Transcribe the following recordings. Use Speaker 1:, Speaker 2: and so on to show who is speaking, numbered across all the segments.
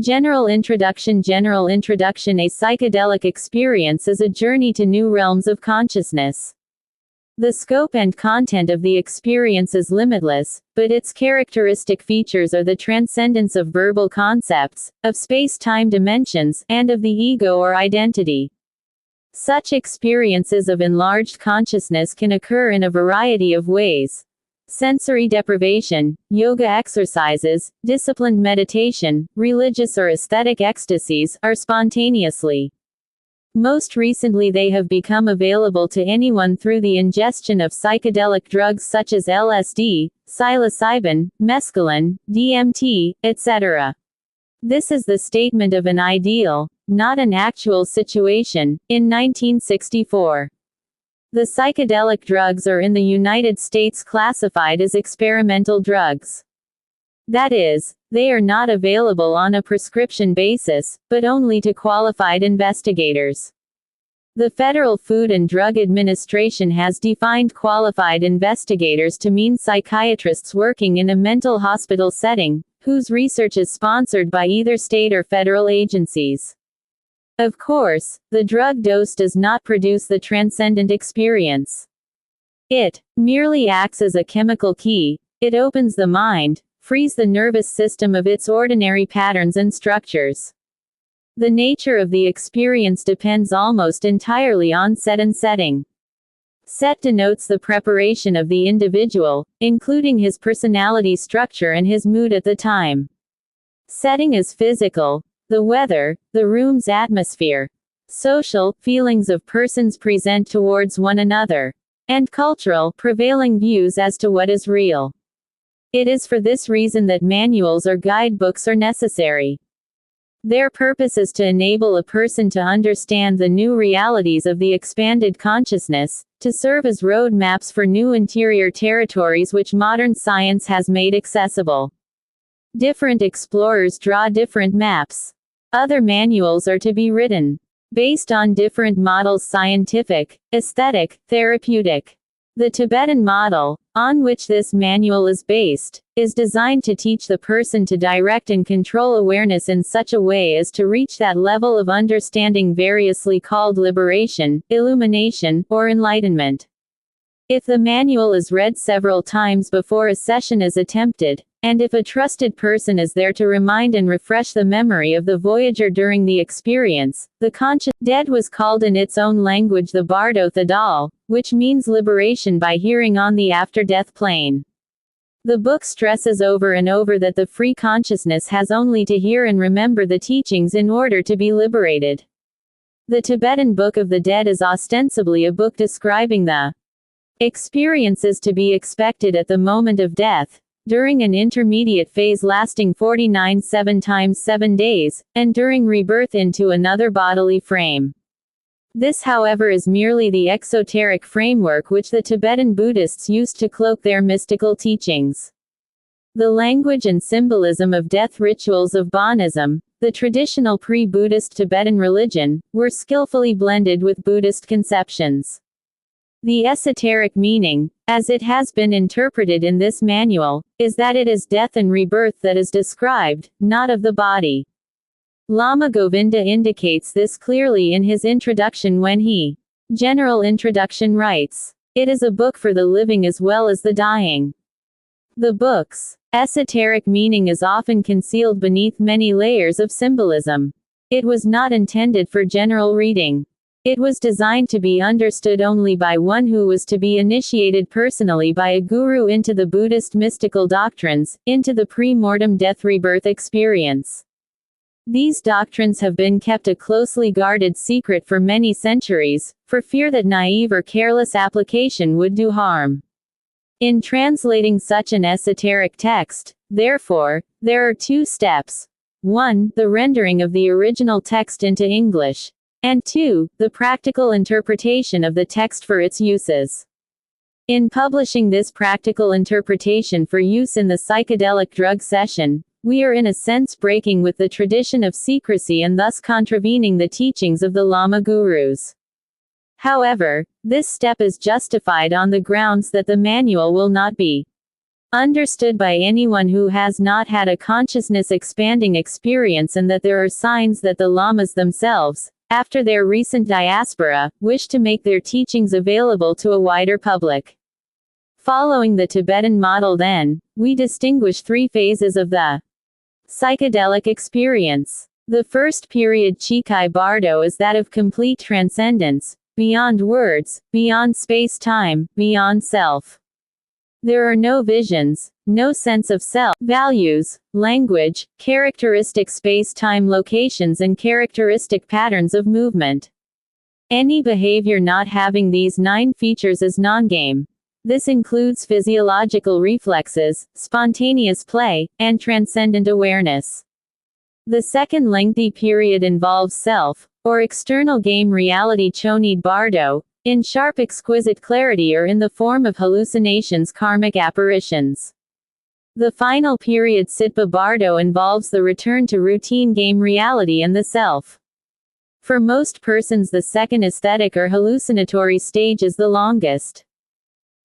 Speaker 1: General Introduction. A psychedelic experience is a journey to new realms of consciousness. The scope and content of the experience is limitless, but its characteristic features are the transcendence of verbal concepts, of space-time dimensions, and of the ego or identity. Such experiences of enlarged consciousness can occur in a variety of ways. Sensory deprivation, yoga exercises, disciplined meditation, religious or aesthetic ecstasies, or spontaneously. Most recently they have become available to anyone through the ingestion of psychedelic drugs such as LSD, psilocybin, mescaline, DMT, etc. This is the statement of an ideal, not an actual situation. In 1964, the psychedelic drugs are in the United States classified as experimental drugs. That is, they are not available on a prescription basis, but only to qualified investigators. The Federal Food and Drug Administration has defined qualified investigators to mean psychiatrists working in a mental hospital setting, whose research is sponsored by either state or federal agencies. Of course, the drug dose does not produce the transcendent experience. It merely acts as a chemical key. It opens the mind, frees the nervous system of its ordinary patterns and structures. The nature of the experience depends almost entirely on set and setting. Set denotes the preparation of the individual, including his personality structure and his mood at the time. Setting is physical, the weather, the room's atmosphere. Social, feelings of persons present towards one another. And cultural, prevailing views as to what is real. It is for this reason that manuals or guidebooks are necessary. Their purpose is to enable a person to understand the new realities of the expanded consciousness, to serve as roadmaps for new interior territories which modern science has made accessible. Different explorers draw different maps. Other manuals are to be written based on different models: scientific, aesthetic, therapeutic. The Tibetan model, on which this manual is based, is designed to teach the person to direct and control awareness in such a way as to reach that level of understanding variously called liberation, illumination, or enlightenment. If the manual is read several times before a session is attempted, and if a trusted person is there to remind and refresh the memory of the voyager during the experience, the conscious dead was called in its own language the Bardo Thadal, which means liberation by hearing on the after-death plane. The book stresses over and over that the free consciousness has only to hear and remember the teachings in order to be liberated. The Tibetan Book of the Dead is ostensibly a book describing the experiences to be expected at the moment of death, during an intermediate phase lasting 49 7 times 7 days, and during rebirth into another bodily frame. This, however, is merely the exoteric framework which the Tibetan Buddhists used to cloak their mystical teachings. The language and symbolism of death rituals of Bonism, the traditional pre-Buddhist Tibetan religion, were skillfully blended with Buddhist conceptions. The esoteric meaning, as it has been interpreted in this manual, is that it is death and rebirth that is described, not of the body. Lama Govinda indicates this clearly in his introduction when he, General Introduction, writes, "It is a book for the living as well as the dying." The book's esoteric meaning is often concealed beneath many layers of symbolism. It was not intended for general reading. It was designed to be understood only by one who was to be initiated personally by a guru into the Buddhist mystical doctrines, into the pre-mortem death-rebirth experience. These doctrines have been kept a closely guarded secret for many centuries, for fear that naive or careless application would do harm. In translating such an esoteric text, therefore, there are two steps. 1. The rendering of the original text into English. And 2. The practical interpretation of the text for its uses. In publishing this practical interpretation for use in the psychedelic drug session, we are in a sense breaking with the tradition of secrecy and thus contravening the teachings of the Lama Gurus. However, this step is justified on the grounds that the manual will not be understood by anyone who has not had a consciousness-expanding experience, and that there are signs that the lamas themselves, after their recent diaspora, wish to make their teachings available to a wider public. Following the Tibetan model then, we distinguish three phases of the psychedelic experience. The first period, Chikai Bardo, is that of complete transcendence, beyond words, beyond space-time, beyond self. There are no visions, no sense of self, values, language, characteristic space-time locations, and characteristic patterns of movement. Any behavior not having these 9 features is non-game. This includes physiological reflexes, spontaneous play, and transcendent awareness. The second lengthy period involves self, or external game reality Chonid Bardo, in sharp exquisite clarity or in the form of hallucinations, karmic apparitions. The final period Sitpa Bardo involves the return to routine game reality and the self. For most persons the second aesthetic or hallucinatory stage is the longest.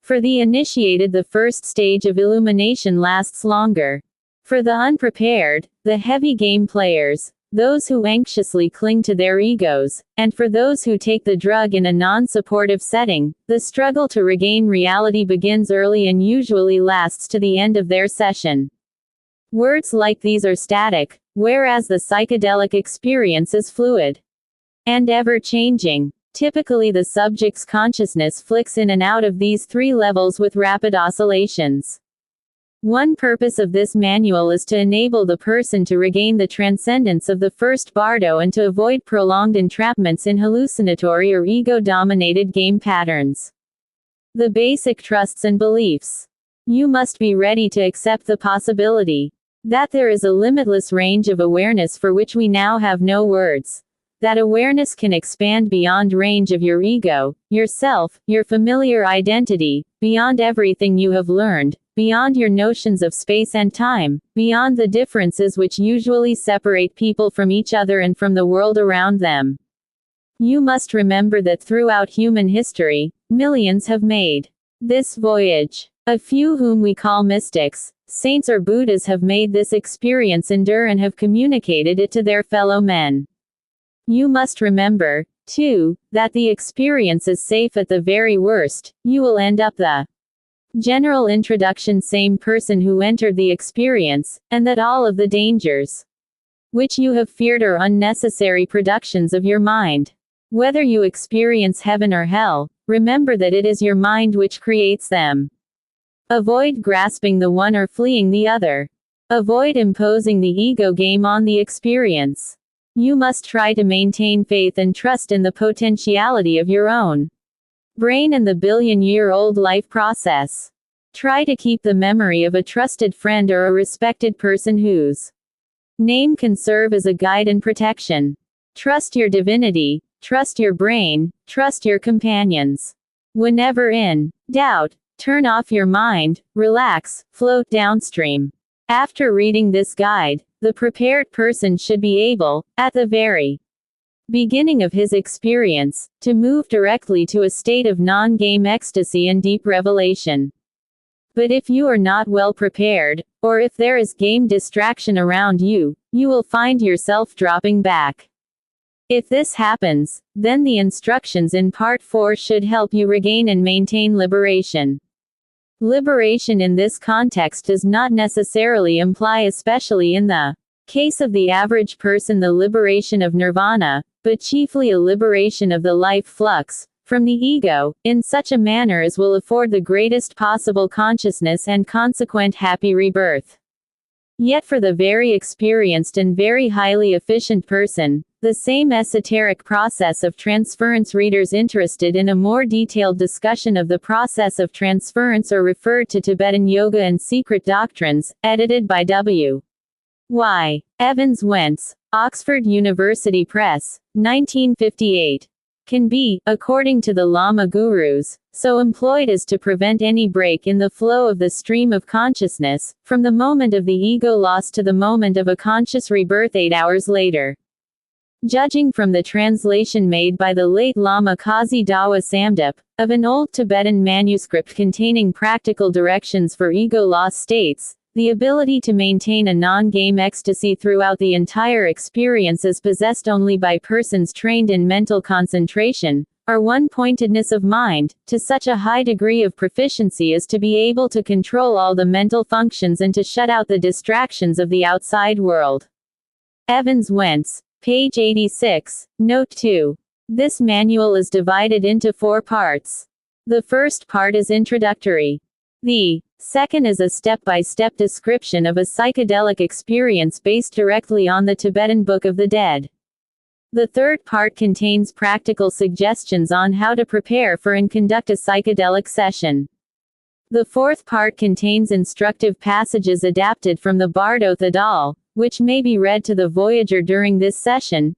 Speaker 1: For the initiated the first stage of illumination lasts longer. For the unprepared, the heavy game players, those who anxiously cling to their egos, and for those who take the drug in a non-supportive setting, the struggle to regain reality begins early and usually lasts to the end of their session. Words like these are static, whereas the psychedelic experience is fluid and ever-changing. Typically the subject's consciousness flicks in and out of these 3 levels with rapid oscillations. One purpose of this manual is to enable the person to regain the transcendence of the first bardo and to avoid prolonged entrapments in hallucinatory or ego-dominated game patterns. The basic trusts and beliefs. You must be ready to accept the possibility that there is a limitless range of awareness for which we now have no words. That awareness can expand beyond range of your ego, yourself, your familiar identity, beyond everything you have learned, beyond your notions of space and time, beyond the differences which usually separate people from each other and from the world around them. You must remember that throughout human history, millions have made this voyage. A few whom we call mystics, saints or Buddhas have made this experience endure and have communicated it to their fellow men. You must remember, too, that the experience is safe at the very worst. You will end up the general introduction same person who entered the experience, and that all of the dangers which you have feared are unnecessary productions of your mind. Whether you experience heaven or hell, remember that it is your mind which creates them. Avoid grasping the one or fleeing the other. Avoid imposing the ego game on the experience. You must try to maintain faith and trust in the potentiality of your own brain and the billion-year-old life process. Try to keep the memory of a trusted friend or a respected person whose name can serve as a guide and protection. Trust your divinity, trust your brain, trust your companions. Whenever in doubt, turn off your mind, relax, float downstream. After reading this guide, the prepared person should be able, at the very beginning of his experience, to move directly to a state of non-game ecstasy and deep revelation. But if you are not well prepared, or if there is game distraction around you, you will find yourself dropping back. If this happens, then the instructions in Part 4 should help you regain and maintain liberation. Liberation in this context does not necessarily imply, especially in the case of the average person, the liberation of nirvana, but chiefly a liberation of the life flux from the ego, in such a manner as will afford the greatest possible consciousness and consequent happy rebirth. Yet for the very experienced and very highly efficient person, the same esoteric process of transference. Readers interested in a more detailed discussion of the process of transference are referred to Tibetan Yoga and Secret Doctrines, edited by W. Y. Evans Wentz, Oxford University Press, 1958. Can be, according to the Lama Gurus, so employed as to prevent any break in the flow of the stream of consciousness, from the moment of the ego loss to the moment of a conscious rebirth 8 hours later. Judging from the translation made by the late Lama Kazi Dawa Samdip, of an old Tibetan manuscript containing practical directions for ego loss states, the ability to maintain a non-game ecstasy throughout the entire experience is possessed only by persons trained in mental concentration, or one-pointedness of mind, to such a high degree of proficiency as to be able to control all the mental functions and to shut out the distractions of the outside world. Evans Wentz, page 86, note 2. This manual is divided into 4 parts. The first part is introductory. The second is a step-by-step description of a psychedelic experience based directly on the Tibetan Book of the Dead. The third part contains practical suggestions on how to prepare for and conduct a psychedelic session. The fourth part contains instructive passages adapted from the Bardothe Adal, which may be read to the voyager during this session.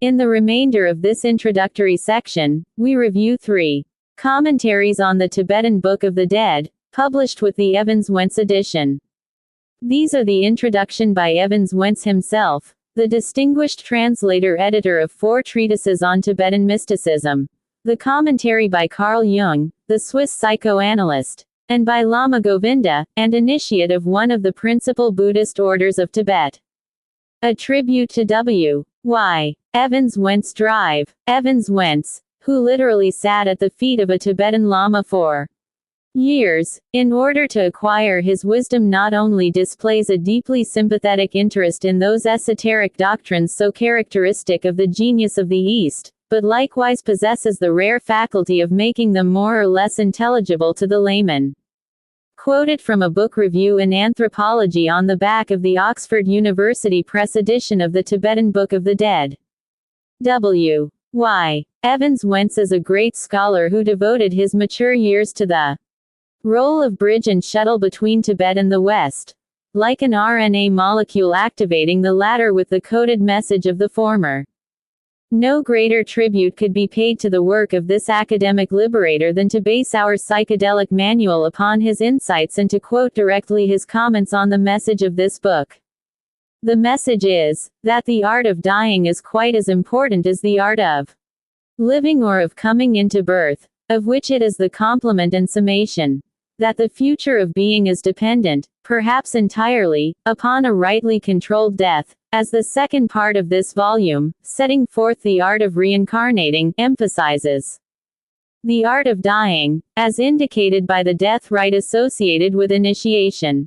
Speaker 1: In the remainder of this introductory section, we review 3 commentaries on the Tibetan Book of the Dead, published with the Evans Wentz edition. These are the introduction by Evans Wentz himself, the distinguished translator-editor of 4 treatises on Tibetan mysticism, the commentary by Carl Jung, the Swiss psychoanalyst, and by Lama Govinda, and initiate of one of the principal Buddhist orders of Tibet. A tribute to W. Y. Evans Wentz Drive. Evans Wentz, who literally sat at the feet of a Tibetan Lama for years, in order to acquire his wisdom, not only displays a deeply sympathetic interest in those esoteric doctrines so characteristic of the genius of the East, but likewise possesses the rare faculty of making them more or less intelligible to the layman. Quoted from a book review in Anthropology on the back of the Oxford University Press edition of the Tibetan Book of the Dead. W. Y. Evans Wentz is a great scholar who devoted his mature years to the role of bridge and shuttle between Tibet and the West, like an RNA molecule activating the latter with the coded message of the former. No greater tribute could be paid to the work of this academic liberator than to base our psychedelic manual upon his insights and to quote directly his comments on the message of this book. The message is, that the art of dying is quite as important as the art of living or of coming into birth, of which it is the complement and summation. That the future of being is dependent, perhaps entirely, upon a rightly controlled death, as the second part of this volume, setting forth the art of reincarnating, emphasizes. The art of dying, as indicated by the death rite associated with initiation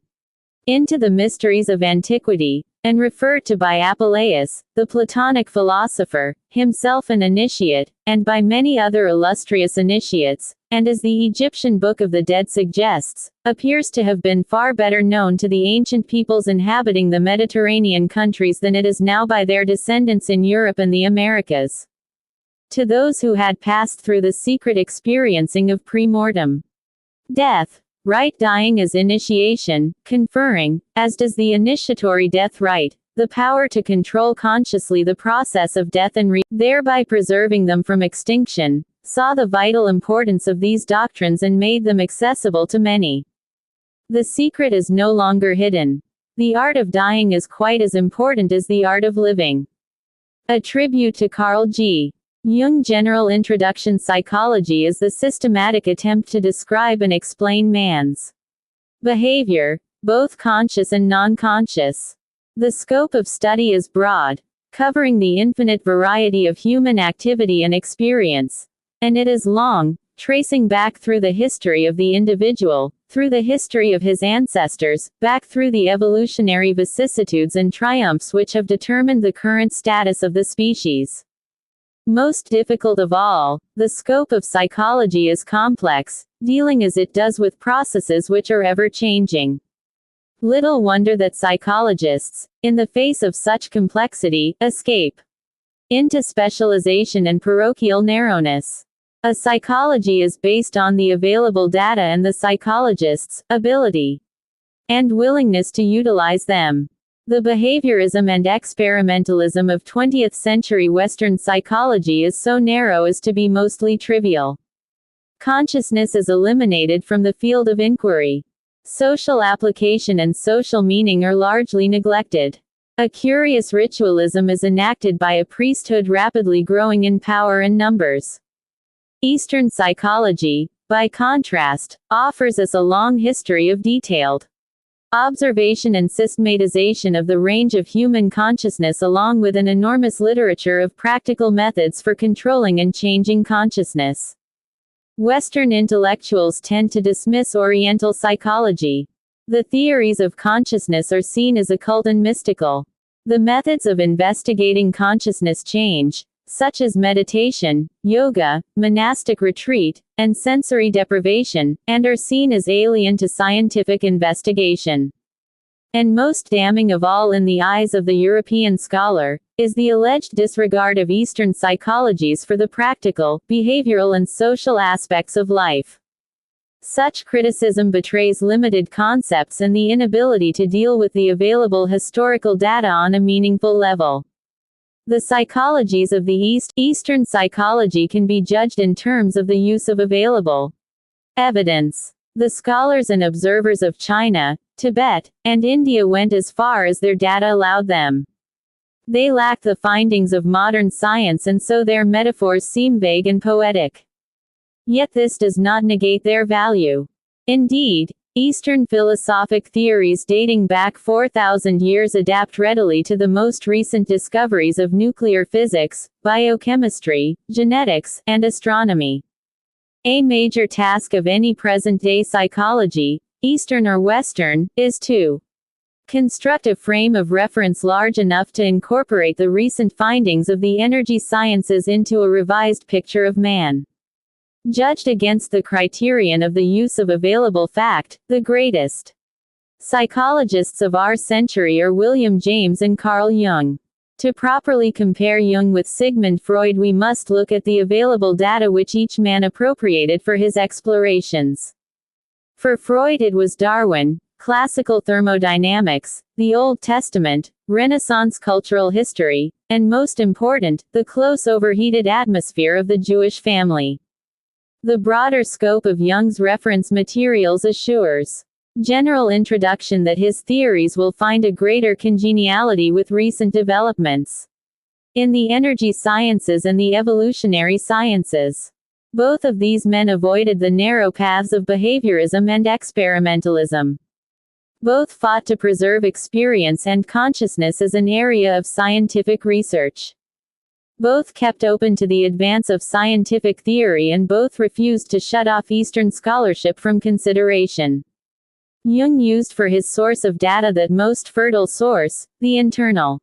Speaker 1: into the mysteries of antiquity, and referred to by Apuleius, the Platonic philosopher, himself an initiate, and by many other illustrious initiates, and as the Egyptian Book of the Dead suggests, appears to have been far better known to the ancient peoples inhabiting the Mediterranean countries than it is now by their descendants in Europe and the Americas. To those who had passed through the secret experiencing of pre-mortem death, right dying is initiation, conferring, as does the initiatory death rite, the power to control consciously the process of death and thereby preserving them from extinction, saw the vital importance of these doctrines and made them accessible to many. The secret is no longer hidden. The art of dying is quite as important as the art of living. A tribute to Carl G. Jung. General Introduction. Psychology is the systematic attempt to describe and explain man's behavior, both conscious and non-conscious. The scope of study is broad, covering the infinite variety of human activity and experience, and it is long, tracing back through the history of the individual, through the history of his ancestors, back through the evolutionary vicissitudes and triumphs which have determined the current status of the species. Most difficult of all, the scope of psychology is complex, dealing as it does with processes which are ever-changing. Little wonder that psychologists, in the face of such complexity, escape into specialization and parochial narrowness. A psychology is based on the available data and the psychologist's ability and willingness to utilize them. The behaviorism and experimentalism of 20th century Western psychology is so narrow as to be mostly trivial. Consciousness is eliminated from the field of inquiry. Social application and social meaning are largely neglected. A curious ritualism is enacted by a priesthood rapidly growing in power and numbers. Eastern psychology, by contrast, offers us a long history of detailed observation and systematization of the range of human consciousness, along with an enormous literature of practical methods for controlling and changing consciousness. Western intellectuals tend to dismiss Oriental psychology. The theories of consciousness are seen as occult and mystical. The methods of investigating consciousness change, such as meditation, yoga, monastic retreat, and sensory deprivation, and are seen as alien to scientific investigation. And most damning of all in the eyes of the European scholar, is the alleged disregard of Eastern psychologies for the practical, behavioral and social aspects of life. Such criticism betrays limited concepts and the inability to deal with the available historical data on a meaningful level. The psychologies of the Eastern psychology can be judged in terms of the use of available evidence. The scholars and observers of China, Tibet, and India went as far as their data allowed them. They lack the findings of modern science, and so their metaphors seem vague and poetic. Yet this does not negate their value. Indeed, Eastern philosophic theories dating back 4,000 years adapt readily to the most recent discoveries of nuclear physics, biochemistry, genetics, and astronomy. A major task of any present-day psychology, Eastern or Western, is to construct a frame of reference large enough to incorporate the recent findings of the energy sciences into a revised picture of man. Judged against the criterion of the use of available fact, the greatest psychologists of our century are William James and Carl Jung. To properly compare Jung with Sigmund Freud, we must look at the available data which each man appropriated for his explorations. For Freud it was Darwin, classical thermodynamics, the Old Testament, Renaissance cultural history, and most important, the close overheated atmosphere of the Jewish family. The broader scope of Jung's reference materials assures general introduction that his theories will find a greater congeniality with recent developments in the energy sciences and the evolutionary sciences. Both of these men avoided the narrow paths of behaviorism and experimentalism. Both fought to preserve experience and consciousness as an area of scientific research. Both kept open to the advance of scientific theory, and both refused to shut off Eastern scholarship from consideration. Jung used for his source of data that most fertile source, the internal.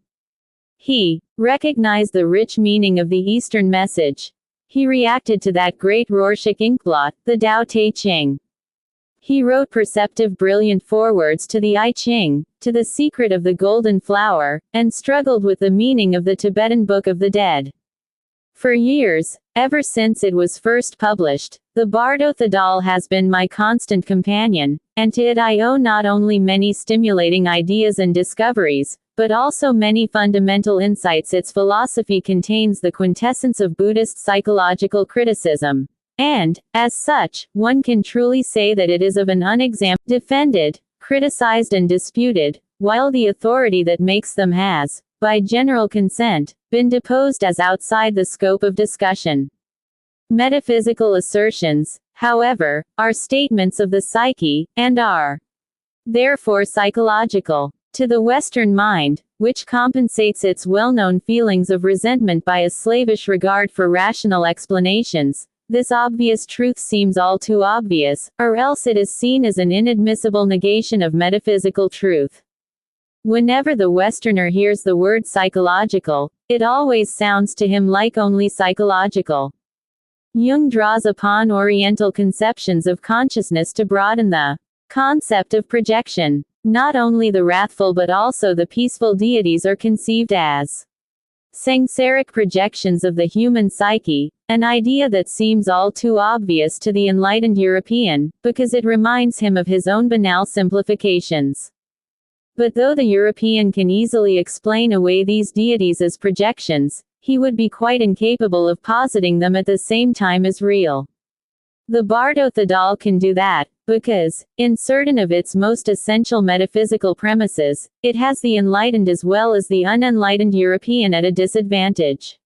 Speaker 1: He recognized the rich meaning of the Eastern message. He reacted to that great Rorschach inkblot, the Tao Te Ching. He wrote perceptive brilliant forewords to the I Ching, to the secret of the golden flower, and struggled with the meaning of the Tibetan Book of the Dead. For years, ever since it was first published, the Bardo Thadal has been my constant companion, and to it I owe not only many stimulating ideas and discoveries, but also many fundamental insights. Its philosophy contains the quintessence of Buddhist psychological criticism. And, as such, one can truly say that it is of an unexamined, defended, criticized and disputed, while the authority that makes them has, by general consent, been deposed as outside the scope of discussion. Metaphysical assertions, however, are statements of the psyche, and are therefore psychological. To the Western mind, which compensates its well-known feelings of resentment by a slavish regard for rational explanations, this obvious truth seems all too obvious, or else it is seen as an inadmissible negation of metaphysical truth. Whenever the Westerner hears the word psychological, it always sounds to him like only psychological. Jung draws upon Oriental conceptions of consciousness to broaden the concept of projection. Not only the wrathful but also the peaceful deities are conceived as samsaric projections of the human psyche, an idea that seems all too obvious to the enlightened European, because it reminds him of his own banal simplifications. But though the European can easily explain away these deities as projections, he would be quite incapable of positing them at the same time as real. The Bardo Thadal can do that, because, in certain of its most essential metaphysical premises, it has the enlightened as well as the unenlightened European at a disadvantage.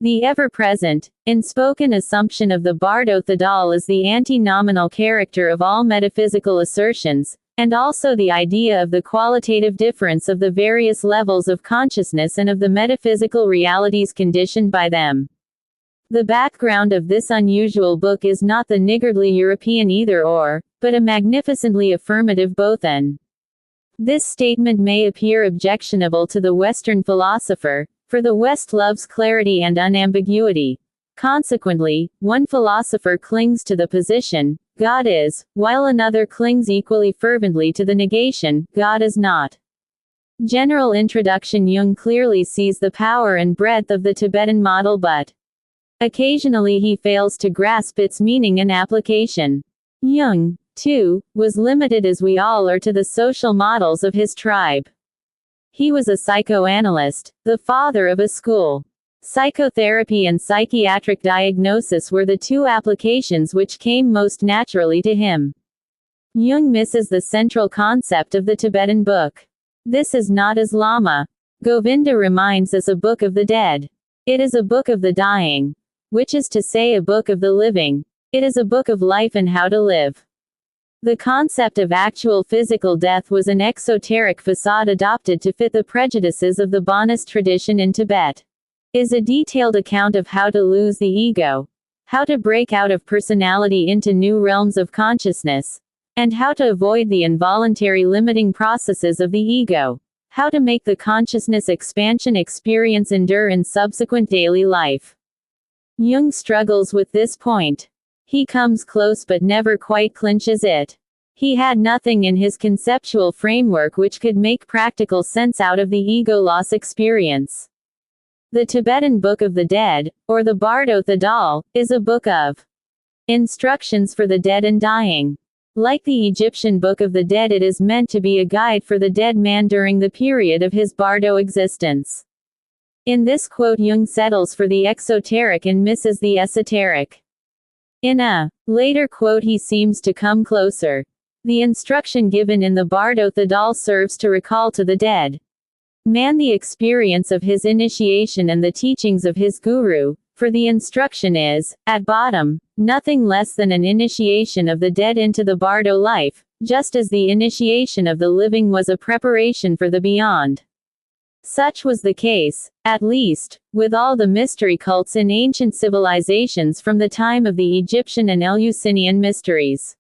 Speaker 1: The ever-present, unspoken assumption of the Bardo Thedal is the anti-nominal character of all metaphysical assertions, and also the idea of the qualitative difference of the various levels of consciousness and of the metaphysical realities conditioned by them. The background of this unusual book is not the niggardly European either-or, but a magnificently affirmative both-and. This statement may appear objectionable to the Western philosopher, for the West loves clarity and unambiguity. Consequently, one philosopher clings to the position, God is, while another clings equally fervently to the negation, God is not. General introduction. Jung clearly sees the power and breadth of the Tibetan model, but occasionally he fails to grasp its meaning and application. Jung, too, was limited as we all are to the social models of his tribe. He was a psychoanalyst, the father of a school. Psychotherapy and psychiatric diagnosis were the two applications which came most naturally to him. Jung misses the central concept of the Tibetan book. This is not as Lama Govinda reminds us a book of the dead. It is a book of the dying. Which is to say a book of the living. It is a book of life and how to live. The concept of actual physical death was an exoteric facade adopted to fit the prejudices of the Buddhist tradition in Tibet. Is a detailed account of how to lose the ego, how to break out of personality into new realms of consciousness, and how to avoid the involuntary limiting processes of the ego, how to make the consciousness expansion experience endure in subsequent daily life. Jung struggles with this point. He comes close but never quite clinches it. He had nothing in his conceptual framework which could make practical sense out of the ego loss experience. The Tibetan Book of the Dead, or the Bardo Thedal, is a book of instructions for the dead and dying. Like the Egyptian Book of the Dead, it is meant to be a guide for the dead man during the period of his bardo existence. In this quote, Jung settles for the exoteric and misses the esoteric. In a later quote he seems to come closer. The instruction given in the Bardo Thedal serves to recall to the dead man the experience of his initiation and the teachings of his guru, for the instruction is, at bottom, nothing less than an initiation of the dead into the bardo life, just as the initiation of the living was a preparation for the beyond. Such was the case, at least, with all the mystery cults in ancient civilizations from the time of the Egyptian and Eleusinian mysteries.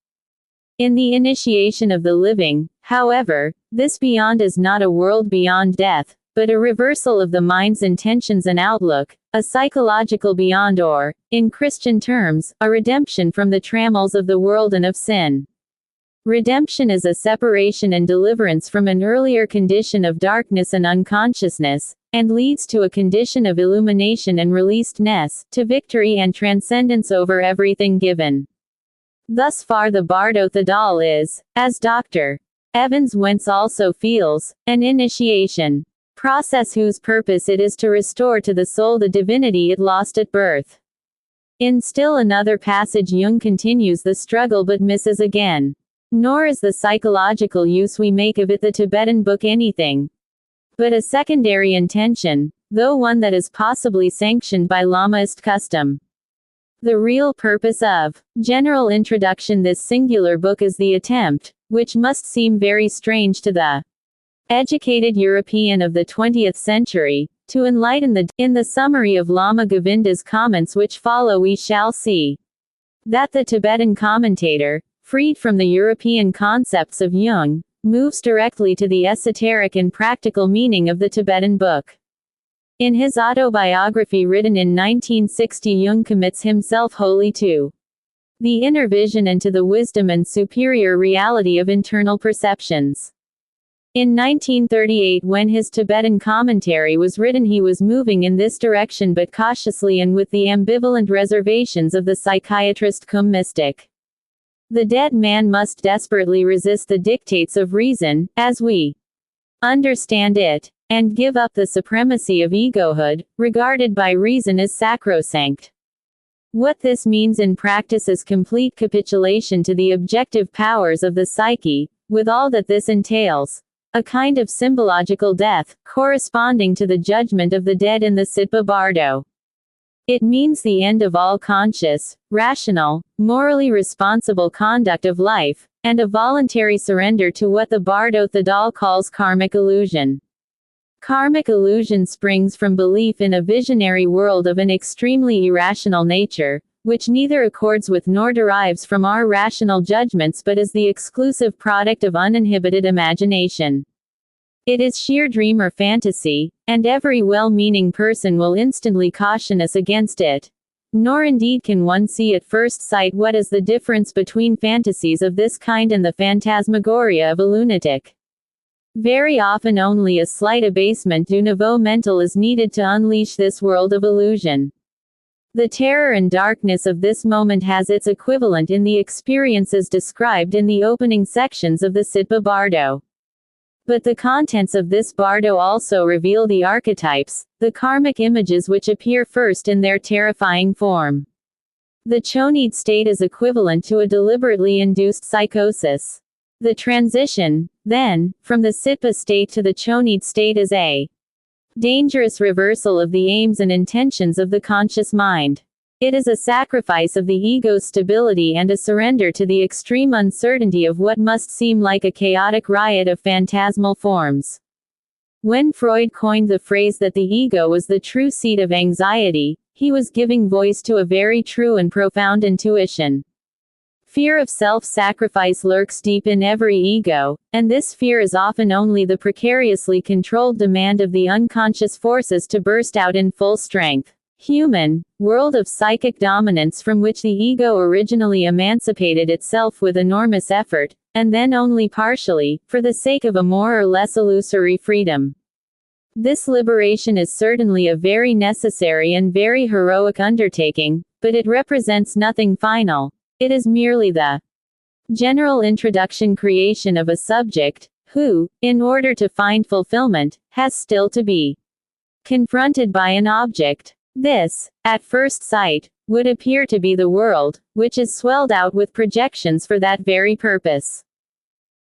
Speaker 1: In the initiation of the living, however, this beyond is not a world beyond death, but a reversal of the mind's intentions and outlook, a psychological beyond, or, in Christian terms, a redemption from the trammels of the world and of sin. Redemption is a separation and deliverance from an earlier condition of darkness and unconsciousness, and leads to a condition of illumination and releasedness, to victory and transcendence over everything given. Thus far the Bardo Thedal is, as Dr. Evans Wentz also feels, an initiation process whose purpose it is to restore to the soul the divinity it lost at birth. In still another passage Jung continues the struggle but misses again. Nor is the psychological use we make of it the Tibetan book anything but a secondary intention, though one that is possibly sanctioned by Lamaist custom. The real purpose of general introduction this singular book is the attempt, which must seem very strange to the educated European of the 20th century, to enlighten the in the summary of Lama Govinda's comments which follow we shall see that the Tibetan commentator, freed from the European concepts of Jung, moves directly to the esoteric and practical meaning of the Tibetan book. In his autobiography written in 1960, Jung commits himself wholly to the inner vision and to the wisdom and superior reality of internal perceptions. In 1938, when his Tibetan commentary was written, he was moving in this direction but cautiously and with the ambivalent reservations of the psychiatrist cum mystic. The dead man must desperately resist the dictates of reason, as we understand it, and give up the supremacy of egohood, regarded by reason as sacrosanct. What this means in practice is complete capitulation to the objective powers of the psyche, with all that this entails. A kind of symbological death, corresponding to the judgment of the dead in the Sitpa Bardo. It means the end of all conscious, rational, morally responsible conduct of life, and a voluntary surrender to what the Bardo Thadal calls karmic illusion. Karmic illusion springs from belief in a visionary world of an extremely irrational nature, which neither accords with nor derives from our rational judgments but is the exclusive product of uninhibited imagination. It is sheer dream or fantasy, and every well-meaning person will instantly caution us against it. Nor indeed can one see at first sight what is the difference between fantasies of this kind and the phantasmagoria of a lunatic. Very often only a slight abasement du niveau mental is needed to unleash this world of illusion. The terror and darkness of this moment has its equivalent in the experiences described in the opening sections of the Sitpa Bardo. But the contents of this bardo also reveal the archetypes, the karmic images which appear first in their terrifying form. The chonid state is equivalent to a deliberately induced psychosis. The transition, then, from the Sitpa state to the chonid state is a dangerous reversal of the aims and intentions of the conscious mind. It is a sacrifice of the ego's stability and a surrender to the extreme uncertainty of what must seem like a chaotic riot of phantasmal forms. When Freud coined the phrase that the ego was the true seat of anxiety, he was giving voice to a very true and profound intuition. Fear of self-sacrifice lurks deep in every ego, and this fear is often only the precariously controlled demand of the unconscious forces to burst out in full strength. Human world of psychic dominance from which the ego originally emancipated itself with enormous effort, and then only partially, for the sake of a more or less illusory freedom. This liberation is certainly a very necessary and very heroic undertaking, but it represents nothing final. It is merely the general introduction creation of a subject, who, in order to find fulfillment, has still to be confronted by an object. This, at first sight, would appear to be the world, which is swelled out with projections for that very purpose.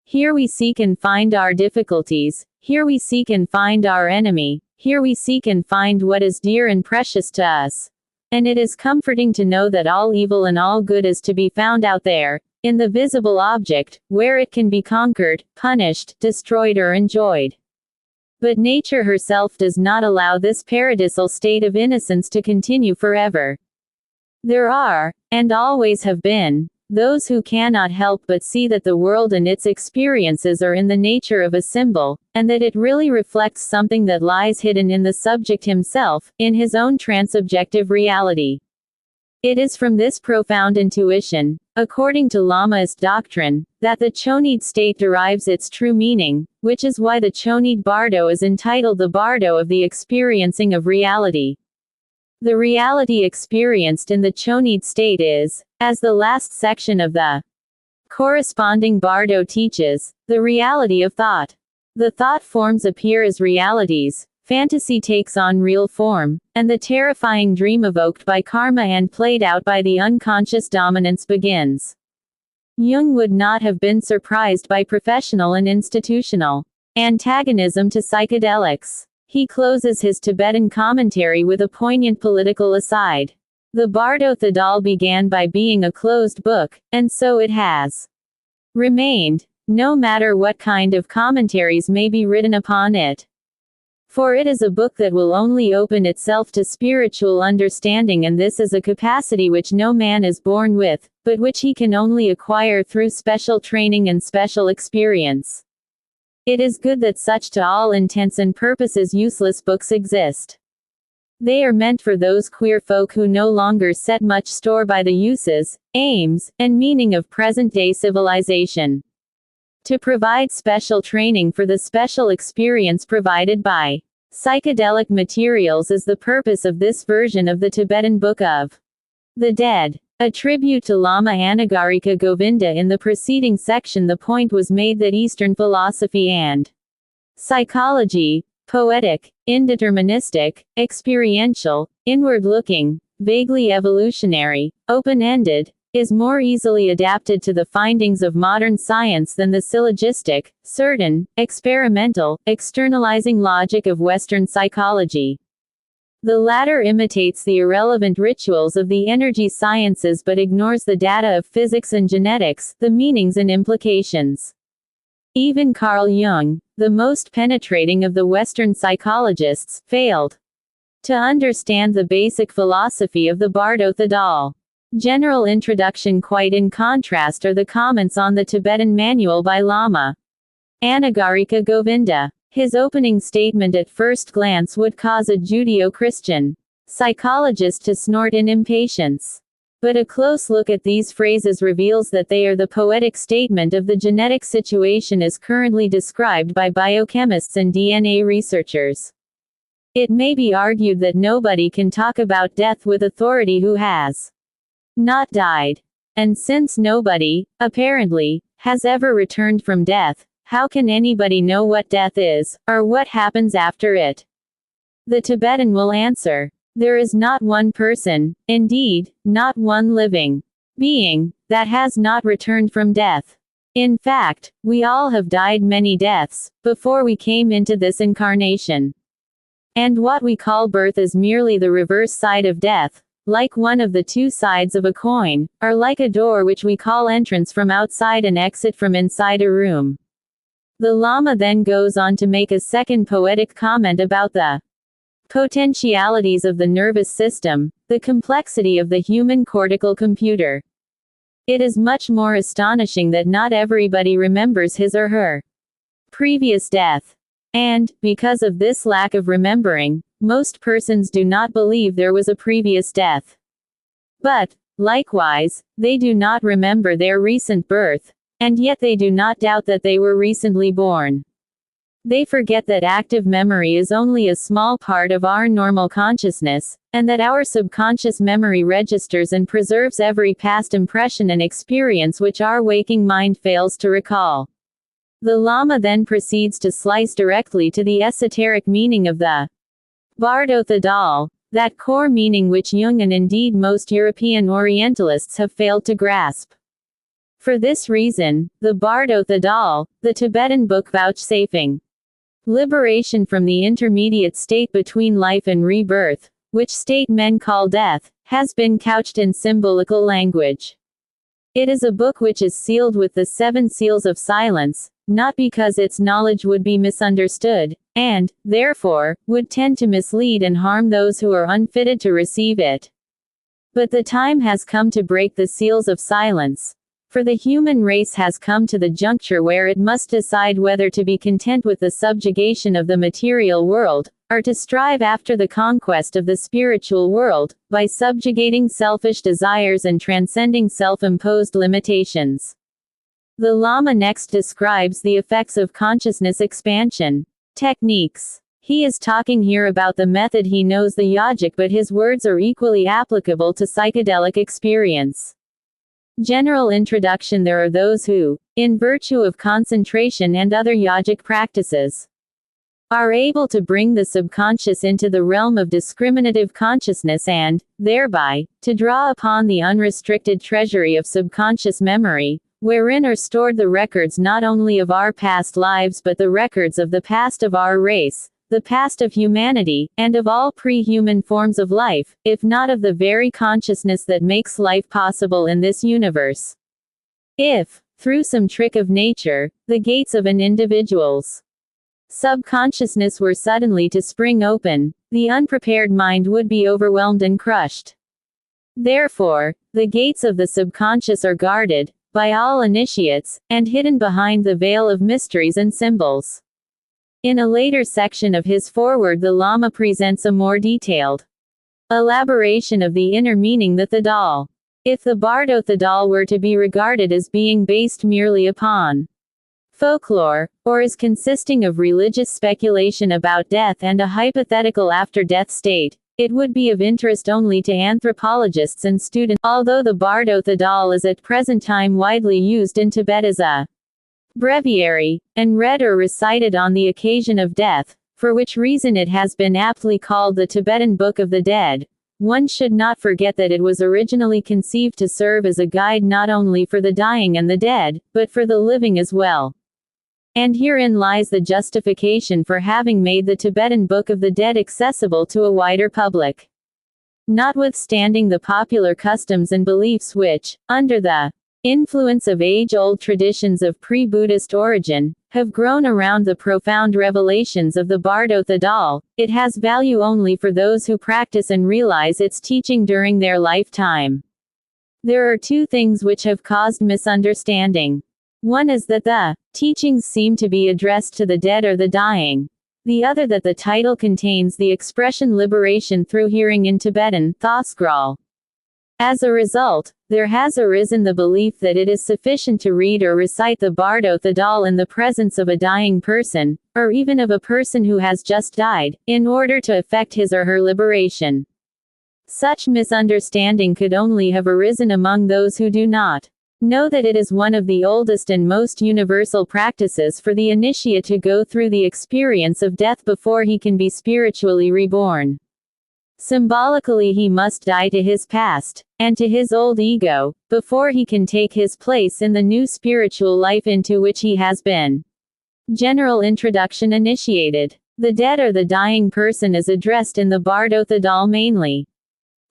Speaker 1: Here we seek and find our difficulties, here we seek and find our enemy, here we seek and find what is dear and precious to us. And it is comforting to know that all evil and all good is to be found out there, in the visible object, where it can be conquered, punished, destroyed or enjoyed. But nature herself does not allow this paradisal state of innocence to continue forever. There are, and always have been, those who cannot help but see that the world and its experiences are in the nature of a symbol, and that it really reflects something that lies hidden in the subject himself, in his own transsubjective reality. It is from this profound intuition, according to Lamaist doctrine, that the chonid state derives its true meaning, which is why the chonid bardo is entitled the bardo of the experiencing of reality. The reality experienced in the chonid state is, as the last section of the corresponding bardo teaches, the reality of thought. The thought forms appear as realities, fantasy takes on real form, and the terrifying dream evoked by karma and played out by the unconscious dominance begins. Jung would not have been surprised by professional and institutional antagonism to psychedelics. He closes his Tibetan commentary with a poignant political aside. The Bardo Thadal began by being a closed book, and so it has remained, no matter what kind of commentaries may be written upon it. For it is a book that will only open itself to spiritual understanding, and this is a capacity which no man is born with, but which he can only acquire through special training and special experience. It is good that such to all intents and purposes useless books exist. They are meant for those queer folk who no longer set much store by the uses, aims, and meaning of present-day civilization. To provide special training for the special experience provided by psychedelic materials is the purpose of this version of the Tibetan Book of the Dead. A tribute to Lama Anagarika Govinda. In the preceding section, the point was made that Eastern philosophy and psychology, poetic, indeterministic, experiential, inward-looking, vaguely evolutionary, open-ended, is more easily adapted to the findings of modern science than the syllogistic, certain, experimental, externalizing logic of Western psychology. The latter imitates the irrelevant rituals of the energy sciences but ignores the data of physics and genetics, the meanings and implications. Even Carl Jung, the most penetrating of the Western psychologists, failed to understand the basic philosophy of the Bardo Thadal. General introduction. Quite in contrast are the comments on the Tibetan manual by Lama Anagarika Govinda. His opening statement at first glance would cause a Judeo-Christian psychologist to snort in impatience. But a close look at these phrases reveals that they are the poetic statement of the genetic situation as currently described by biochemists and DNA researchers. It may be argued that nobody can talk about death with authority who has not died. And since nobody, apparently, has ever returned from death, how can anybody know what death is, or what happens after it? The Tibetan will answer, there is not one person, indeed, not one living being, that has not returned from death. In fact, we all have died many deaths, before we came into this incarnation. And what we call birth is merely the reverse side of death, like one of the two sides of a coin, or like a door which we call entrance from outside and exit from inside a room. The Lama then goes on to make a second poetic comment about the potentialities of the nervous system, the complexity of the human cortical computer. It is much more astonishing that not everybody remembers his or her previous death. And, because of this lack of remembering, most persons do not believe there was a previous death. But, likewise, they do not remember their recent birth, and yet they do not doubt that they were recently born. They forget that active memory is only a small part of our normal consciousness, and that our subconscious memory registers and preserves every past impression and experience which our waking mind fails to recall. The Lama then proceeds to slice directly to the esoteric meaning of the Bardo Thadal, that core meaning which Jung and indeed most European Orientalists have failed to grasp. For this reason, the Bardo Thadal, the Tibetan book vouchsafing liberation from the intermediate state between life and rebirth, which state men call death, has been couched in symbolical language. It is a book which is sealed with the 7 seals of silence, not because its knowledge would be misunderstood, and, therefore, would tend to mislead and harm those who are unfitted to receive it. But the time has come to break the seals of silence. For the human race has come to the juncture where it must decide whether to be content with the subjugation of the material world, or to strive after the conquest of the spiritual world, by subjugating selfish desires and transcending self-imposed limitations. The Lama next describes the effects of consciousness expansion techniques. He is talking here about the method he knows the yogic, but his words are equally applicable to psychedelic experience. General introduction. There are those who, in virtue of concentration and other yogic practices, are able to bring the subconscious into the realm of discriminative consciousness and, thereby, to draw upon the unrestricted treasury of subconscious memory, wherein are stored the records not only of our past lives but the records of the past of our race, the past of humanity, and of all pre-human forms of life, if not of the very consciousness that makes life possible in this universe. If, through some trick of nature, the gates of an individual's subconsciousness were suddenly to spring open, the unprepared mind would be overwhelmed and crushed. Therefore, the gates of the subconscious are guarded, by all initiates, and hidden behind the veil of mysteries and symbols. In a later section of his foreword, the Lama presents a more detailed elaboration of the inner meaning the Thadal. If the Bardo Thadal were to be regarded as being based merely upon folklore, or as consisting of religious speculation about death and a hypothetical after-death state, it would be of interest only to anthropologists and students, although the Bardo Thadal is at present time widely used in Tibet as a breviary, and read or recited on the occasion of death, for which reason it has been aptly called the Tibetan Book of the Dead. one should not forget that it was originally conceived to serve as a guide not only for the dying and the dead, but for the living as well. And herein lies the justification for having made the Tibetan Book of the Dead accessible to a wider public. Notwithstanding the popular customs and beliefs which, under the influence of age-old traditions of pre-Buddhist origin, have grown around the profound revelations of the Bardo Thadal, it has value only for those who practice and realize its teaching during their lifetime. There are two things which have caused misunderstanding. One is that the teachings seem to be addressed to the dead or the dying. The other that the title contains the expression liberation through hearing in Tibetan, Thasgral. As a result, there has arisen the belief that it is sufficient to read or recite the Bardo Thadal in the presence of a dying person, or even of a person who has just died, in order to effect his or her liberation. Such misunderstanding could only have arisen among those who do not know that it is one of the oldest and most universal practices for the initiate to go through the experience of death before he can be spiritually reborn. Symbolically, he must die to his past, and to his old ego, before he can take his place in the new spiritual life into which he has been. General introduction initiated. The dead or the dying person is addressed in the Bardo Thadal mainly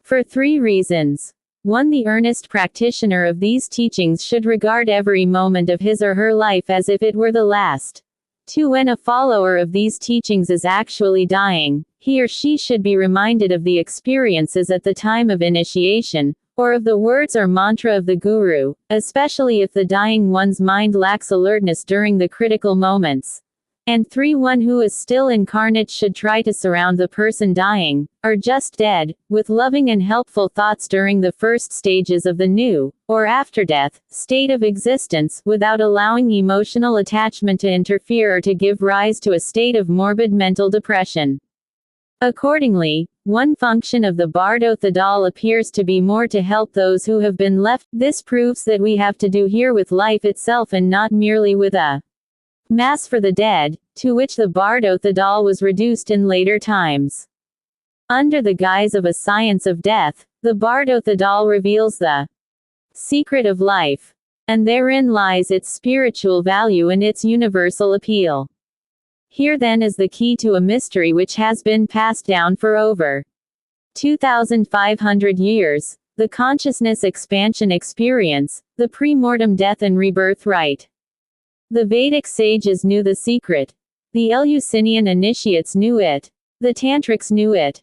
Speaker 1: for three reasons. 1. The earnest practitioner of these teachings should regard every moment of his or her life as if it were the last. 2. When a follower of these teachings is actually dying, he or she should be reminded of the experiences at the time of initiation, or of the words or mantra of the guru, especially if the dying one's mind lacks alertness during the critical moments. And 3. One who is still incarnate should try to surround the person dying, or just dead, with loving and helpful thoughts during the first stages of the new, or after-death, state of existence, without allowing emotional attachment to interfere or to give rise to a state of morbid mental depression. Accordingly, one function of the Bardo Thadal appears to be more to help those who have been left. This proves that we have to do here with life itself and not merely with a Mass for the dead, to which the Bardo Thadal was reduced in later times. Under the guise of a science of death, the Bardo Thadal reveals the secret of life. And therein lies its spiritual value and its universal appeal. Here then is the key to a mystery which has been passed down for over 2,500 years, the consciousness expansion experience, the pre-mortem death and rebirth rite. The Vedic sages knew the secret. The Eleusinian initiates knew it. The Tantrics knew it.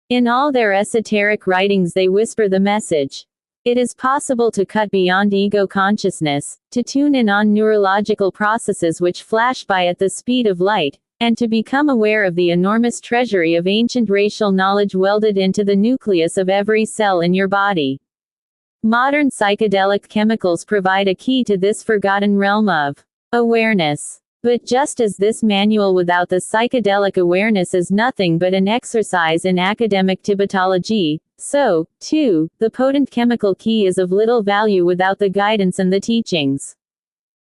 Speaker 1: In all their esoteric writings they whisper the message. It is possible to cut beyond ego consciousness, to tune in on neurological processes which flash by at the speed of light, and to become aware of the enormous treasury of ancient racial knowledge welded into the nucleus of every cell in your body. Modern psychedelic chemicals provide a key to this forgotten realm of awareness. But just as this manual without the psychedelic awareness is nothing but an exercise in academic Tibetology, so, too, the potent chemical key is of little value without the guidance and the teachings.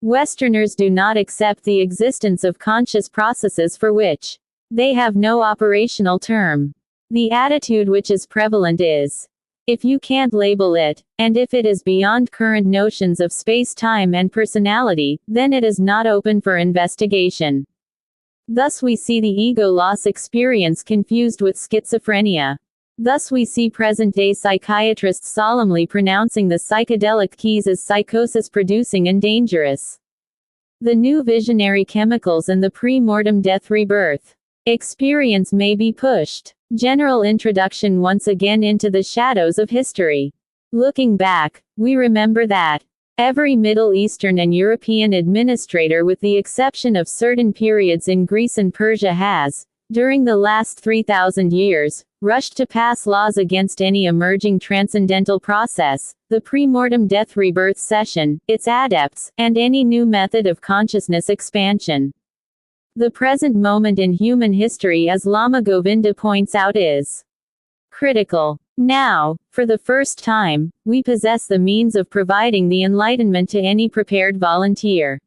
Speaker 1: Westerners do not accept the existence of conscious processes for which they have no operational term. The attitude which is prevalent is, if you can't label it, and if it is beyond current notions of space-time and personality, then it is not open for investigation. Thus we see the ego loss experience confused with schizophrenia. Thus we see present-day psychiatrists solemnly pronouncing the psychedelic keys as psychosis-producing and dangerous. The new visionary chemicals and the pre-mortem death rebirth experience may be pushed. General introduction once again into the shadows of history. Looking back, we remember that every Middle Eastern and European administrator with the exception of certain periods in Greece and Persia has, during the last 3,000 years, rushed to pass laws against any emerging transcendental process, the pre-mortem death rebirth session, its adepts, and any new method of consciousness expansion. The present moment in human history, as Lama Govinda points out, is critical. Now, for the first time, we possess the means of providing the enlightenment to any prepared volunteer.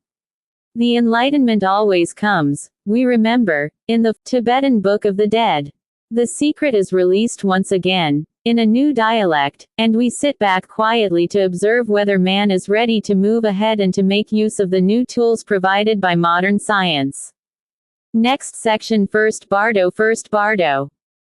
Speaker 1: The enlightenment always comes, we remember, in the Tibetan Book of the Dead. The secret is released once again, in a new dialect, and we sit back quietly to observe whether man is ready to move ahead and to make use of the new tools provided by modern science. Next section. First Bardo.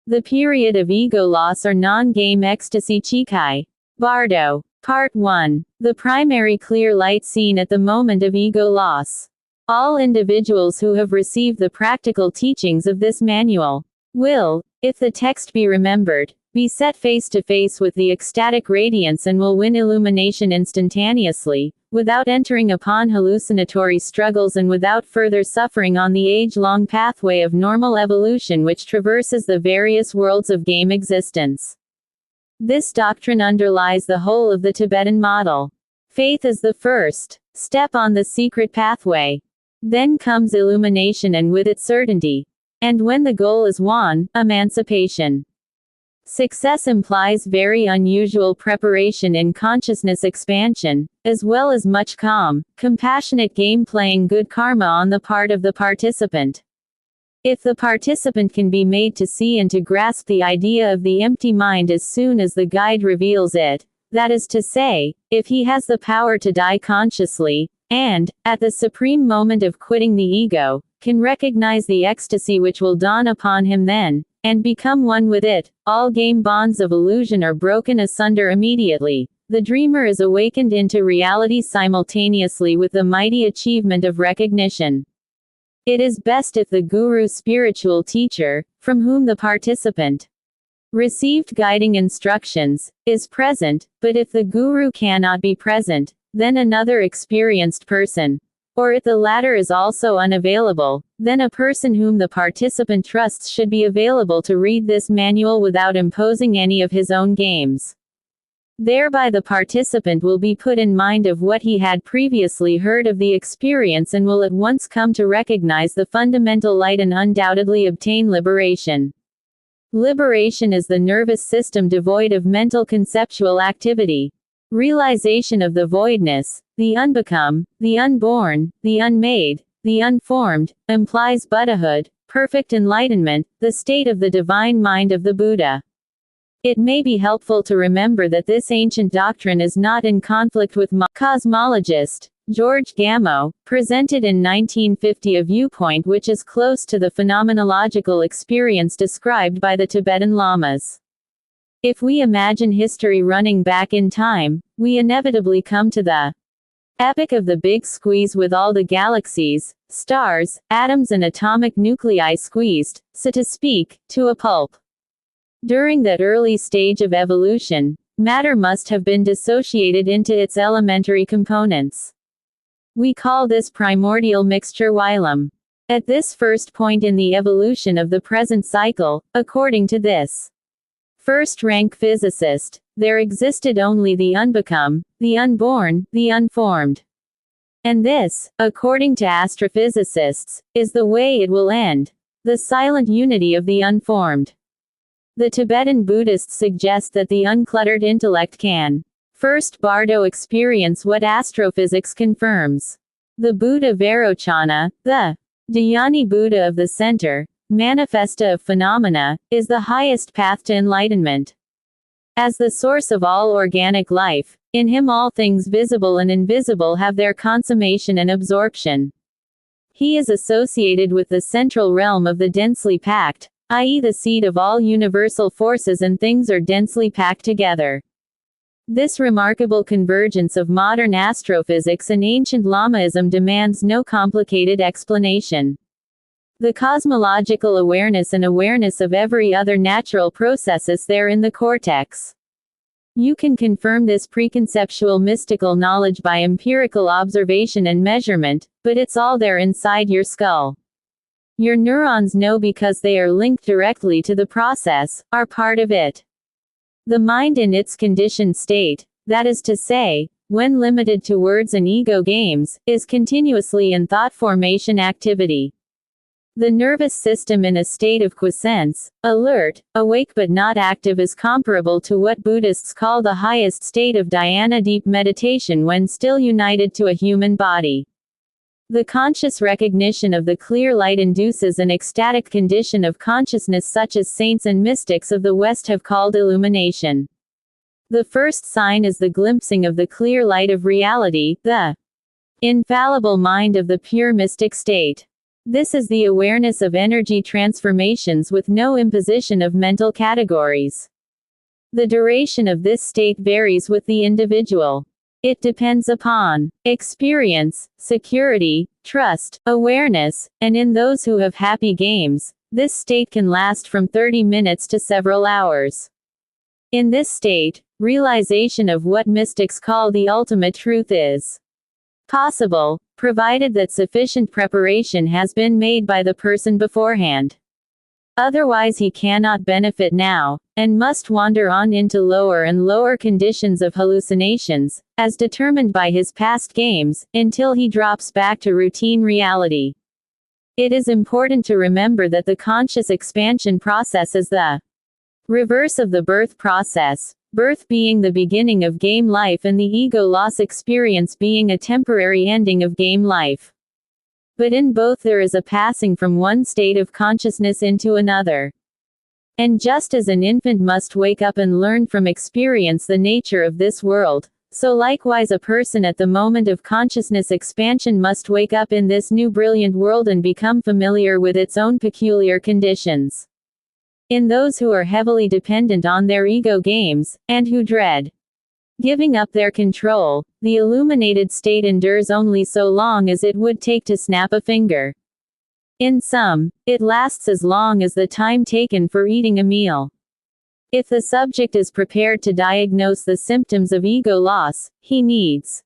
Speaker 1: The period of ego loss or non-game ecstasy Chikai. Bardo. Part 1. The primary clear light seen at the moment of ego loss. All individuals who have received the practical teachings of this manual will, if the text be remembered, be set face to face with the ecstatic radiance and will win illumination instantaneously, without entering upon hallucinatory struggles and without further suffering on the age-long pathway of normal evolution which traverses the various worlds of game existence. This doctrine underlies the whole of the Tibetan model. Faith is the first step on the secret pathway. Then comes illumination and with it certainty. And when the goal is won, emancipation. Success implies very unusual preparation in consciousness expansion, as well as much calm, compassionate game-playing good karma on the part of the participant. If the participant can be made to see and to grasp the idea of the empty mind as soon as the guide reveals it, that is to say, if he has the power to die consciously, and, at the supreme moment of quitting the ego, can recognize the ecstasy which will dawn upon him then, and become one with it, all game bonds of illusion are broken asunder immediately. The dreamer is awakened into reality simultaneously with the mighty achievement of recognition. It is best if the guru, spiritual teacher, from whom the participant received guiding instructions, is present, but if the guru cannot be present, then another experienced person, or if the latter is also unavailable, then a person whom the participant trusts should be available to read this manual without imposing any of his own games. Thereby the participant will be put in mind of what he had previously heard of the experience and will at once come to recognize the fundamental light and undoubtedly obtain liberation. Liberation is the nervous system devoid of mental conceptual activity. Realization of the voidness, the unbecome, the unborn, the unmade, the unformed, implies Buddhahood, perfect enlightenment, the state of the divine mind of the Buddha. It may be helpful to remember that this ancient doctrine is not in conflict with cosmologist George Gamow presented in 1950 a viewpoint which is close to the phenomenological experience described by the Tibetan Lamas. If we imagine history running back in time, we inevitably come to the epic of the Big Squeeze with all the galaxies, stars, atoms and atomic nuclei squeezed, so to speak, to a pulp. During that early stage of evolution, matter must have been dissociated into its elementary components. We call this primordial mixture Wilem. At this first point in the evolution of the present cycle, according to this first-rank physicist, there existed only the unbecome, the unborn, the unformed. And this, according to astrophysicists, is the way it will end. The silent unity of the unformed. The Tibetan Buddhists suggest that the uncluttered intellect can first Bardo experience what astrophysics confirms. The Buddha Vairochana, the Dhyani Buddha of the center, manifesta of phenomena, is the highest path to enlightenment. As the source of all organic life, in him all things visible and invisible have their consummation and absorption. He is associated with the central realm of the densely packed, i.e. the seat of all universal forces and things are densely packed together. This remarkable convergence of modern astrophysics and ancient Lamaism demands no complicated explanation. The cosmological awareness and awareness of every other natural process is there in the cortex. You can confirm this preconceptual mystical knowledge by empirical observation and measurement, but it's all there inside your skull. Your neurons know because they are linked directly to the process, are part of it. The mind in its conditioned state, that is to say, when limited to words and ego games, is continuously in thought formation activity. The nervous system in a state of quiescence, alert, awake but not active is comparable to what Buddhists call the highest state of dhyana deep meditation when still united to a human body. The conscious recognition of the clear light induces an ecstatic condition of consciousness such as saints and mystics of the West have called illumination. The first sign is the glimpsing of the clear light of reality, the infallible mind of the pure mystic state. This is the awareness of energy transformations with no imposition of mental categories. The duration of this state varies with the individual. It depends upon experience, security, trust, awareness, and in those who have happy games, this state can last from 30 minutes to several hours. In this state, realization of what mystics call the ultimate truth is possible, provided that sufficient preparation has been made by the person beforehand. Otherwise he cannot benefit now, and must wander on into lower and lower conditions of hallucinations, as determined by his past games, until he drops back to routine reality. It is important to remember that the conscious expansion process is the reverse of the birth process, birth being the beginning of game life and the ego loss experience being a temporary ending of game life. But in both there is a passing from one state of consciousness into another. And just as an infant must wake up and learn from experience the nature of this world, so likewise a person at the moment of consciousness expansion must wake up in this new brilliant world and become familiar with its own peculiar conditions. In those who are heavily dependent on their ego games, and who dread giving up their control, the illuminated state endures only so long as it would take to snap a finger. In some, it lasts as long as the time taken for eating a meal. If the subject is prepared to diagnose the symptoms of ego loss, he needs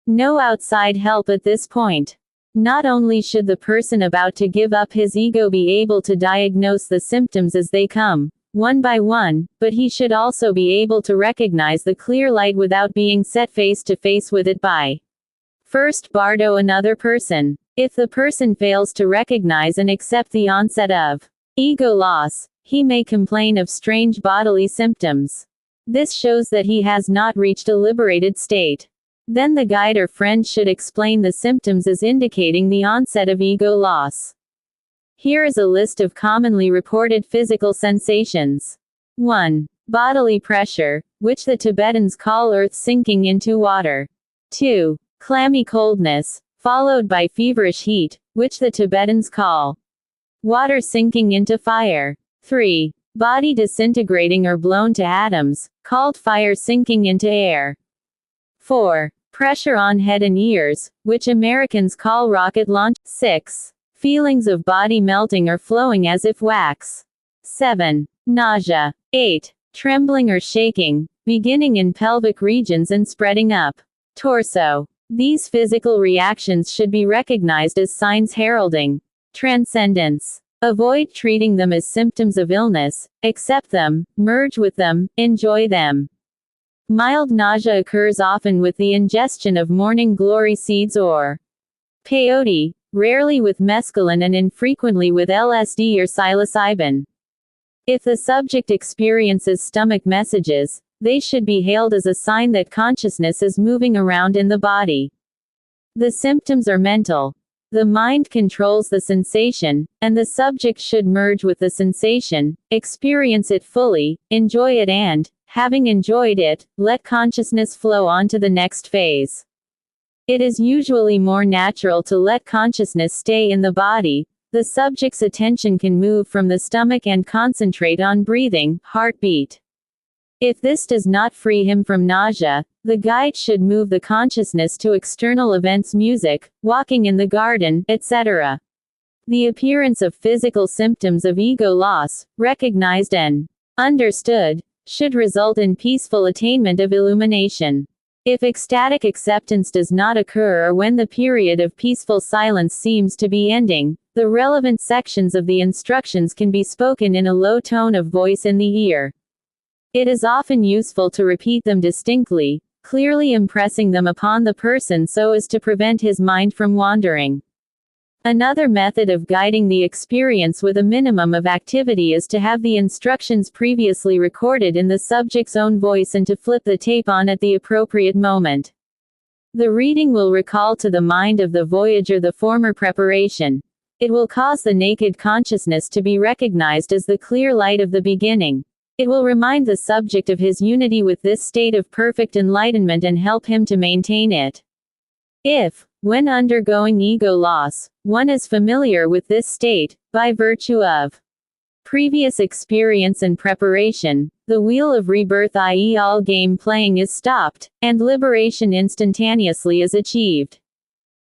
Speaker 1: no outside help at this point. Not only should the person about to give up his ego be able to diagnose the symptoms as they come, one by one, but he should also be able to recognize the clear light without being set face to face with it by first bardo another person. If the person fails to recognize and accept the onset of ego loss, he may complain of strange bodily symptoms. This shows that he has not reached a liberated state. Then the guide or friend should explain the symptoms as indicating the onset of ego loss. Here is a list of commonly reported physical sensations. 1. Bodily pressure, which the Tibetans call earth sinking into water. 2. Clammy coldness, followed by feverish heat, which the Tibetans call water sinking into fire. 3. Body disintegrating or blown to atoms, called fire sinking into air. 4. Pressure on head and ears, which Americans call rocket launch. 6. Feelings of body melting or flowing as if wax. 7. Nausea. 8. Trembling or shaking, beginning in pelvic regions and spreading up torso. These physical reactions should be recognized as signs heralding transcendence. Avoid treating them as symptoms of illness, accept them, merge with them, enjoy them. Mild nausea occurs often with the ingestion of morning glory seeds or peyote, rarely with mescaline and infrequently with LSD or psilocybin. If the subject experiences stomach messages, they should be hailed as a sign that consciousness is moving around in the body. The symptoms are mental. The mind controls the sensation, and the subject should merge with the sensation, experience it fully, enjoy it and, having enjoyed it, let consciousness flow on to the next phase. It is usually more natural to let consciousness stay in the body. The subject's attention can move from the stomach and concentrate on breathing, heartbeat. If this does not free him from nausea, the guide should move the consciousness to external events, music, walking in the garden, etc. The appearance of physical symptoms of ego loss, recognized and understood, should result in peaceful attainment of illumination. If ecstatic acceptance does not occur or when the period of peaceful silence seems to be ending, the relevant sections of the instructions can be spoken in a low tone of voice in the ear. It is often useful to repeat them distinctly, clearly impressing them upon the person so as to prevent his mind from wandering. Another method of guiding the experience with a minimum of activity is to have the instructions previously recorded in the subject's own voice and to flip the tape on at the appropriate moment. The reading will recall to the mind of the voyager the former preparation. It will cause the naked consciousness to be recognized as the clear light of the beginning. It will remind the subject of his unity with this state of perfect enlightenment and help him to maintain it. If, when undergoing ego loss, one is familiar with this state, by virtue of previous experience and preparation, the wheel of rebirth, i.e., all game playing, is stopped, and liberation instantaneously is achieved.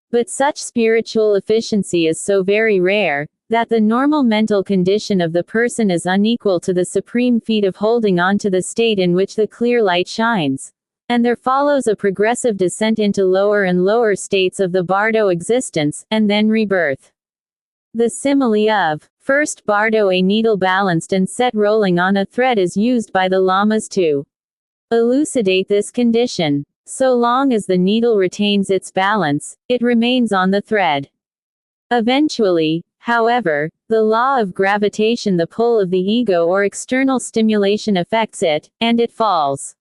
Speaker 1: But such spiritual efficiency is so very rare, that the normal mental condition of the person is unequal to the supreme feat of holding on to the state in which the clear light shines. And there follows a progressive descent into lower and lower states of the bardo existence, and then rebirth. The simile of, first bardo, a needle balanced and set rolling on a thread, is used by the lamas to elucidate this condition. So long as the needle retains its balance, it remains on the thread. Eventually, however, the law of gravitation, the pull of the ego or external stimulation, affects it, and it falls.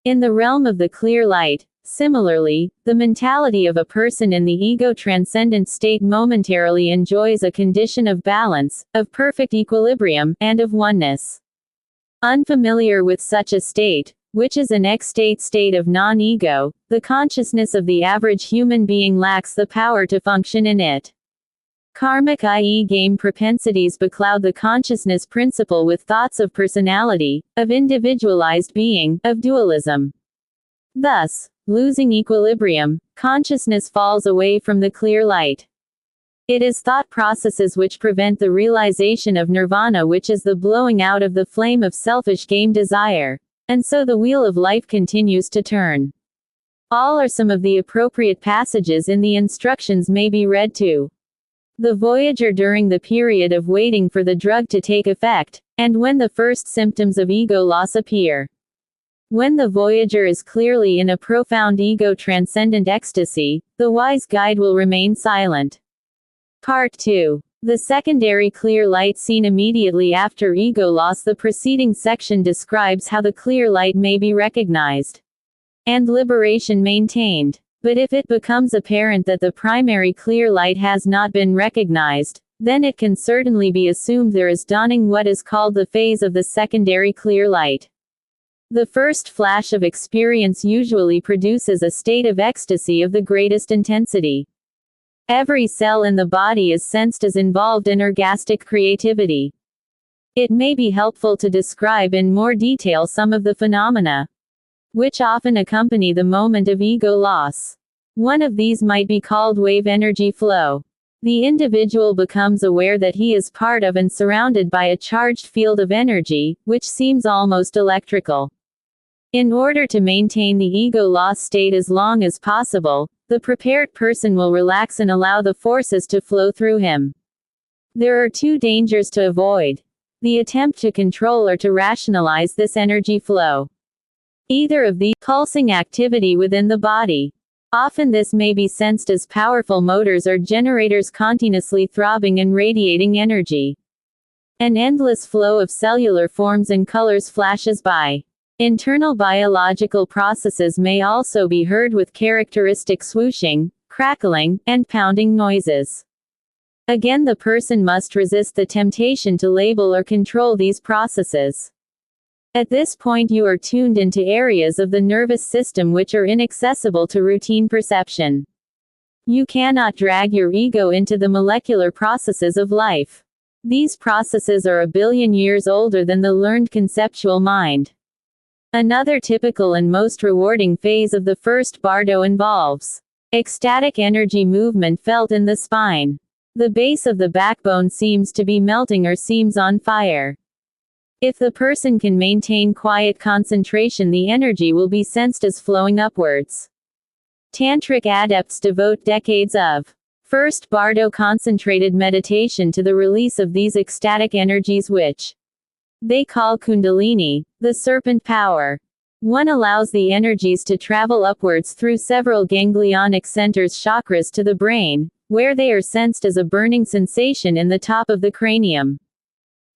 Speaker 1: In the realm of the clear light, similarly, the mentality of a person in the ego-transcendent state momentarily enjoys a condition of balance, of perfect equilibrium, and of oneness. Unfamiliar with such a state, which is an ex-state state of non-ego, the consciousness of the average human being lacks the power to function in it. Karmic, i.e., game propensities, becloud the consciousness principle with thoughts of personality, of individualized being, of dualism. Thus, losing equilibrium, consciousness falls away from the clear light. It is thought processes which prevent the realization of nirvana, which is the blowing out of the flame of selfish game desire. And so the wheel of life continues to turn. All or some of the appropriate passages in the instructions may be read to the voyager during the period of waiting for the drug to take effect, and when the first symptoms of ego loss appear. When the voyager is clearly in a profound ego-transcendent ecstasy, the wise guide will remain silent. Part 2. The secondary clear light seen immediately after ego loss. The preceding section describes how the clear light may be recognized and liberation maintained. But if it becomes apparent that the primary clear light has not been recognized, then it can certainly be assumed there is dawning what is called the phase of the secondary clear light. The first flash of experience usually produces a state of ecstasy of the greatest intensity. Every cell in the body is sensed as involved in orgastic creativity. It may be helpful to describe in more detail some of the phenomena which often accompany the moment of ego loss. One of these might be called wave energy flow. The individual becomes aware that he is part of and surrounded by a charged field of energy, which seems almost electrical. In order to maintain the ego loss state as long as possible, the prepared person will relax and allow the forces to flow through him. There are two dangers to avoid: the attempt to control or to rationalize this energy flow. Either of these, pulsing activity within the body. Often this may be sensed as powerful motors or generators continuously throbbing and radiating energy. An endless flow of cellular forms and colors flashes by. Internal biological processes may also be heard with characteristic swooshing, crackling, and pounding noises. Again, the person must resist the temptation to label or control these processes. At this point you are tuned into areas of the nervous system which are inaccessible to routine perception. You cannot drag your ego into the molecular processes of life. These processes are a billion years older than the learned conceptual mind. Another typical and most rewarding phase of the first bardo involves ecstatic energy movement felt in the spine. The base of the backbone seems to be melting or seems on fire. If the person can maintain quiet concentration, the energy will be sensed as flowing upwards. Tantric adepts devote decades of first bardo concentrated meditation to the release of these ecstatic energies, which they call kundalini, the serpent power. One allows the energies to travel upwards through several ganglionic centers, chakras, to the brain, where they are sensed as a burning sensation in the top of the cranium.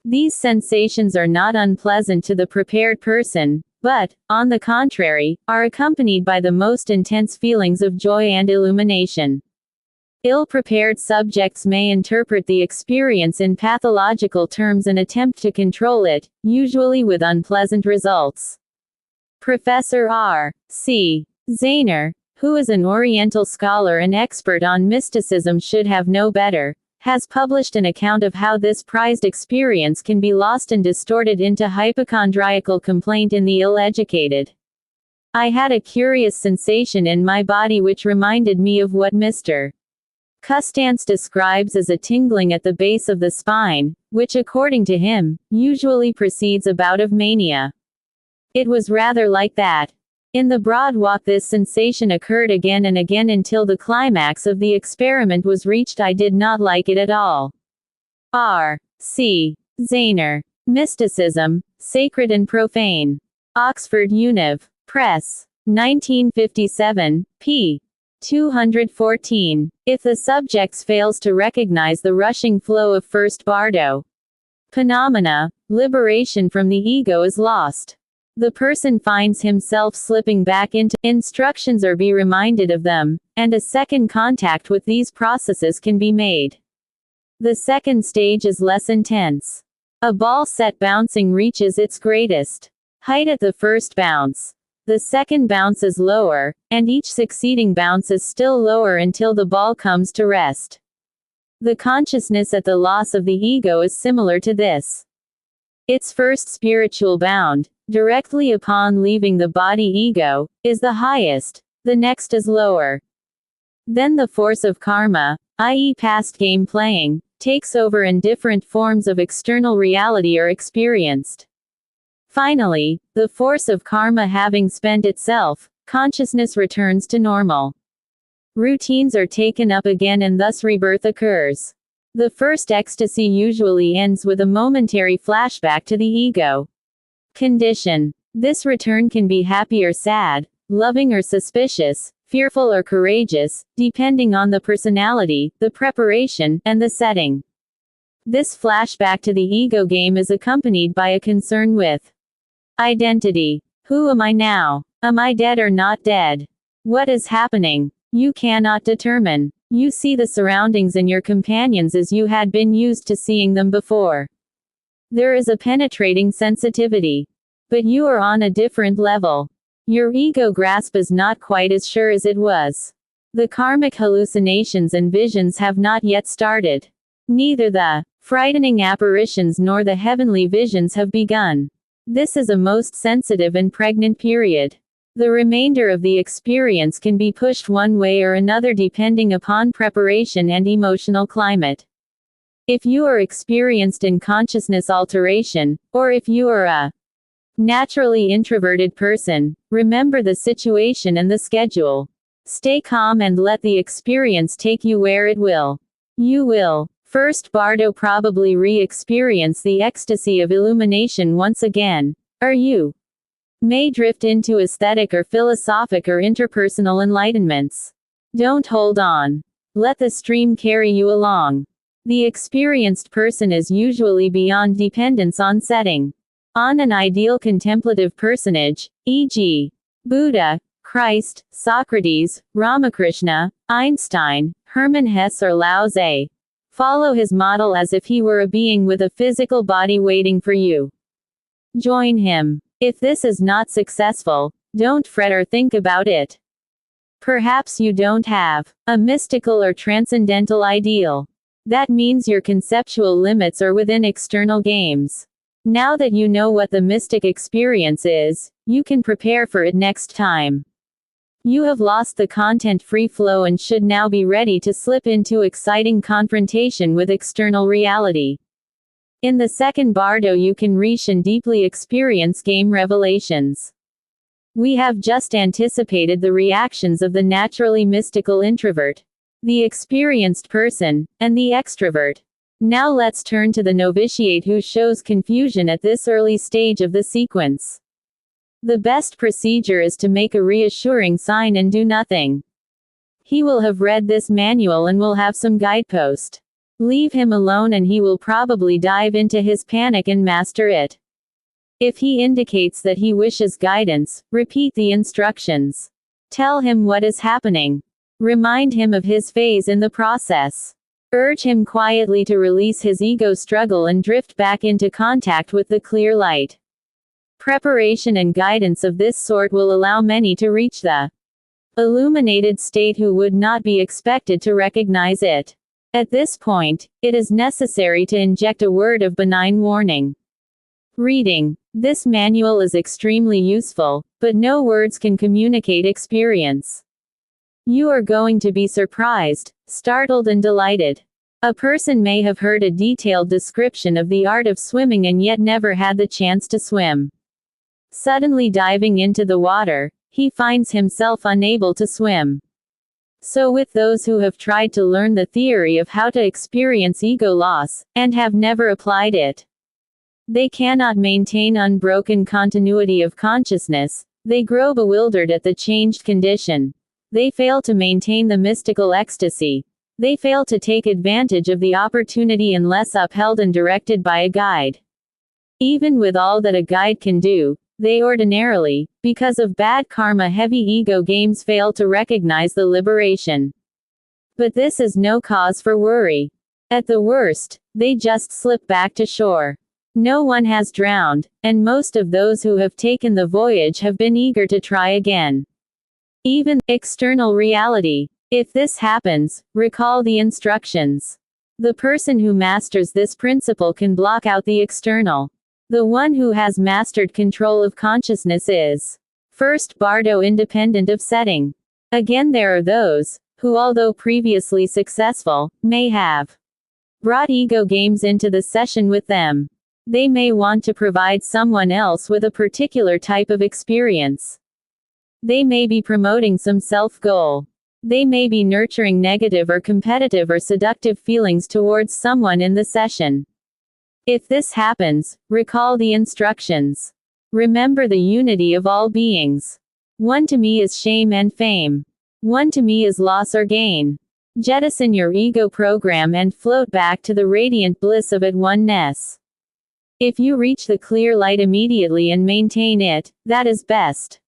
Speaker 1: These sensations are not unpleasant to the prepared person, but, on the contrary, are accompanied by the most intense feelings of joy and illumination. Ill-prepared subjects may interpret the experience in pathological terms and attempt to control it, usually with unpleasant results. Professor R. C. Zahner, who is an Oriental scholar and expert on mysticism should have no better, has published an account of how this prized experience can be lost and distorted into hypochondriacal complaint in the ill-educated. I had a curious sensation in my body which reminded me of what Mr. Custance describes as a tingling at the base of the spine, which according to him, usually precedes a bout of mania. It was rather like that. In the broad walk this sensation occurred again and again until the climax of the experiment was reached. I did not like it at all. R. C. Zahner. Mysticism, Sacred and Profane. Oxford Univ. Press. 1957, p. 214. If the subject fails to recognize the rushing flow of first bardo phenomena, liberation from the ego is lost. The person finds himself slipping back into instructions or be reminded of them, and a second contact with these processes can be made. The second stage is less intense. A ball set bouncing reaches its greatest height at the first bounce. The second bounce is lower, and each succeeding bounce is still lower until the ball comes to rest. The consciousness at the loss of the ego is similar to this. Its first spiritual bound, directly upon leaving the body ego, is the highest, the next is lower. Then the force of karma, i.e. past game playing, takes over and different forms of external reality are experienced. Finally, the force of karma having spent itself, consciousness returns to normal. Routines are taken up again and thus rebirth occurs. The first ecstasy usually ends with a momentary flashback to the ego condition. This return can be happy or sad, loving or suspicious, fearful or courageous, depending on the personality, the preparation, and the setting. This flashback to the ego game is accompanied by a concern with identity. Who am I now? Am I dead or not dead? What is happening? You cannot determine. You see the surroundings and your companions as you had been used to seeing them before. There is a penetrating sensitivity. But you are on a different level. Your ego grasp is not quite as sure as it was. The karmic hallucinations and visions have not yet started. Neither the frightening apparitions nor the heavenly visions have begun. This is a most sensitive and pregnant period. The remainder of the experience can be pushed one way or another depending upon preparation and emotional climate. If you are experienced in consciousness alteration, or if you are a naturally introverted person, remember the situation and the schedule. Stay calm and let the experience take you where it will. You will, first bardo probably re-experience the ecstasy of illumination once again, or you may drift into aesthetic or philosophic or interpersonal enlightenments. Don't hold on. Let the stream carry you along. The experienced person is usually beyond dependence on setting. On an ideal contemplative personage, e.g., Buddha, Christ, Socrates, Ramakrishna, Einstein, Hermann Hesse or Lao Tse. Follow his model as if he were a being with a physical body waiting for you. Join him. If this is not successful, don't fret or think about it. Perhaps you don't have a mystical or transcendental ideal. That means your conceptual limits are within external games. Now that you know what the mystic experience is, you can prepare for it next time. You have lost the content-free flow and should now be ready to slip into exciting confrontation with external reality. In the second bardo you can reach and deeply experience game revelations. We have just anticipated the reactions of the naturally mystical introvert, the experienced person, and the extrovert. Now let's turn to the novitiate who shows confusion at this early stage of the sequence. The best procedure is to make a reassuring sign and do nothing. He will have read this manual and will have some guidepost. Leave him alone and he will probably dive into his panic and master it. If he indicates that he wishes guidance, repeat the instructions. Tell him what is happening. Remind him of his phase in the process. Urge him quietly to release his ego struggle and drift back into contact with the clear light. Preparation and guidance of this sort will allow many to reach the illuminated state who would not be expected to recognize it. At this point, it is necessary to inject a word of benign warning. Reading. This manual is extremely useful, but no words can communicate experience. You are going to be surprised, startled and delighted. A person may have heard a detailed description of the art of swimming and yet never had the chance to swim. Suddenly diving into the water, he finds himself unable to swim. So with those who have tried to learn the theory of how to experience ego loss, and have never applied it. They cannot maintain unbroken continuity of consciousness, they grow bewildered at the changed condition. They fail to maintain the mystical ecstasy. They fail to take advantage of the opportunity unless upheld and directed by a guide. Even with all that a guide can do, they ordinarily, because of bad karma heavy ego games fail to recognize the liberation. But this is no cause for worry. At the worst, they just slip back to shore. No one has drowned, and most of those who have taken the voyage have been eager to try again. Even external reality. If this happens, recall the instructions. The person who masters this principle can block out the external. The one who has mastered control of consciousness is first bardo independent of setting. Again, there are those who, although previously successful, may have brought ego games into the session with them. They may want to provide someone else with a particular type of experience. They may be promoting some self-goal. They may be nurturing negative or competitive or seductive feelings towards someone in the session. If this happens, recall the instructions. Remember the unity of all beings. One to me is shame and fame. One to me is loss or gain. Jettison your ego program and float back to the radiant bliss of at-oneness. If you reach the clear light immediately and maintain it, that is best.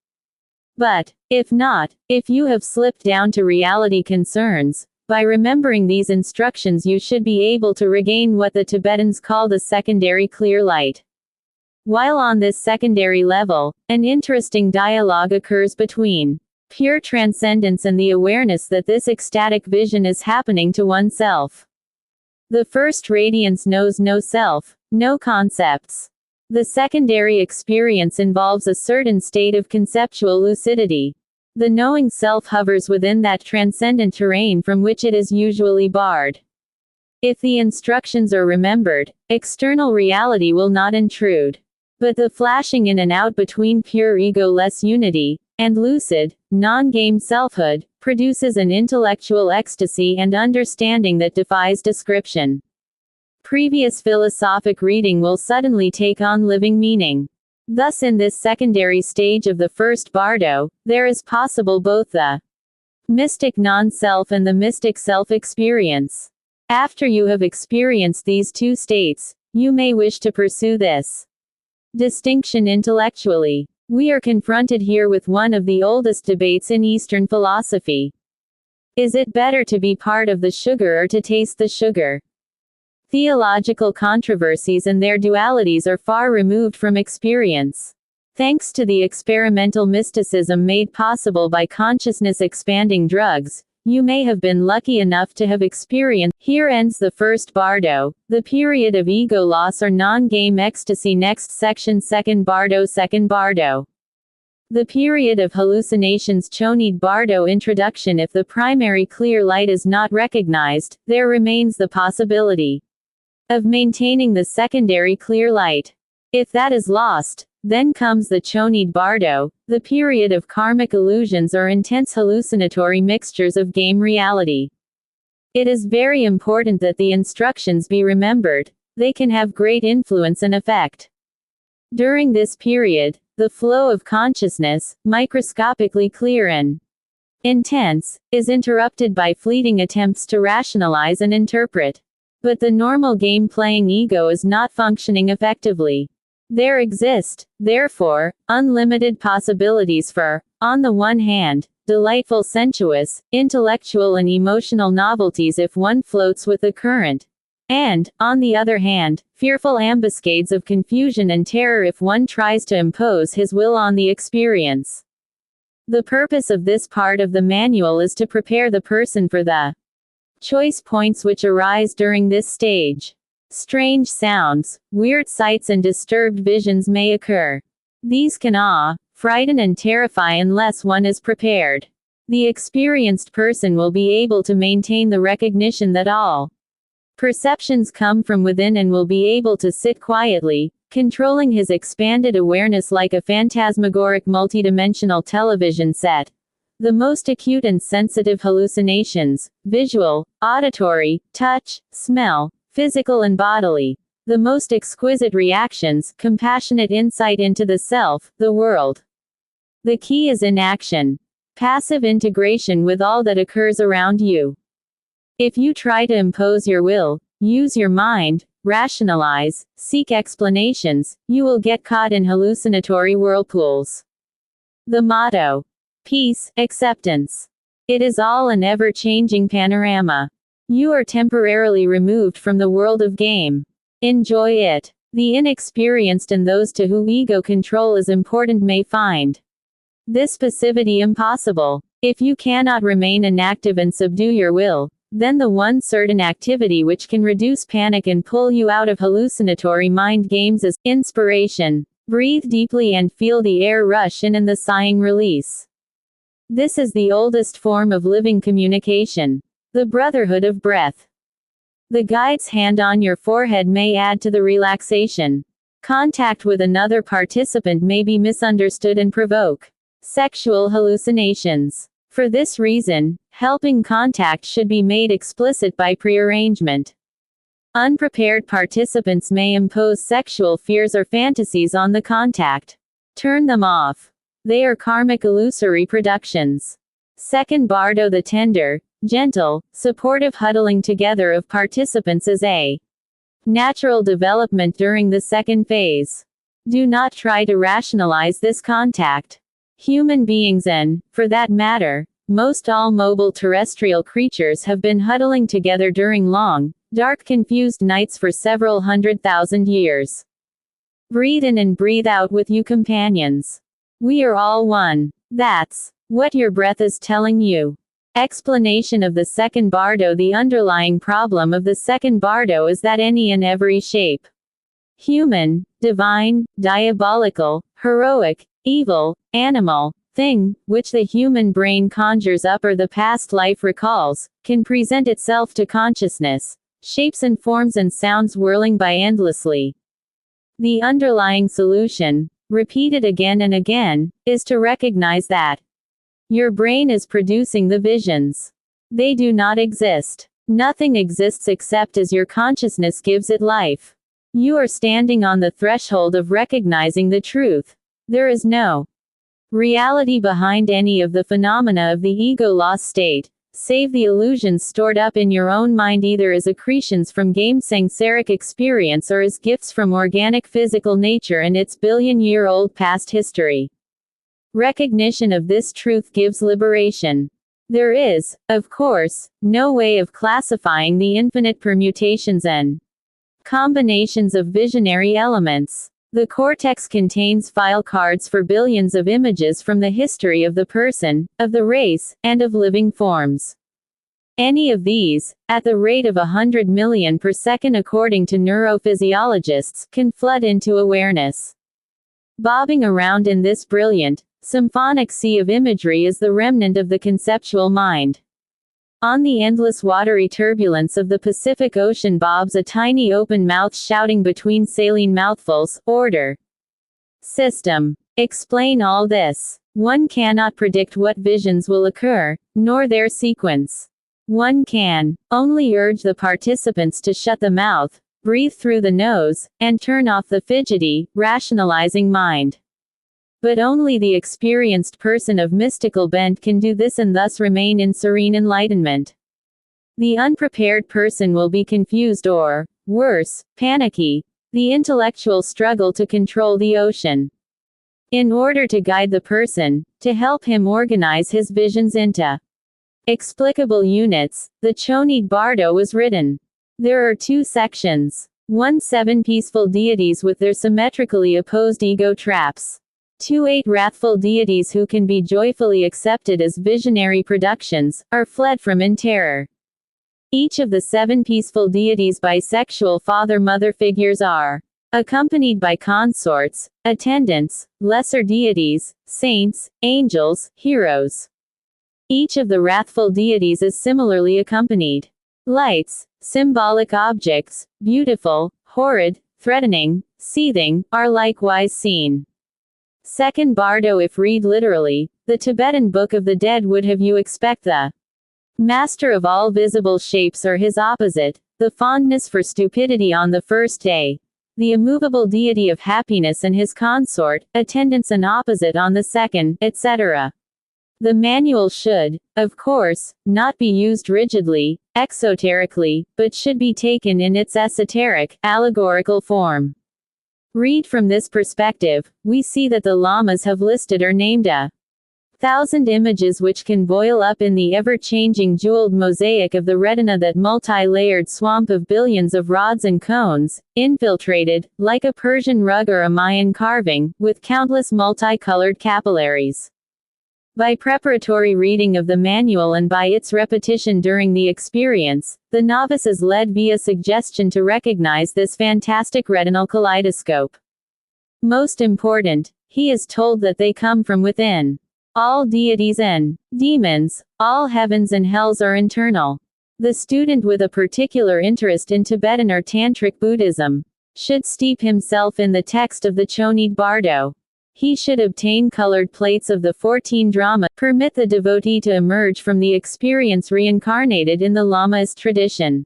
Speaker 1: But, if not, if you have slipped down to reality concerns, by remembering these instructions you should be able to regain what the Tibetans call the secondary clear light. While on this secondary level, an interesting dialogue occurs between pure transcendence and the awareness that this ecstatic vision is happening to oneself. The first radiance knows no self, no concepts. The secondary experience involves a certain state of conceptual lucidity. The knowing self hovers within that transcendent terrain from which it is usually barred. If the instructions are remembered, external reality will not intrude. But the flashing in and out between pure ego-less unity and lucid, non-game selfhood produces an intellectual ecstasy and understanding that defies description. Previous philosophic reading will suddenly take on living meaning. Thus in this secondary stage of the first bardo, there is possible both the mystic non-self and the mystic self-experience. After you have experienced these two states, you may wish to pursue this distinction intellectually. We are confronted here with one of the oldest debates in Eastern philosophy. Is it better to be part of the sugar or to taste the sugar? Theological controversies and their dualities are far removed from experience. Thanks to the experimental mysticism made possible by consciousness-expanding drugs, you may have been lucky enough to have experienced. Here ends the first bardo, the period of ego loss or non-game ecstasy. Next section, second bardo. The period of hallucinations. Chonid bardo. Introduction. If the primary clear light is not recognized, there remains the possibility of maintaining the secondary clear light. If that is lost, then comes the Chonid bardo, the period of karmic illusions or intense hallucinatory mixtures of game reality. It is very important that the instructions be remembered. They can have great influence and effect. During this period, the flow of consciousness, microscopically clear and intense, is interrupted by fleeting attempts to rationalize and interpret. But the normal game-playing ego is not functioning effectively. There exist, therefore, unlimited possibilities for, on the one hand, delightful sensuous, intellectual and emotional novelties if one floats with the current, and, on the other hand, fearful ambuscades of confusion and terror if one tries to impose his will on the experience. The purpose of this part of the manual is to prepare the person for the choice points which arise during this stage. Strange sounds, weird sights and disturbed visions may occur. These can awe, frighten and terrify unless one is prepared. The experienced person will be able to maintain the recognition that all perceptions come from within and will be able to sit quietly, controlling his expanded awareness like a phantasmagoric multidimensional television set. The most acute and sensitive hallucinations, visual, auditory, touch, smell, physical and bodily. The most exquisite reactions, compassionate insight into the self, the world. The key is inaction. Passive integration with all that occurs around you. If you try to impose your will, use your mind, rationalize, seek explanations, you will get caught in hallucinatory whirlpools. The motto: peace, acceptance. It is all an ever-changing panorama. You are temporarily removed from the world of game. Enjoy it. The inexperienced and those to whom ego control is important may find this passivity impossible. If you cannot remain inactive and subdue your will, then the one certain activity which can reduce panic and pull you out of hallucinatory mind games is inspiration. Breathe deeply and feel the air rush in and the sighing release. This is the oldest form of living communication. The brotherhood of breath. The guide's hand on your forehead may add to the relaxation. Contact with another participant may be misunderstood and provoke sexual hallucinations. For this reason, helping contact should be made explicit by prearrangement. Unprepared participants may impose sexual fears or fantasies on the contact. Turn them off. They are karmic illusory productions. Second bardo, the tender, gentle, supportive huddling together of participants is a natural development during the second phase. Do not try to rationalize this contact. Human beings and, for that matter, most all mobile terrestrial creatures have been huddling together during long, dark confused nights for several 100,000 years. Breathe in and breathe out with you companions. We are all one. That's what your breath is telling you. Explanation of the second bardo. The underlying problem of the second bardo is that any and every shape, human, divine, diabolical, heroic, evil, animal, thing, which the human brain conjures up or the past life recalls, can present itself to consciousness, shapes and forms and sounds whirling by endlessly. The underlying solution, repeated again and again, is to recognize that your brain is producing the visions. They do not exist. Nothing exists except as your consciousness gives it life. You are standing on the threshold of recognizing the truth. There is no reality behind any of the phenomena of the ego-lost state, save the illusions stored up in your own mind either as accretions from game samsaric experience or as gifts from organic physical nature and its billion-year-old past history. Recognition of this truth gives liberation. There is, of course, no way of classifying the infinite permutations and combinations of visionary elements. The cortex contains file cards for billions of images from the history of the person, of the race, and of living forms. Any of these, at the rate of 100 million per second according to neurophysiologists, can flood into awareness. Bobbing around in this brilliant, symphonic sea of imagery is the remnant of the conceptual mind. On the endless watery turbulence of the Pacific Ocean bobs a tiny open mouth shouting between saline mouthfuls, order. System. Explain all this. One cannot predict what visions will occur, nor their sequence. One can only urge the participants to shut the mouth, breathe through the nose, and turn off the fidgety, rationalizing mind. But only the experienced person of mystical bent can do this and thus remain in serene enlightenment. The unprepared person will be confused or, worse, panicky, The intellectual struggle to control the ocean. In order to guide the person, to help him organize his visions into explicable units, the Chonid Bardo was written. There are two sections. 1. 7 peaceful deities with their symmetrically opposed ego traps. 2. 8 wrathful deities who can be joyfully accepted as visionary productions, are fled from in terror. Each of the 7 peaceful deities' bisexual father-mother figures are accompanied by consorts, attendants, lesser deities, saints, angels, heroes. Each of the wrathful deities is similarly accompanied. Lights, symbolic objects, beautiful, horrid, threatening, seething, are likewise seen. Second Bardo. If read literally, the Tibetan Book of the Dead would have you expect the master of all visible shapes or his opposite, the fondness for stupidity on the first day, the immovable deity of happiness and his consort, attendants and opposite on the second, etc. The manual should, of course, not be used rigidly, exoterically, but should be taken in its esoteric, allegorical form. Read from this perspective, we see that the lamas have listed or named 1,000 images which can boil up in the ever-changing jeweled mosaic of the retina, that multi-layered swamp of billions of rods and cones, infiltrated, like a Persian rug or a Mayan carving, with countless multicolored capillaries. By preparatory reading of the manual and by its repetition during the experience, the novice is led via suggestion to recognize this fantastic retinal kaleidoscope. Most important, he is told that they come from within. All deities and demons, all heavens and hells are internal. The student with a particular interest in Tibetan or Tantric Buddhism should steep himself in the text of the Chonid Bardo. He should obtain colored plates of the 14 drama, permit the devotee to emerge from the experience reincarnated in the Lamaist tradition.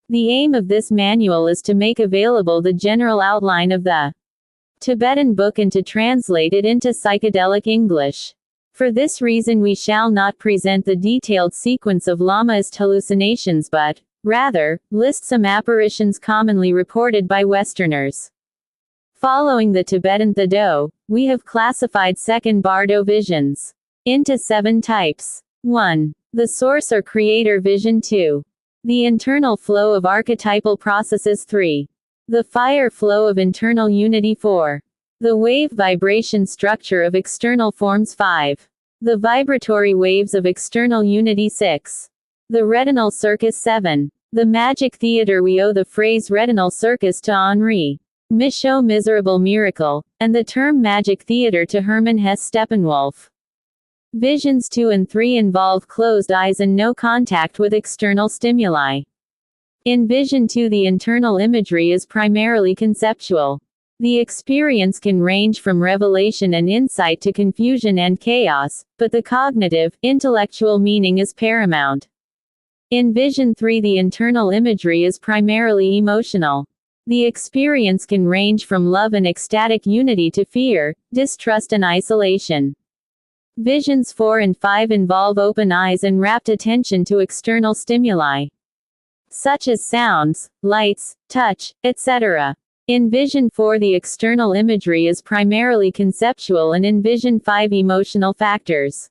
Speaker 1: The aim of this manual is to make available the general outline of the Tibetan book and to translate it into psychedelic English. For this reason we shall not present the detailed sequence of Lamaist hallucinations but, rather, list some apparitions commonly reported by Westerners. Following the Tibetan Thado, we have classified second Bardo visions into 7 types. 1. The source or creator vision. 2. The internal flow of archetypal processes. 3. The fire flow of internal unity. 4. The wave vibration structure of external forms. 5. The vibratory waves of external unity. 6. The retinal circus. 7. The magic theater. We owe the phrase retinal circus to Henri Michaud's Miserable Miracle, and the term magic theater to Hermann Hesse Steppenwolf. Visions 2 and 3 involve closed eyes and no contact with external stimuli. In Vision 2 the internal imagery is primarily conceptual. The experience can range from revelation and insight to confusion and chaos, but the cognitive, intellectual meaning is paramount. In Vision 3 the internal imagery is primarily emotional. The experience can range from love and ecstatic unity to fear, distrust and isolation. Visions 4 and 5 involve open eyes and rapt attention to external stimuli, such as sounds, lights, touch, etc. In Vision 4 the external imagery is primarily conceptual and in Vision 5 emotional factors.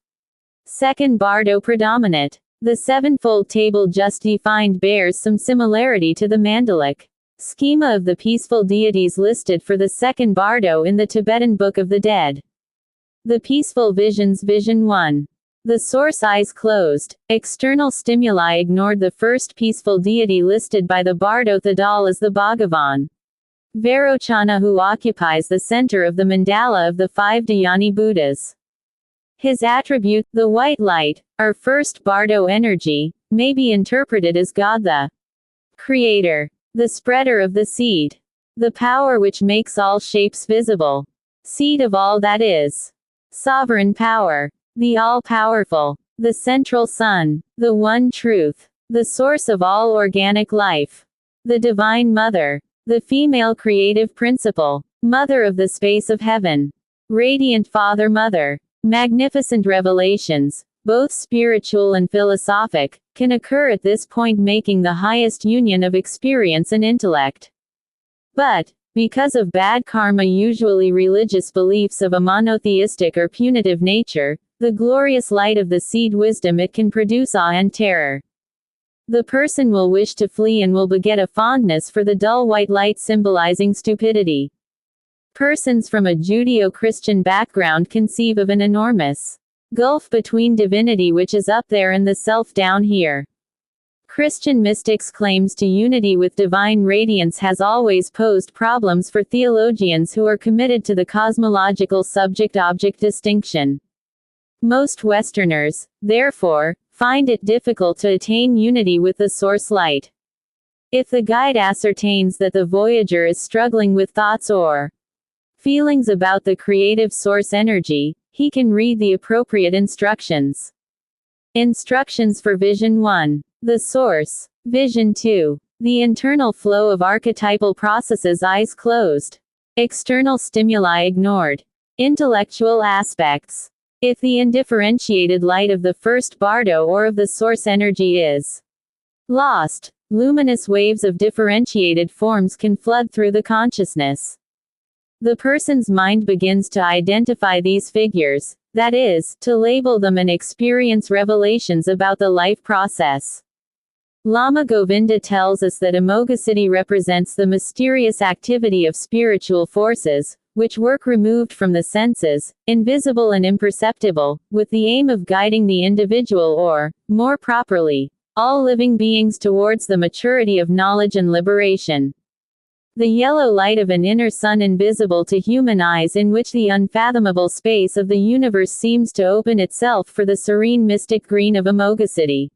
Speaker 1: Second Bardo predominate. The sevenfold table just defined bears some similarity to the Mandalic schema of the peaceful deities listed for the second Bardo in the Tibetan Book of the Dead. The peaceful visions. Vision 1. The source eyes closed, external stimuli ignored. The first peaceful deity listed by the Bardo Thadal is the Bhagavan Vairochana, who occupies the center of the mandala of the 5 Dhyani Buddhas. His attribute, the white light, or first Bardo energy, may be interpreted as God the Creator, the spreader of the seed, the power which makes all shapes visible, seed of all that is, sovereign power, the all-powerful, the central sun, the one truth, the source of all organic life, the divine mother, the female creative principle, mother of the space of heaven, radiant father mother. Magnificent revelations, both spiritual and philosophic, can occur at this point, making the highest union of experience and intellect. But, because of bad karma, usually religious beliefs of a monotheistic or punitive nature, the glorious light of the seed wisdom it can produce awe and terror. The person will wish to flee and will beget a fondness for the dull white light symbolizing stupidity. Persons from a Judeo-Christian background conceive of an enormous gulf between divinity which is up there and the self down here. Christian mystics' claims to unity with divine radiance has always posed problems for theologians who are committed to the cosmological subject-object distinction. Most Westerners, therefore, find it difficult to attain unity with the source light. If the guide ascertains that the voyager is struggling with thoughts or feelings about the creative source energy, he can read the appropriate instructions. Instructions for Vision 1. The Source. Vision 2. The internal flow of archetypal processes, eyes closed. External stimuli ignored. Intellectual aspects. If the indifferentiated light of the first bardo or of the source energy is lost, luminous waves of differentiated forms can flood through the consciousness. The person's mind begins to identify these figures, that is, to label them and experience revelations about the life process. Lama Govinda tells us that Amoghasiddhi represents the mysterious activity of spiritual forces, which work removed from the senses, invisible and imperceptible, with the aim of guiding the individual or, more properly, all living beings towards the maturity of knowledge and liberation. The yellow light of an inner sun invisible to human eyes, in which the unfathomable space of the universe seems to open itself for the serene mystic green of Amoghasiddhi.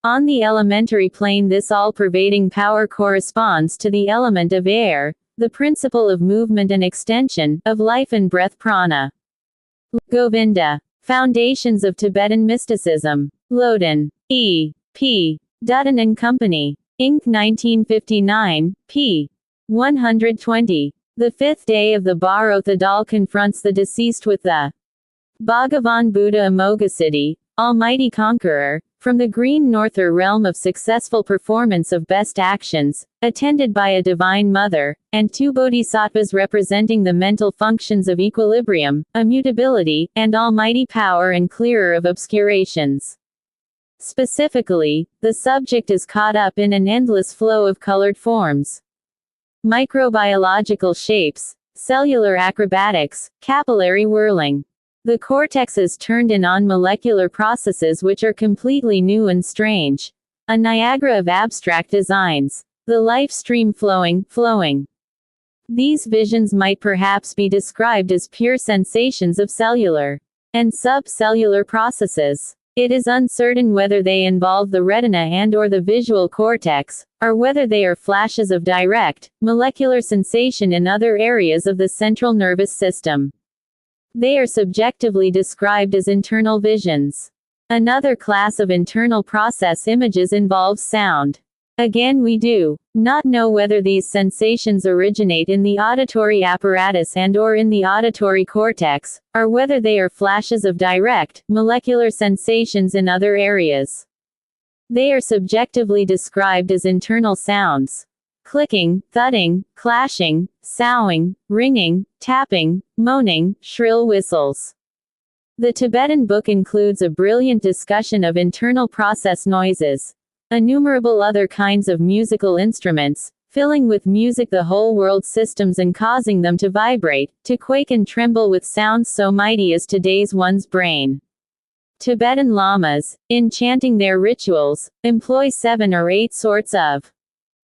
Speaker 1: On the elementary plane, this all-pervading power corresponds to the element of air, the principle of movement and extension, of life and breath prana. Govinda. Foundations of Tibetan Mysticism. Loden. E. P. Dutton and Company. Inc. 1959, p. 120. The fifth day of the Bar-Othadal confronts the deceased with the Bhagavan Buddha Amoghasiddhi, Almighty Conqueror, from the green Norther realm of successful performance of best actions, attended by a Divine Mother, and two bodhisattvas representing the mental functions of equilibrium, immutability, and almighty power and clearer of obscurations. Specifically, the subject is caught up in an endless flow of colored forms. Microbiological shapes, cellular acrobatics, capillary whirling. The cortex is turned in on molecular processes which are completely new and strange. A Niagara of abstract designs. The life stream flowing. These visions might perhaps be described as pure sensations of cellular and subcellular processes. It is uncertain whether they involve the retina and/or the visual cortex, or whether they are flashes of direct, molecular sensation in other areas of the central nervous system. They are subjectively described as internal visions. Another class of internal process images involves sound. Again, we do not know whether these sensations originate in the auditory apparatus and/or in the auditory cortex, or whether they are flashes of direct, molecular sensations in other areas. They are subjectively described as internal sounds. Clicking, thudding, clashing, soughing, ringing, tapping, moaning, shrill whistles. The Tibetan book includes a brilliant discussion of internal process noises. Innumerable other kinds of musical instruments, filling with music the whole world's systems and causing them to vibrate, to quake and tremble with sounds so mighty as to daze one's brain. Tibetan lamas, in chanting their rituals, employ 7 or 8 sorts of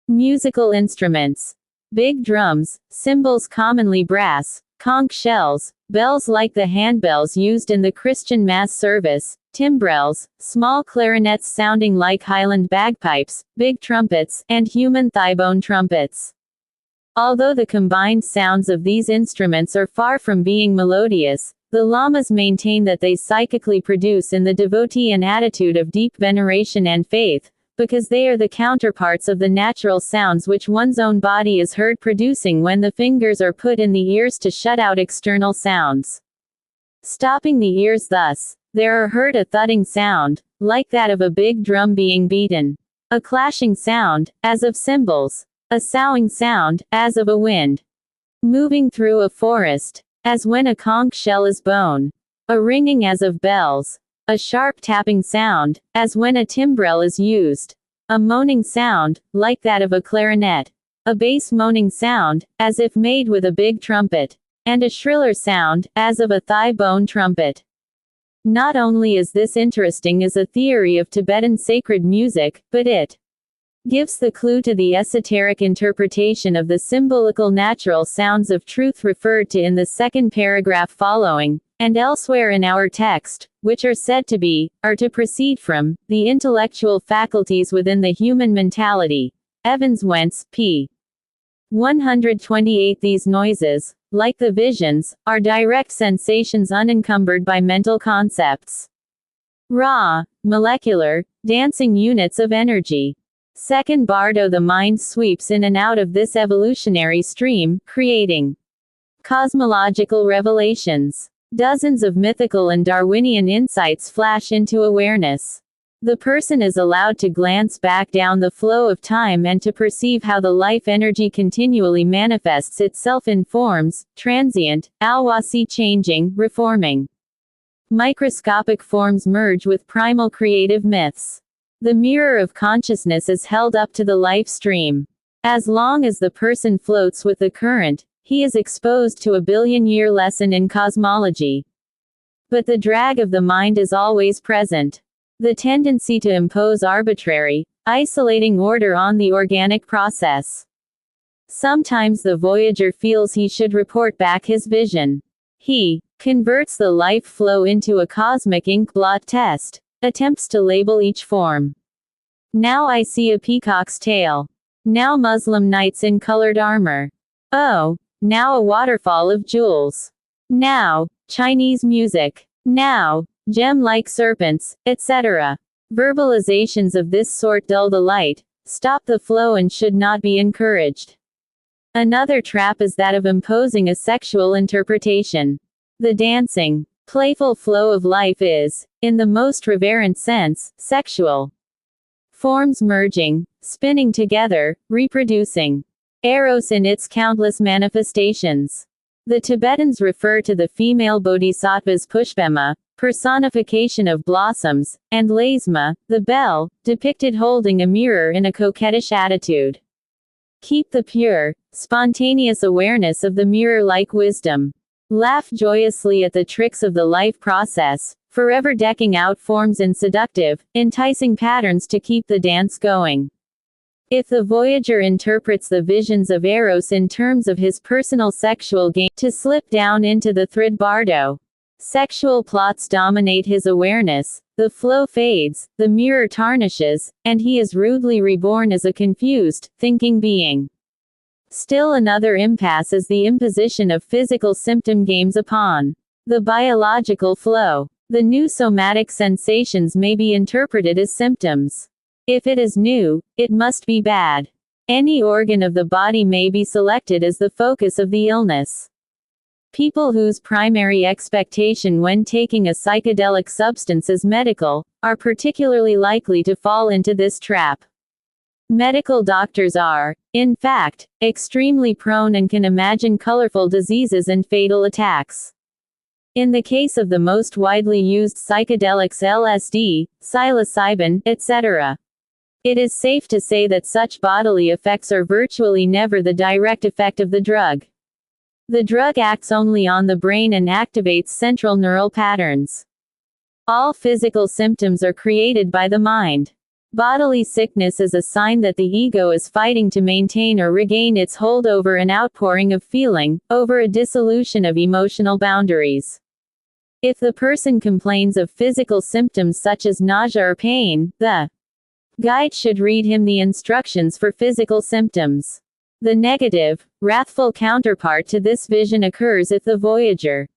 Speaker 1: musical instruments. Big drums, cymbals commonly brass, conch shells, bells like the handbells used in the Christian mass service, timbrels, small clarinets sounding like Highland bagpipes, big trumpets, and human thighbone trumpets. Although the combined sounds of these instruments are far from being melodious, the lamas maintain that they psychically produce in the devotee an attitude of deep veneration and faith, because they are the counterparts of the natural sounds which one's own body is heard producing when the fingers are put in the ears to shut out external sounds. Stopping the ears thus, there are heard a thudding sound, like that of a big drum being beaten. A clashing sound, as of cymbals. A soughing sound, as of a wind moving through a forest, as when a conch shell is blown. A ringing as of bells. A sharp tapping sound, as when a timbrel is used. A moaning sound, like that of a clarinet. A bass moaning sound, as if made with a big trumpet. And a shriller sound, as of a thigh-bone trumpet. Not only is this interesting as a theory of Tibetan sacred music, but it gives the clue to the esoteric interpretation of the symbolical natural sounds of truth referred to in the second paragraph following, and elsewhere in our text, which are said to be, or to proceed from, the intellectual faculties within the human mentality. Evans Wentz, p. 128. These noises, like the visions, are direct sensations unencumbered by mental concepts. Raw, molecular, dancing units of energy. Second Bardo. The mind sweeps in and out of this evolutionary stream, creating cosmological revelations. Dozens of mythical and Darwinian insights flash into awareness. The person is allowed to glance back down the flow of time and to perceive how the life energy continually manifests itself in forms, transient, alwasi, changing, reforming. Microscopic forms merge with primal creative myths. The mirror of consciousness is held up to the life stream. As long as the person floats with the current, he is exposed to a billion-year lesson in cosmology. But the drag of the mind is always present. The tendency to impose arbitrary, isolating order on the organic process. Sometimes the voyager feels he should report back his vision. He converts the life flow into a cosmic ink blot test. Attempts to label each form. Now I see a peacock's tail. Now Muslim knights in colored armor. Oh, now a waterfall of jewels. Now, Chinese music. Now, gem-like serpents, etc. Verbalizations of this sort dull the light, stop the flow and should not be encouraged. Another trap is that of imposing a sexual interpretation. The dancing, playful flow of life is, in the most reverent sense, sexual. Forms merging, spinning together, reproducing. Eros in its countless manifestations. The Tibetans refer to the female bodhisattvas Pushpema, personification of blossoms, and Lasma, the bell, depicted holding a mirror in a coquettish attitude. Keep the pure, spontaneous awareness of the mirror-like wisdom. Laugh joyously at the tricks of the life process, forever decking out forms in seductive, enticing patterns to keep the dance going. If the voyager interprets the visions of Eros in terms of his personal sexual game, to slip down into the thrid bardo. Sexual plots dominate his awareness, the flow fades, the mirror tarnishes, and he is rudely reborn as a confused, thinking being. Still another impasse is the imposition of physical symptom games upon the biological flow. The new somatic sensations may be interpreted as symptoms. If it is new, it must be bad. Any organ of the body may be selected as the focus of the illness. People whose primary expectation when taking a psychedelic substance is medical, are particularly likely to fall into this trap. Medical doctors are, in fact, extremely prone and can imagine colorful diseases and fatal attacks. In the case of the most widely used psychedelics LSD, psilocybin, etc., it is safe to say that such bodily effects are virtually never the direct effect of the drug. The drug acts only on the brain and activates central neural patterns. All physical symptoms are created by the mind. Bodily sickness is a sign that the ego is fighting to maintain or regain its hold over an outpouring of feeling, over a dissolution of emotional boundaries. If the person complains of physical symptoms such as nausea or pain, the guide should read him the instructions for physical symptoms. The negative, wrathful counterpart to this vision occurs if the voyager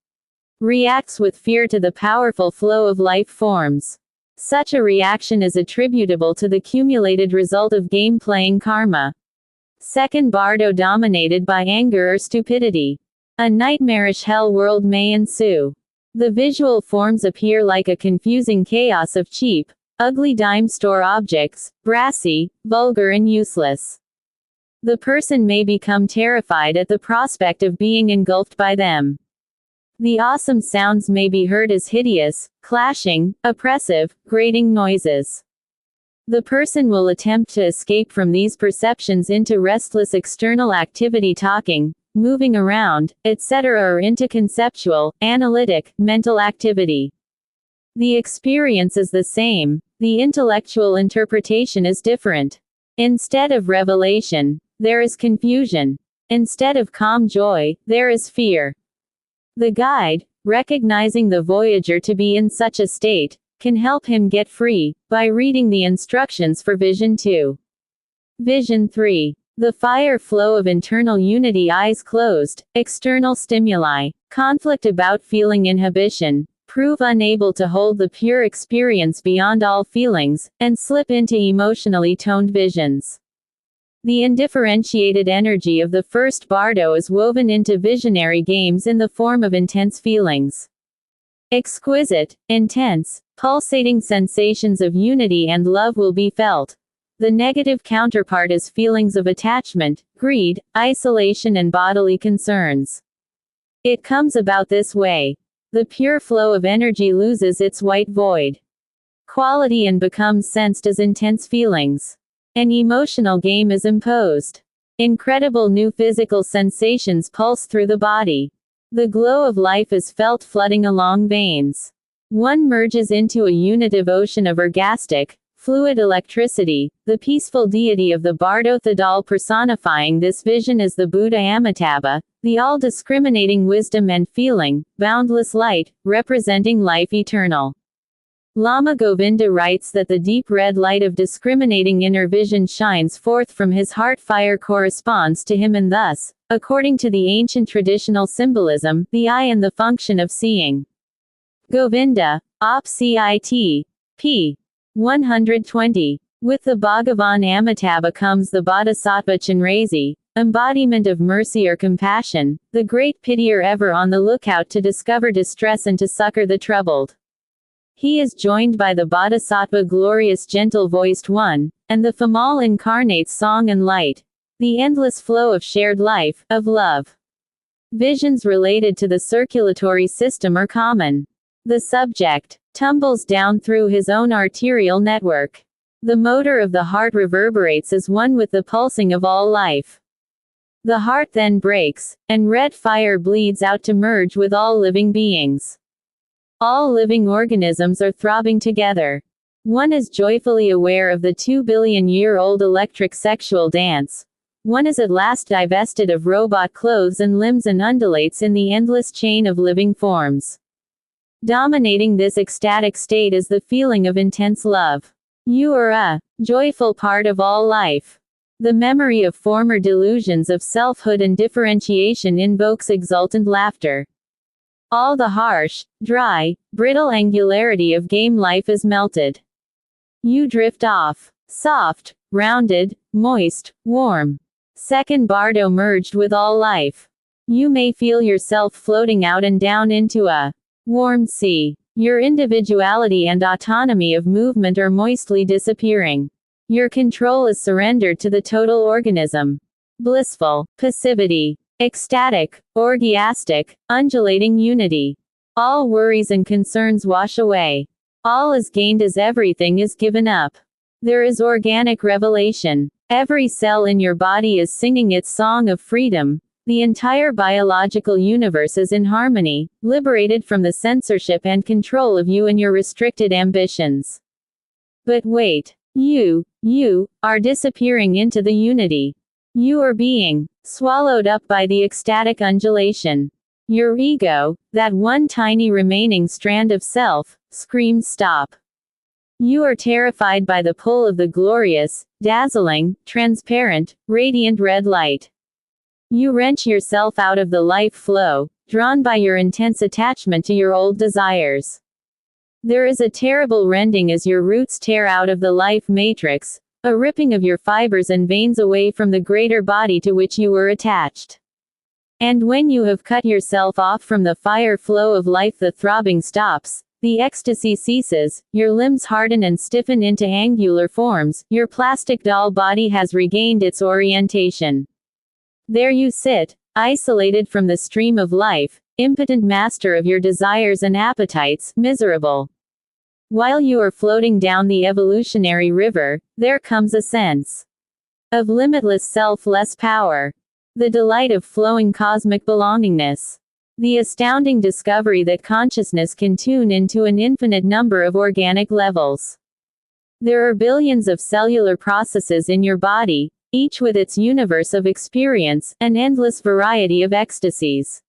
Speaker 1: reacts with fear to the powerful flow of life forms. Such a reaction is attributable to the cumulated result of game-playing karma. Second Bardo dominated by anger or stupidity. A nightmarish hell world may ensue. The visual forms appear like a confusing chaos of cheap, ugly dime store objects, brassy, vulgar and useless. The person may become terrified at the prospect of being engulfed by them. The awesome sounds may be heard as hideous, clashing, oppressive, grating noises. The person will attempt to escape from these perceptions into restless external activity, talking, moving around, etc., or into conceptual, analytic, mental activity. The experience is the same, the intellectual interpretation is different. Instead of revelation, there is confusion. Instead of calm joy, there is fear. The guide, recognizing the voyager to be in such a state, can help him get free, by reading the instructions for Vision 2. Vision 3. The fire flow of internal unity. Eyes closed, external stimuli, conflict about feeling inhibition, prove unable to hold the pure experience beyond all feelings, and slip into emotionally toned visions. The undifferentiated energy of the first bardo is woven into visionary games in the form of intense feelings. Exquisite, intense, pulsating sensations of unity and love will be felt. The negative counterpart is feelings of attachment, greed, isolation, and bodily concerns. It comes about this way. The pure flow of energy loses its white void quality and becomes sensed as intense feelings. An emotional game is imposed. Incredible new physical sensations pulse through the body. The glow of life is felt flooding along veins. One merges into a unitive ocean of ergastic, fluid electricity, the peaceful deity of the Bardo Thadal. Personifying this vision is the Buddha Amitabha, the all-discriminating wisdom and feeling, boundless light, representing life eternal. Lama Govinda writes that the deep red light of discriminating inner vision shines forth from his heart. Fire corresponds to him, and thus, according to the ancient traditional symbolism, the eye and the function of seeing. Govinda, Op. Cit. p. 120. With the Bhagavan Amitabha comes the Bodhisattva Chenrezig, embodiment of mercy or compassion, the great pitier ever on the lookout to discover distress and to succor the troubled. He is joined by the Bodhisattva glorious gentle-voiced one, and the Famal incarnates song and light. The endless flow of shared life, of love. Visions related to the circulatory system are common. The subject tumbles down through his own arterial network. The motor of the heart reverberates as one with the pulsing of all life. The heart then breaks, and red fire bleeds out to merge with all living beings. All living organisms are throbbing together. One is joyfully aware of the 2-billion-year-old electric sexual dance. One is at last divested of robot clothes and limbs and undulates in the endless chain of living forms. Dominating this ecstatic state is the feeling of intense love. You are a joyful part of all life. The memory of former delusions of selfhood and differentiation invokes exultant laughter. All the harsh, dry, brittle angularity of game life is melted. You drift off. Soft, rounded, moist, warm. Second Bardo merged with all life. You may feel yourself floating out and down into a warm sea. Your individuality and autonomy of movement are moistly disappearing. Your control is surrendered to the total organism. Blissful, passivity. Ecstatic, orgiastic, undulating unity. All worries and concerns wash away. All is gained as everything is given up. There is organic revelation. Every cell in your body is singing its song of freedom. The entire biological universe is in harmony, liberated from the censorship and control of you and your restricted ambitions. But wait. You are disappearing into the unity. You are being swallowed up by the ecstatic undulation. Your ego, that one tiny remaining strand of self, screams stop. You are terrified by the pull of the glorious, dazzling, transparent, radiant red light. You wrench yourself out of the life flow, drawn by your intense attachment to your old desires. There is a terrible rending as your roots tear out of the life matrix, a ripping of your fibers and veins away from the greater body to which you were attached. And when you have cut yourself off from the fire flow of life, the throbbing stops, The ecstasy ceases, your limbs harden and stiffen into angular forms, your plastic doll body has regained its orientation. There you sit, isolated from the stream of life, impotent master of your desires and appetites, miserable. While you are floating down the evolutionary river, there comes a sense of limitless self-less power. The delight of flowing cosmic belongingness. The astounding discovery that consciousness can tune into an infinite number of organic levels. There are billions of cellular processes in your body, each with its universe of experience, an endless variety of ecstasies.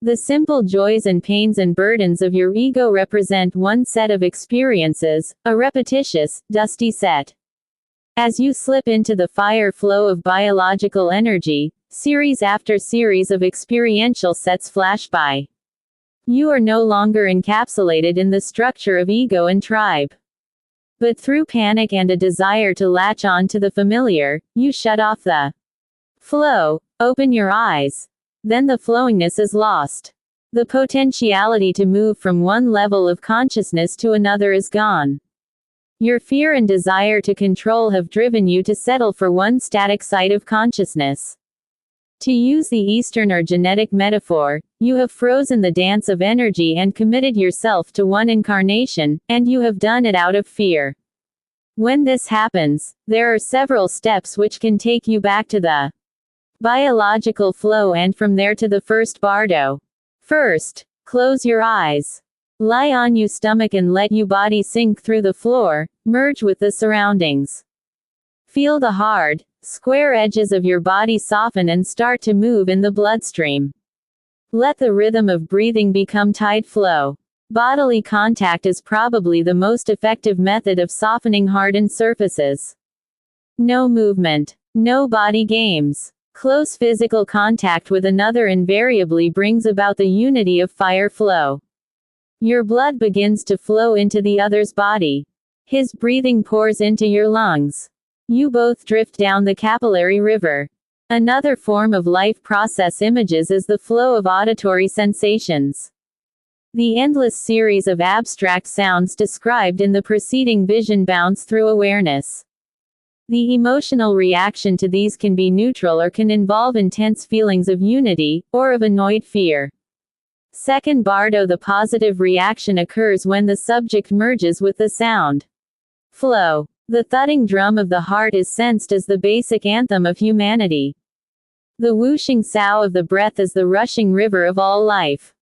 Speaker 1: The simple joys and pains and burdens of your ego represent one set of experiences, a repetitious, dusty set. As you slip into the fire flow of biological energy, series after series of experiential sets flash by. You are no longer encapsulated in the structure of ego and tribe. But through panic and a desire to latch on to the familiar, you shut off the flow, open your eyes. Then the flowingness is lost. The potentiality to move from one level of consciousness to another is gone. Your fear and desire to control have driven you to settle for one static site of consciousness. To use the Eastern or genetic metaphor, you have frozen the dance of energy and committed yourself to one incarnation, and you have done it out of fear. When this happens, there are several steps which can take you back to the biological flow and from there to the first bardo. First, close your eyes. Lie on your stomach and let your body sink through the floor, merge with the surroundings. Feel the hard, square edges of your body soften and start to move in the bloodstream. Let the rhythm of breathing become tide flow. Bodily contact is probably the most effective method of softening hardened surfaces. No movement. No body games. Close physical contact with another invariably brings about the unity of fire flow. Your blood begins to flow into the other's body. His breathing pours into your lungs. You both drift down the capillary river. Another form of life process images is the flow of auditory sensations. The endless series of abstract sounds described in the preceding vision bounce through awareness. The emotional reaction to these can be neutral or can involve intense feelings of unity, or of annoyed fear. Second bardo, the positive reaction occurs when the subject merges with the sound flow. The thudding drum of the heart is sensed as the basic anthem of humanity. The whooshing sough of the breath is the rushing river of all life.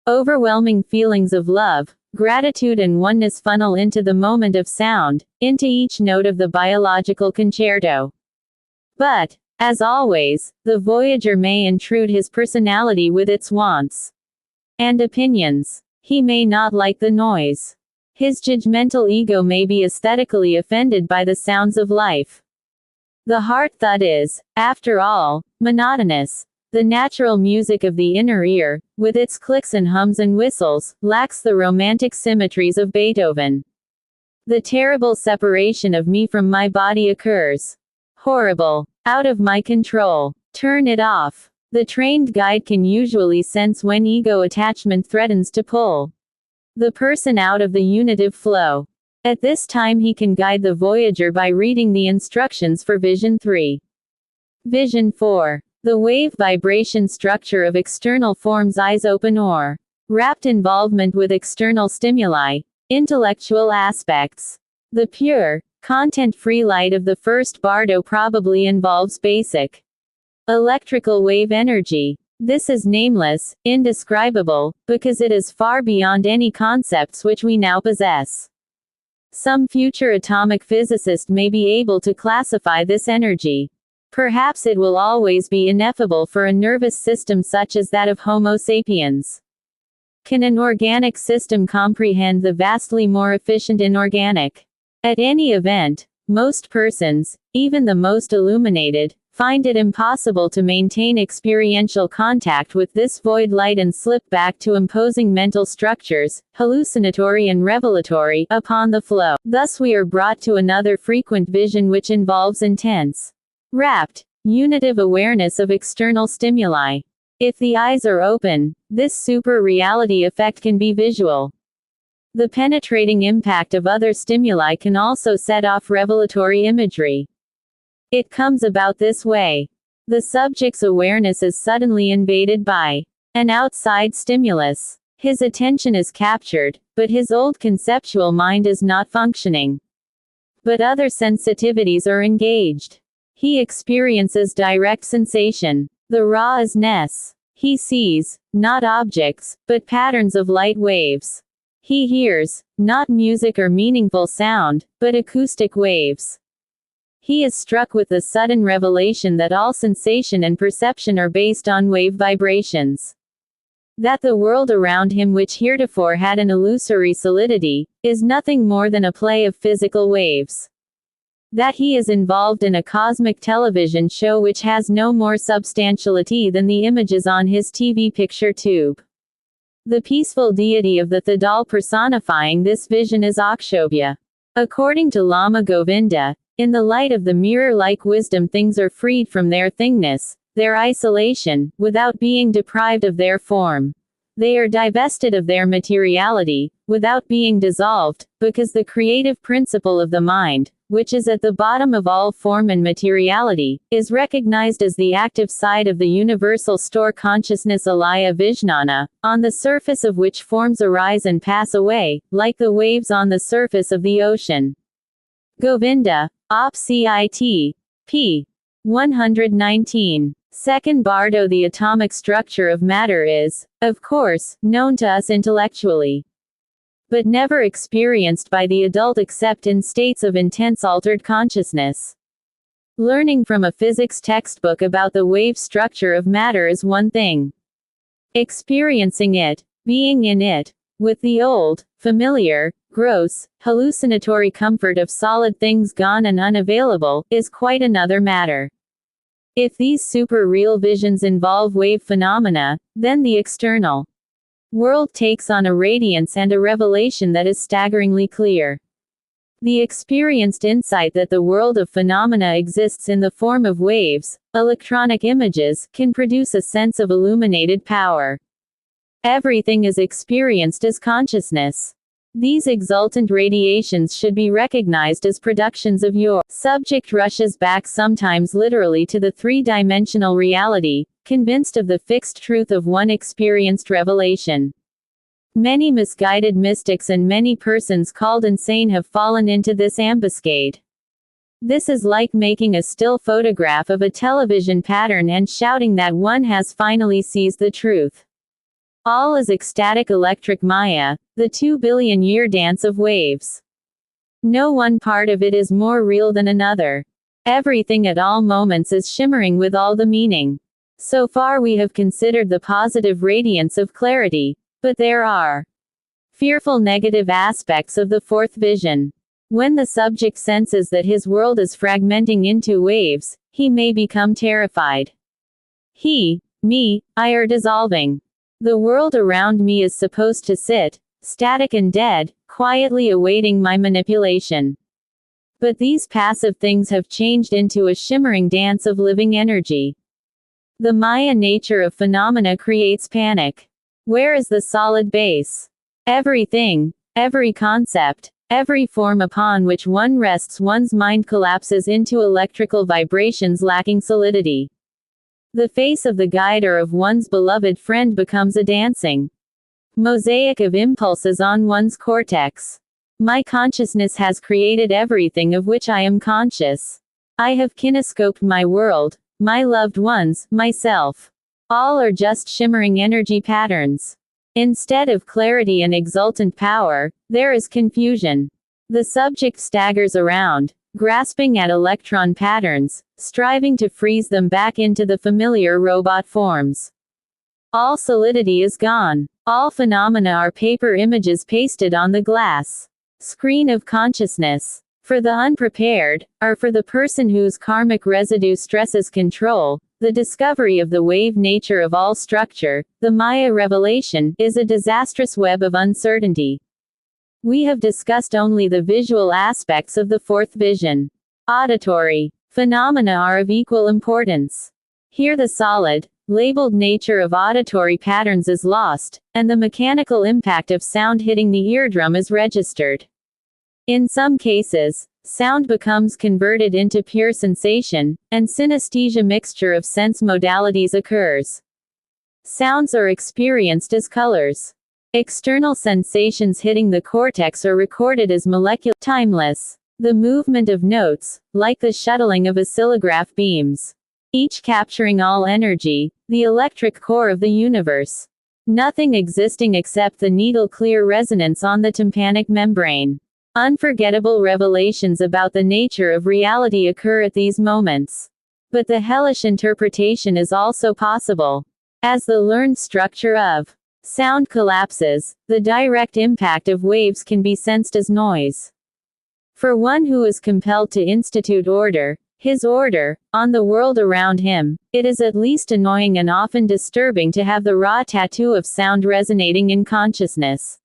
Speaker 1: Overwhelming feelings of love, gratitude and oneness funnel into the moment of sound, into each note of the biological concerto. But, as always, the voyager may intrude his personality with its wants and opinions. He may not like the noise. His judgmental ego may be aesthetically offended by the sounds of life. The heart thud is, after all, monotonous. The natural music of the inner ear, with its clicks and hums and whistles, lacks the romantic symmetries of Beethoven. The terrible separation of me from my body occurs. Horrible. Out of my control. Turn it off. The trained guide can usually sense when ego attachment threatens to pull the person out of the unitive flow. At this time he can guide the voyager by reading the instructions for Vision 3. Vision 4. The wave vibration structure of external forms, eyes open or rapt involvement with external stimuli, intellectual aspects. The pure, content-free light of the first bardo probably involves basic electrical wave energy. This is nameless, indescribable, because it is far beyond any concepts which we now possess. Some future atomic physicist may be able to classify this energy. Perhaps it will always be ineffable for a nervous system such as that of Homo sapiens. Can an organic system comprehend the vastly more efficient inorganic? At any event, most persons, even the most illuminated, find it impossible to maintain experiential contact with this void light and slip back to imposing mental structures, hallucinatory and revelatory, upon the flow. Thus we are brought to another frequent vision which involves intense, rapt, unitive awareness of external stimuli. If the eyes are open, this super reality effect can be visual. The penetrating impact of other stimuli can also set off revelatory imagery. It comes about this way. The subject's awareness is suddenly invaded by an outside stimulus. His attention is captured, but his old conceptual mind is not functioning. But other sensitivities are engaged. He experiences direct sensation. The rawness. He sees, not objects, but patterns of light waves. He hears, not music or meaningful sound, but acoustic waves. He is struck with the sudden revelation that all sensation and perception are based on wave vibrations. That the world around him, which heretofore had an illusory solidity, is nothing more than a play of physical waves. That he is involved in a cosmic television show which has no more substantiality than the images on his TV picture tube. The peaceful deity of the Thadal personifying this vision is Akshobhya. According to Lama Govinda, in the light of the mirror-like wisdom, things are freed from their thingness, their isolation, without being deprived of their form. They are divested of their materiality, without being dissolved, because the creative principle of the mind, which is at the bottom of all form and materiality, is recognized as the active side of the universal store consciousness alaya vijnana, on the surface of which forms arise and pass away, like the waves on the surface of the ocean. Govinda, Op. Cit. p. 119. Second Bardo. The atomic structure of matter is, of course, known to us intellectually, but never experienced by the adult except in states of intense altered consciousness. Learning from a physics textbook about the wave structure of matter is one thing. Experiencing it, being in it, with the old, familiar, gross, hallucinatory comfort of solid things gone and unavailable, is quite another matter. If these super-real visions involve wave phenomena, then the external world takes on a radiance and a revelation that is staggeringly clear. The experienced insight that the world of phenomena exists in the form of waves, electronic images, can produce a sense of illuminated power. Everything is experienced as consciousness. These exultant radiations should be recognized as productions of your subject. Rushes back sometimes literally to the three-dimensional reality, convinced of the fixed truth of one experienced revelation. Many misguided mystics and many persons called insane have fallen into this ambuscade. This is like making a still photograph of a television pattern and shouting that one has finally seized the truth. All is ecstatic electric Maya, the 2 billion-year dance of waves. No one part of it is more real than another. Everything at all moments is shimmering with all the meaning. So far we have considered the positive radiance of clarity, but there are fearful negative aspects of the fourth vision. When the subject senses that his world is fragmenting into waves, he may become terrified. He, me, I are dissolving. The world around me is supposed to sit, static and dead, quietly awaiting my manipulation. But these passive things have changed into a shimmering dance of living energy. The Maya nature of phenomena creates panic. Where is the solid base? Everything, every concept, every form upon which one rests one's mind collapses into electrical vibrations lacking solidity. The face of the guide or of one's beloved friend becomes a dancing mosaic of impulses on one's cortex. My consciousness has created everything of which I am conscious. I have kinescoped my world, my loved ones, myself. All are just shimmering energy patterns. Instead of clarity and exultant power, there is confusion. The subject staggers around, grasping at electron patterns, striving to freeze them back into the familiar robot forms. All solidity is gone. All phenomena are paper images pasted on the glass screen of consciousness. For the unprepared, or for the person whose karmic residue stresses control, the discovery of the wave nature of all structure, the Maya revelation, is a disastrous web of uncertainty. We have discussed only the visual aspects of the fourth vision. Auditory phenomena are of equal importance. Here the solid, labeled nature of auditory patterns is lost, and the mechanical impact of sound hitting the eardrum is registered. In some cases, sound becomes converted into pure sensation, and synesthesia mixture of sense modalities occurs. Sounds are experienced as colors. External sensations hitting the cortex are recorded as molecular, timeless. The movement of notes, like the shuttling of oscillograph beams. Each capturing all energy, the electric core of the universe. Nothing existing except the needle-clear resonance on the tympanic membrane. Unforgettable revelations about the nature of reality occur at these moments. But the hellish interpretation is also possible. As the learned structure of sound collapses, the direct impact of waves can be sensed as noise. For one who is compelled to institute order, his order, on the world around him, it is at least annoying and often disturbing to have the raw tattoo of sound resonating in consciousness.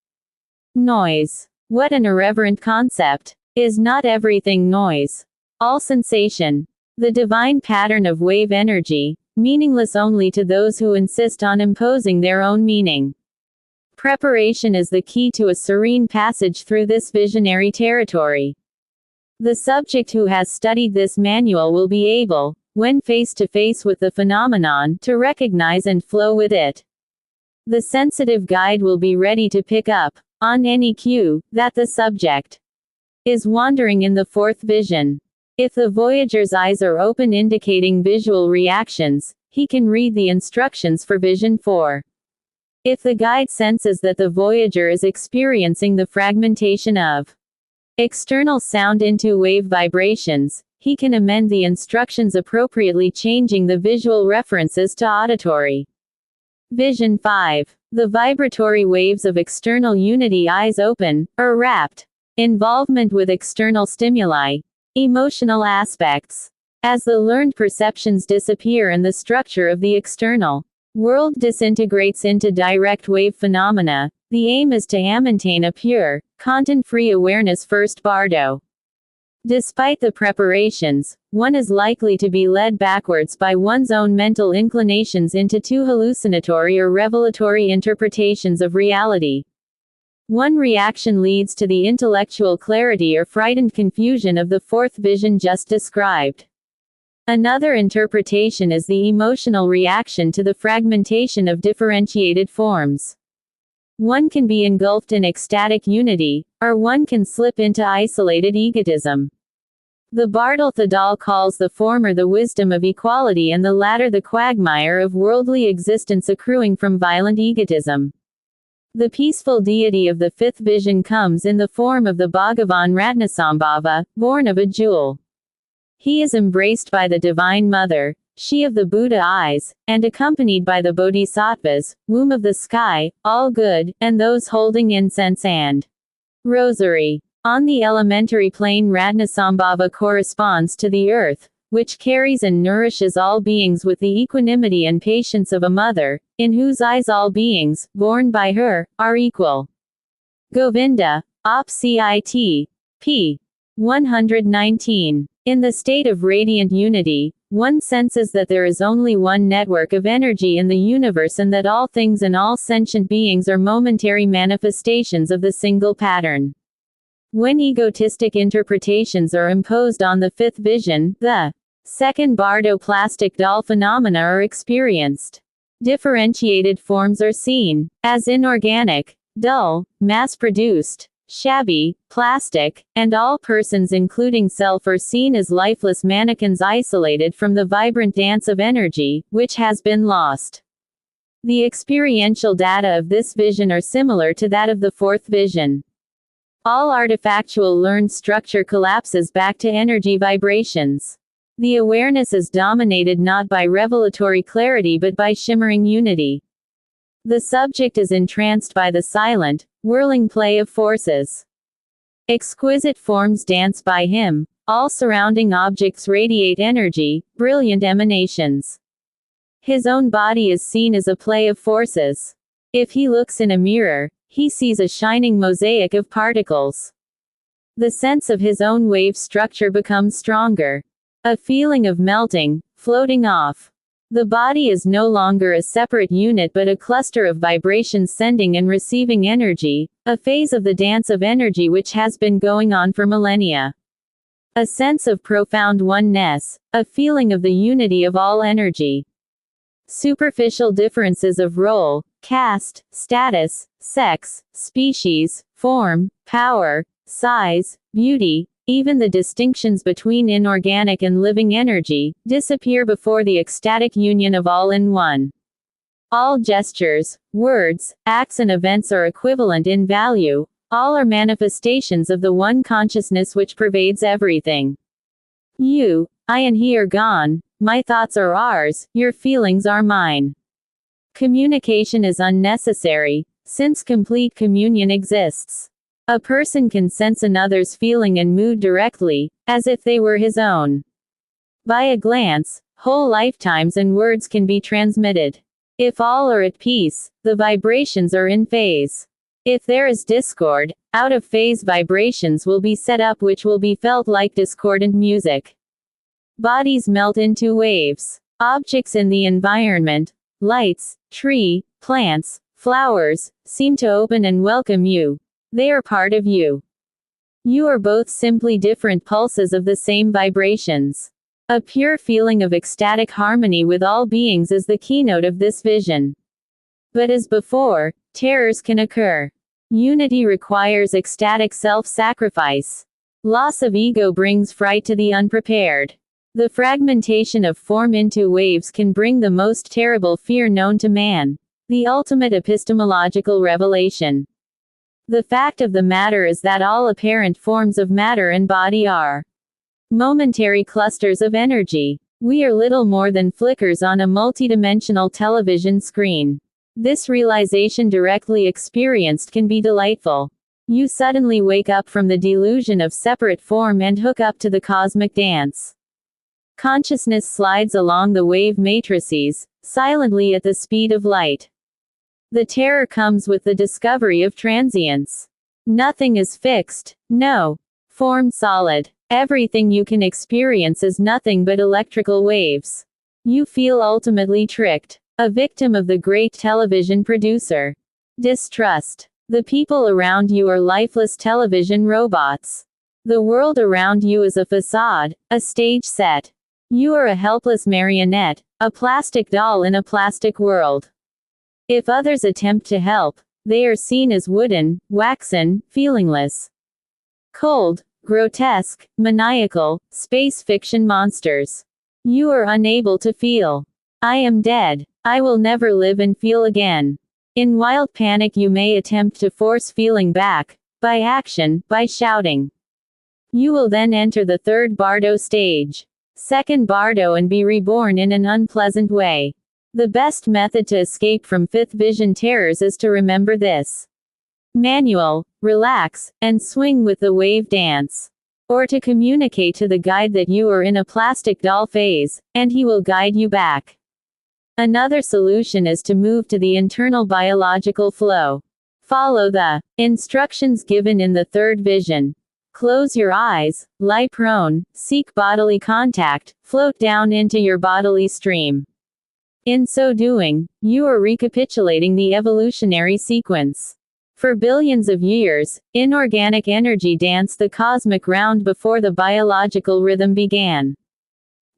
Speaker 1: Noise. What an irreverent concept. Is not everything noise? All sensation. The divine pattern of wave energy, meaningless only to those who insist on imposing their own meaning. Preparation is the key to a serene passage through this visionary territory. The subject who has studied this manual will be able, when face to face with the phenomenon, to recognize and flow with it. The sensitive guide will be ready to pick up, on any cue, that the subject is wandering in the fourth vision. If the voyager's eyes are open indicating visual reactions, he can read the instructions for vision 4. If the guide senses that the voyager is experiencing the fragmentation of external sound into wave vibrations, he can amend the instructions appropriately, changing the visual references to auditory. Vision 5. The vibratory waves of external unity, eyes open, or wrapped. Involvement with external stimuli. Emotional aspects. As the learned perceptions disappear and the structure of the external world disintegrates into direct wave phenomena, the aim is to maintain a pure, content-free awareness. First Bardo. Despite the preparations, one is likely to be led backwards by one's own mental inclinations into too hallucinatory or revelatory interpretations of reality. One reaction leads to the intellectual clarity or frightened confusion of the fourth vision just described. Another interpretation is the emotional reaction to the fragmentation of differentiated forms. One can be engulfed in ecstatic unity, or one can slip into isolated egotism. The Bartle-Thedal calls the former the wisdom of equality and the latter the quagmire of worldly existence accruing from violent egotism. The peaceful deity of the fifth vision comes in the form of the Bhagavan Ratnasambhava, born of a jewel. He is embraced by the Divine Mother, she of the Buddha eyes, and accompanied by the Bodhisattvas, womb of the sky, all good, and those holding incense and rosary. On the elementary plane, Ratnasambhava corresponds to the earth, which carries and nourishes all beings with the equanimity and patience of a mother, in whose eyes all beings, born by her, are equal. Govinda, Op. Cit. p. 119. In the state of radiant unity, one senses that there is only one network of energy in the universe and that all things and all sentient beings are momentary manifestations of the single pattern. When egotistic interpretations are imposed on the fifth vision, the second Bardo-plastic doll phenomena are experienced. Differentiated forms are seen as inorganic, dull, mass-produced, shabby, plastic, and all persons including self are seen as lifeless mannequins isolated from the vibrant dance of energy, which has been lost. The experiential data of this vision are similar to that of the fourth vision. All artifactual learned structure collapses back to energy vibrations. The awareness is dominated not by revelatory clarity but by shimmering unity. The subject is entranced by the silent, whirling play of forces. Exquisite forms dance by him, all surrounding objects radiate energy, brilliant emanations. His own body is seen as a play of forces. If he looks in a mirror, he sees a shining mosaic of particles. The sense of his own wave structure becomes stronger. A feeling of melting, floating off. The body is no longer a separate unit but a cluster of vibrations sending and receiving energy, a phase of the dance of energy which has been going on for millennia. A sense of profound oneness, a feeling of the unity of all energy. Superficial differences of role, caste, status, sex, species, form, power, size, beauty, even the distinctions between inorganic and living energy, disappear before the ecstatic union of all in one. All gestures, words, acts and events are equivalent in value, all are manifestations of the one consciousness which pervades everything. You, I and he are gone, my thoughts are ours, your feelings are mine. Communication is unnecessary, since complete communion exists. A person can sense another's feeling and mood directly, as if they were his own. By a glance, whole lifetimes and words can be transmitted. If all are at peace, the vibrations are in phase. If there is discord, out-of-phase vibrations will be set up which will be felt like discordant music. Bodies melt into waves. Objects in the environment, lights, tree, plants, flowers, seem to open and welcome you. They are part of you. You are both simply different pulses of the same vibrations. A pure feeling of ecstatic harmony with all beings is the keynote of this vision. But as before, terrors can occur. Unity requires ecstatic self-sacrifice. Loss of ego brings fright to the unprepared. The fragmentation of form into waves can bring the most terrible fear known to man, the ultimate epistemological revelation. The fact of the matter is that all apparent forms of matter and body are momentary clusters of energy. We are little more than flickers on a multidimensional television screen. This realization directly experienced can be delightful. You suddenly wake up from the delusion of separate form and hook up to the cosmic dance. Consciousness slides along the wave matrices, silently at the speed of light. The terror comes with the discovery of transience. Nothing is fixed, no form solid. Everything you can experience is nothing but electrical waves. You feel ultimately tricked, a victim of the great television producer. Distrust. The people around you are lifeless television robots. The world around you is a facade, a stage set. You are a helpless marionette, a plastic doll in a plastic world. If others attempt to help, they are seen as wooden, waxen, feelingless, cold, grotesque, maniacal, space fiction monsters. You are unable to feel. I am dead. I will never live and feel again. In wild panic you may attempt to force feeling back, by action, by shouting. You will then enter the third Bardo stage. Second Bardo and be reborn in an unpleasant way. The best method to escape from fifth vision terrors is to remember this manual, relax, and swing with the wave dance. Or to communicate to the guide that you are in a plastic doll phase, and he will guide you back. Another solution is to move to the internal biological flow. Follow the instructions given in the third vision. Close your eyes, lie prone, seek bodily contact, float down into your bodily stream. In so doing, you are recapitulating the evolutionary sequence. For billions of years, inorganic energy danced the cosmic round before the biological rhythm began.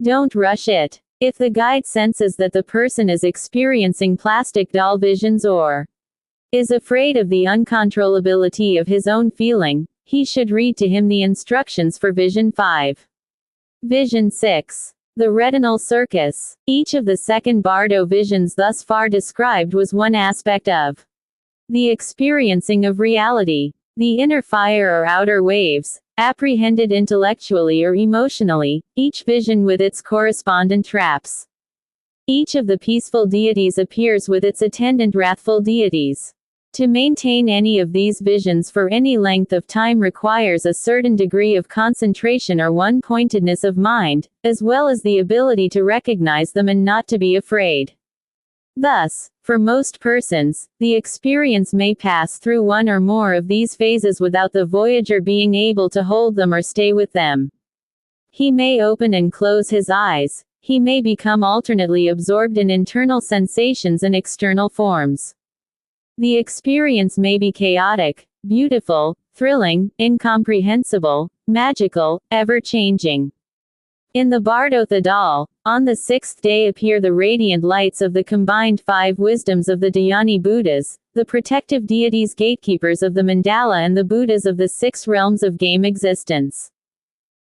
Speaker 1: Don't rush it. If the guide senses that the person is experiencing plastic doll visions or is afraid of the uncontrollability of his own feeling, he should read to him the instructions for Vision 5. Vision 6. The retinal circus. Each of the second Bardo visions thus far described was one aspect of the experiencing of reality. The inner fire or outer waves, apprehended intellectually or emotionally, each vision with its correspondent traps. Each of the peaceful deities appears with its attendant wrathful deities. To maintain any of these visions for any length of time requires a certain degree of concentration or one-pointedness of mind, as well as the ability to recognize them and not to be afraid. Thus, for most persons, the experience may pass through one or more of these phases without the voyager being able to hold them or stay with them. He may open and close his eyes, he may become alternately absorbed in internal sensations and external forms. The experience may be chaotic, beautiful, thrilling, incomprehensible, magical, ever-changing. In the Bardotha on the sixth day appear the radiant lights of the combined five wisdoms of the Dhyani Buddhas, the protective deities gatekeepers of the mandala and the Buddhas of the six realms of game existence.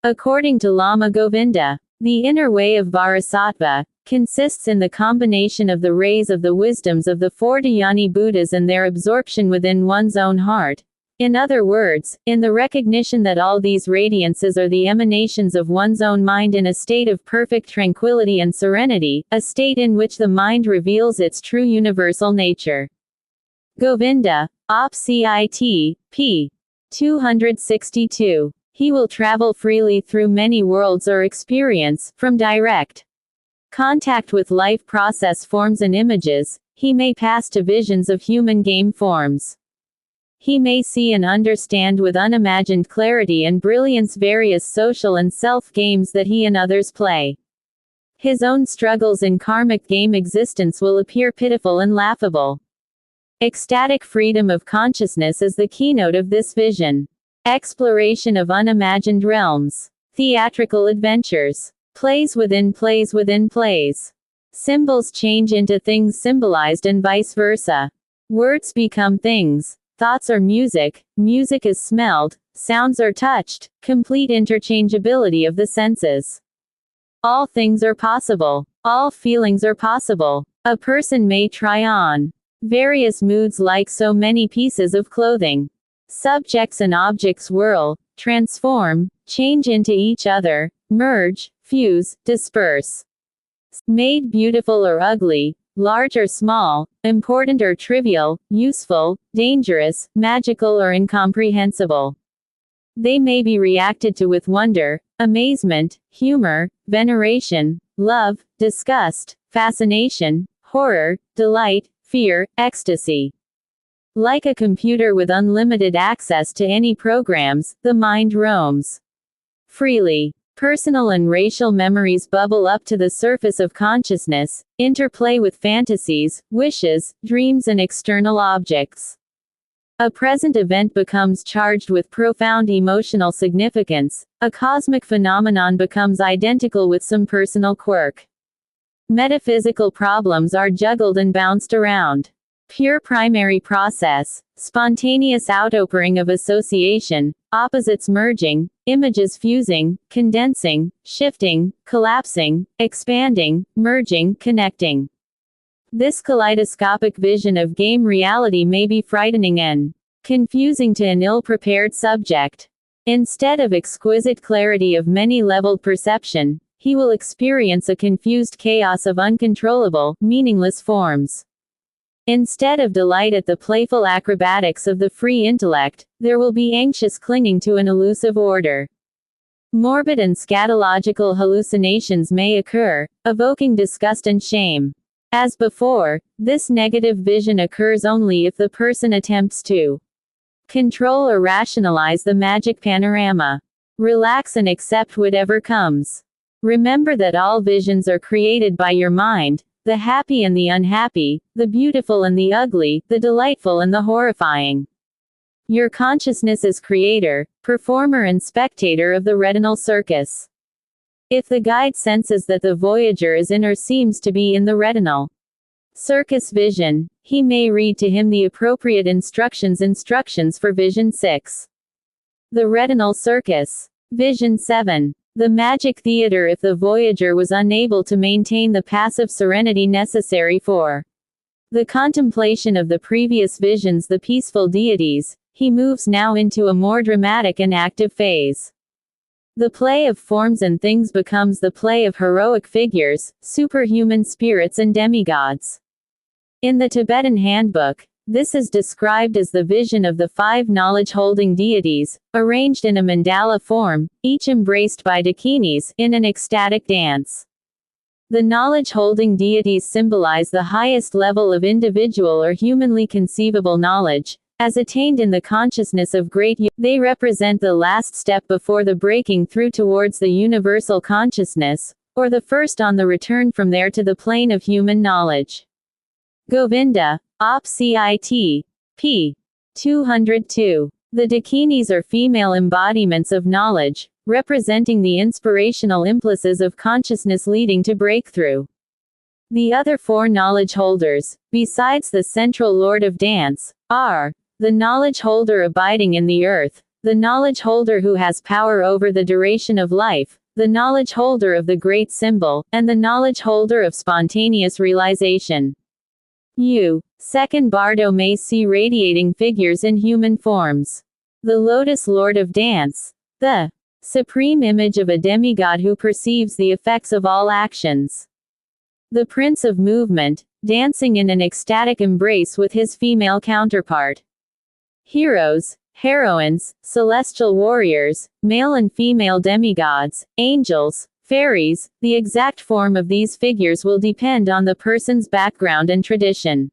Speaker 1: According to Lama Govinda, the inner way of Bodhisattva consists in the combination of the rays of the wisdoms of the four Dhyani Buddhas and their absorption within one's own heart. In other words, in the recognition that all these radiances are the emanations of one's own mind in a state of perfect tranquility and serenity, a state in which the mind reveals its true universal nature. Govinda, Op. Cit. p. 262. He will travel freely through many worlds or experience, from direct contact with life process forms and images, he may pass to visions of human game forms. He may see and understand with unimagined clarity and brilliance various social and self-games that he and others play. His own struggles in karmic game existence will appear pitiful and laughable. Ecstatic freedom of consciousness is the keynote of this vision. Exploration of unimagined realms. Theatrical adventures. Plays within plays within plays. Symbols change into things symbolized and vice versa. Words become things. Thoughts are music, music is smelled, sounds are touched, complete interchangeability of the senses. All things are possible. All feelings are possible. A person may try on various moods like so many pieces of clothing. Subjects and objects whirl, transform, change into each other, merge, fuse, disperse. Made beautiful or ugly, large or small, important or trivial, useful, dangerous, magical or incomprehensible. They may be reacted to with wonder, amazement, humor, veneration, love, disgust, fascination, horror, delight, fear, ecstasy. Like a computer with unlimited access to any programs, the mind roams freely. Personal and racial memories bubble up to the surface of consciousness, interplay with fantasies, wishes, dreams and external objects. A present event becomes charged with profound emotional significance, a cosmic phenomenon becomes identical with some personal quirk. Metaphysical problems are juggled and bounced around. Pure primary process, spontaneous outpouring of association, opposites merging, images fusing, condensing, shifting, collapsing, expanding, merging, connecting. This kaleidoscopic vision of game reality may be frightening and confusing to an ill-prepared subject. Instead of exquisite clarity of many-leveled perception, he will experience a confused chaos of uncontrollable, meaningless forms. Instead of delight at the playful acrobatics of the free intellect, there will be anxious clinging to an elusive order. Morbid and scatological hallucinations may occur, evoking disgust and shame. As before, this negative vision occurs only if the person attempts to control or rationalize the magic panorama. Relax and accept whatever comes. Remember that all visions are created by your mind, the happy and the unhappy, the beautiful and the ugly, the delightful and the horrifying. Your consciousness is creator, performer and spectator of the retinal circus. If the guide senses that the voyager is in or seems to be in the retinal circus vision, he may read to him the appropriate instructions for Vision 6. The retinal circus. Vision 7. The magic theater. If the voyager was unable to maintain the passive serenity necessary for the contemplation of the previous visions, the peaceful deities, he moves now into a more dramatic and active phase. The play of forms and things becomes the play of heroic figures, superhuman spirits and demigods. In the Tibetan handbook, this is described as the vision of the 5 knowledge-holding deities, arranged in a mandala form, each embraced by dakinis, in an ecstatic dance. The knowledge-holding deities symbolize the highest level of individual or humanly conceivable knowledge, as attained in the consciousness of great they represent the last step before the breaking through towards the universal consciousness, or the first on the return from there to the plane of human knowledge. Govinda, Op. Cit. p. 202. The Dakinis are female embodiments of knowledge, representing the inspirational impulses of consciousness leading to breakthrough. The other four knowledge holders, besides the central Lord of Dance, are the knowledge holder abiding in the earth, the knowledge holder who has power over the duration of life, the knowledge holder of the great symbol, and the knowledge holder of spontaneous realization. Second Bardo may see radiating figures in human forms. The Lotus Lord of Dance, the supreme image of a demigod who perceives the effects of all actions. The Prince of Movement, dancing in an ecstatic embrace with his female counterpart. Heroes, heroines, celestial warriors, male and female demigods, angels, fairies. The exact form of these figures will depend on the person's background and tradition.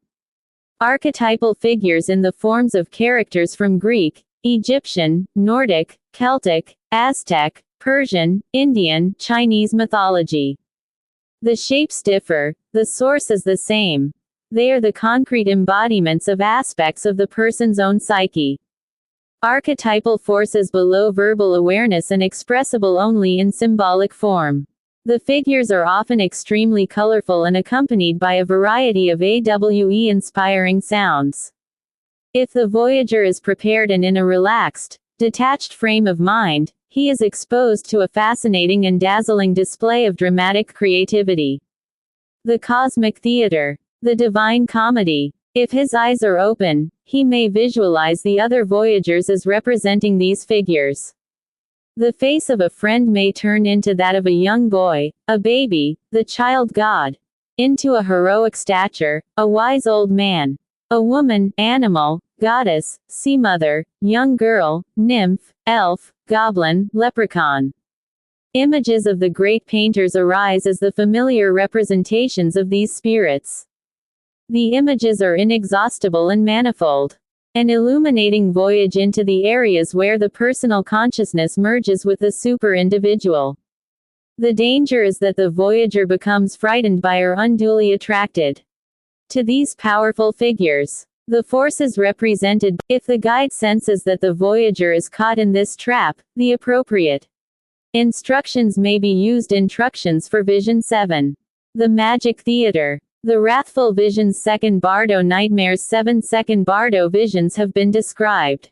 Speaker 1: Archetypal figures in the forms of characters from Greek, Egyptian, Nordic, Celtic, Aztec, Persian, Indian, Chinese mythology. The shapes differ, the source is the same. They are the concrete embodiments of aspects of the person's own psyche. Archetypal forces below verbal awareness and expressible only in symbolic form. The figures are often extremely colorful and accompanied by a variety of AWE-inspiring sounds. If the voyager is prepared and in a relaxed, detached frame of mind, he is exposed to a fascinating and dazzling display of dramatic creativity. The cosmic theater. The divine comedy. If his eyes are open, he may visualize the other voyagers as representing these figures. The face of a friend may turn into that of a young boy, a baby, the child god, into a heroic stature, a wise old man, a woman, animal, goddess, sea mother, young girl, nymph, elf, goblin, leprechaun. Images of the great painters arise as the familiar representations of these spirits. The images are inexhaustible and manifold. An illuminating voyage into the areas where the personal consciousness merges with the super-individual. The danger is that the voyager becomes frightened by or unduly attracted to these powerful figures. The forces represented, if the guide senses that the voyager is caught in this trap, the appropriate instructions may be used. Instructions for Vision 7. The Magic Theater. The Wrathful Vision's Second Bardo Nightmare's 7 Second Bardo visions have been described.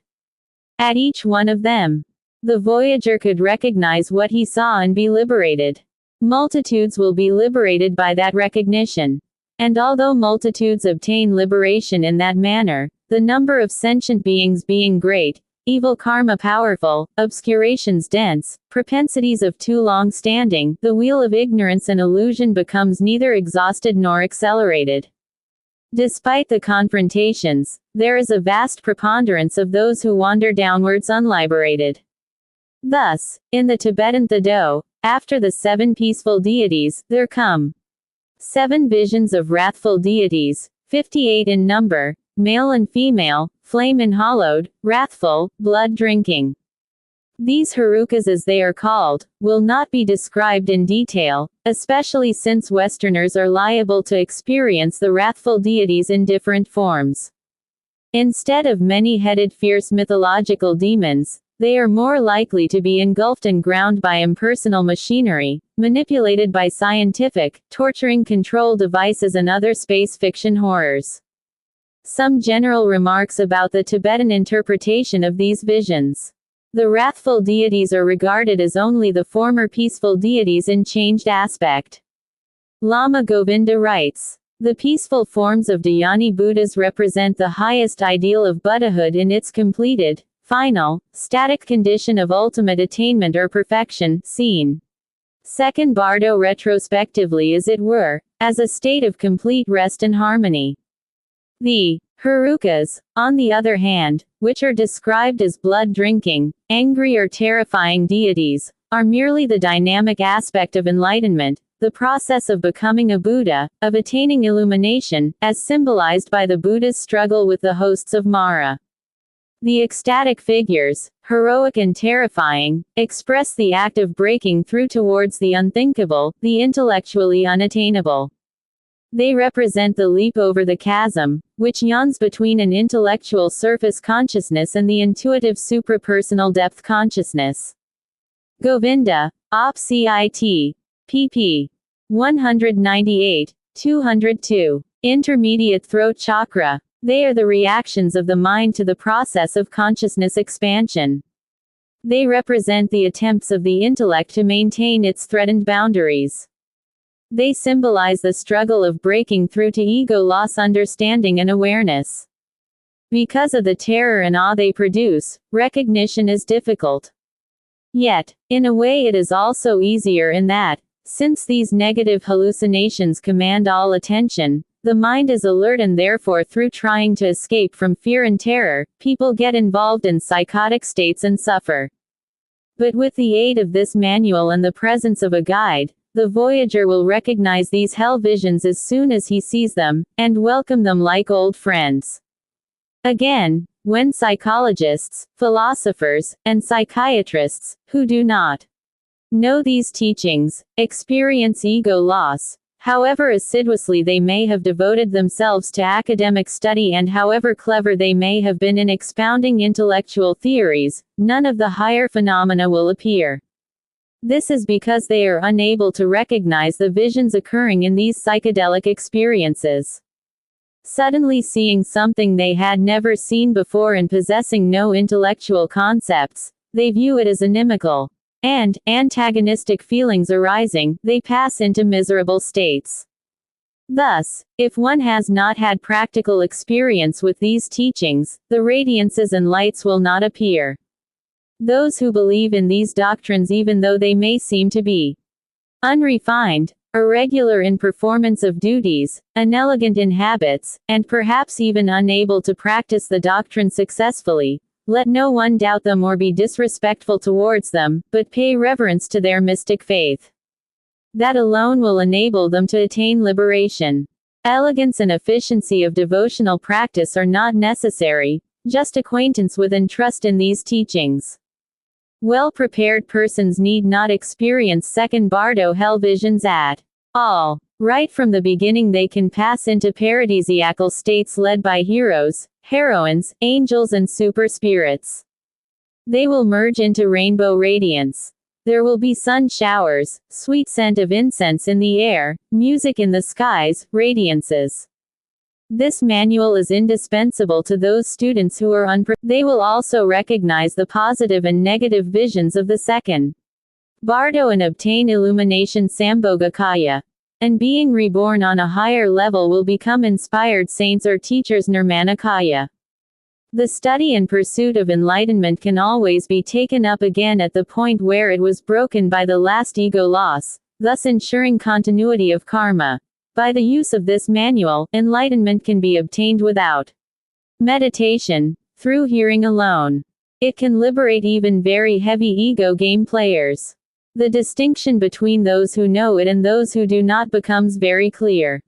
Speaker 1: At each one of them, the voyager could recognize what he saw and be liberated. Multitudes will be liberated by that recognition. And although multitudes obtain liberation in that manner, the number of sentient beings being great, evil karma powerful, obscurations dense, propensities of too long standing, the wheel of ignorance and illusion becomes neither exhausted nor accelerated. Despite the confrontations, there is a vast preponderance of those who wander downwards unliberated. Thus, in the Tibetan Thado, after the 7 peaceful deities, there come 7 visions of wrathful deities, 58 in number, male and female, flame-enhollowed, wrathful, blood-drinking. These Harukas, as they are called, will not be described in detail, especially since Westerners are liable to experience the wrathful deities in different forms. Instead of many-headed fierce mythological demons, they are more likely to be engulfed and ground by impersonal machinery, manipulated by scientific, torturing control devices and other space fiction horrors. Some general remarks about the Tibetan interpretation of these visions. The wrathful deities are regarded as only the former peaceful deities in changed aspect. Lama Govinda writes, the peaceful forms of Dhyani Buddhas represent the highest ideal of Buddhahood in its completed, final, static condition of ultimate attainment or perfection, seen. Second Bardo retrospectively, as it were, as a state of complete rest and harmony. The Harukas, on the other hand, which are described as blood-drinking, angry or terrifying deities, are merely the dynamic aspect of enlightenment, the process of becoming a Buddha, of attaining illumination, as symbolized by the Buddha's struggle with the hosts of Mara. The ecstatic figures, heroic and terrifying, express the act of breaking through towards the unthinkable, the intellectually unattainable. They represent the leap over the chasm, which yawns between an intellectual surface consciousness and the intuitive suprapersonal depth consciousness. Govinda, Op. Cit. pp. 198, 202. Intermediate throat chakra. They are the reactions of the mind to the process of consciousness expansion. They represent the attempts of the intellect to maintain its threatened boundaries. They symbolize the struggle of breaking through to ego loss, understanding, and awareness. Because of the terror and awe they produce, recognition is difficult. Yet, in a way, it is also easier in that, since these negative hallucinations command all attention, the mind is alert, and therefore, through trying to escape from fear and terror, people get involved in psychotic states and suffer. But with the aid of this manual and the presence of a guide, the voyager will recognize these hell visions as soon as he sees them, and welcome them like old friends. Again, when psychologists, philosophers, and psychiatrists, who do not know these teachings, experience ego loss, however assiduously they may have devoted themselves to academic study and however clever they may have been in expounding intellectual theories, none of the higher phenomena will appear. This is because they are unable to recognize the visions occurring in these psychedelic experiences. Suddenly seeing something they had never seen before and possessing no intellectual concepts, they view it as inimical. And, antagonistic feelings arising, they pass into miserable states. Thus, if one has not had practical experience with these teachings, the radiances and lights will not appear. Those who believe in these doctrines, even though they may seem to be unrefined, irregular in performance of duties, inelegant in habits, and perhaps even unable to practice the doctrine successfully, let no one doubt them or be disrespectful towards them, but pay reverence to their mystic faith. That alone will enable them to attain liberation. Elegance and efficiency of devotional practice are not necessary, just acquaintance with and trust in these teachings. Well-prepared persons need not experience second bardo hell visions at all. Right from the beginning they can pass into paradisiacal states led by heroes, heroines, angels and super spirits. They will merge into rainbow radiance. There will be sun showers, sweet scent of incense in the air, music in the skies, radiances. This manual is indispensable to those students who are unprepared. They will also recognize the positive and negative visions of the second bardo and obtain illumination Sambhogakaya. And being reborn on a higher level will become inspired saints or teachers Nirmanakaya. The study and pursuit of enlightenment can always be taken up again at the point where it was broken by the last ego loss, thus ensuring continuity of karma. By the use of this manual, enlightenment can be obtained without meditation, through hearing alone. It can liberate even very heavy ego game players. The distinction between those who know it and those who do not becomes very clear.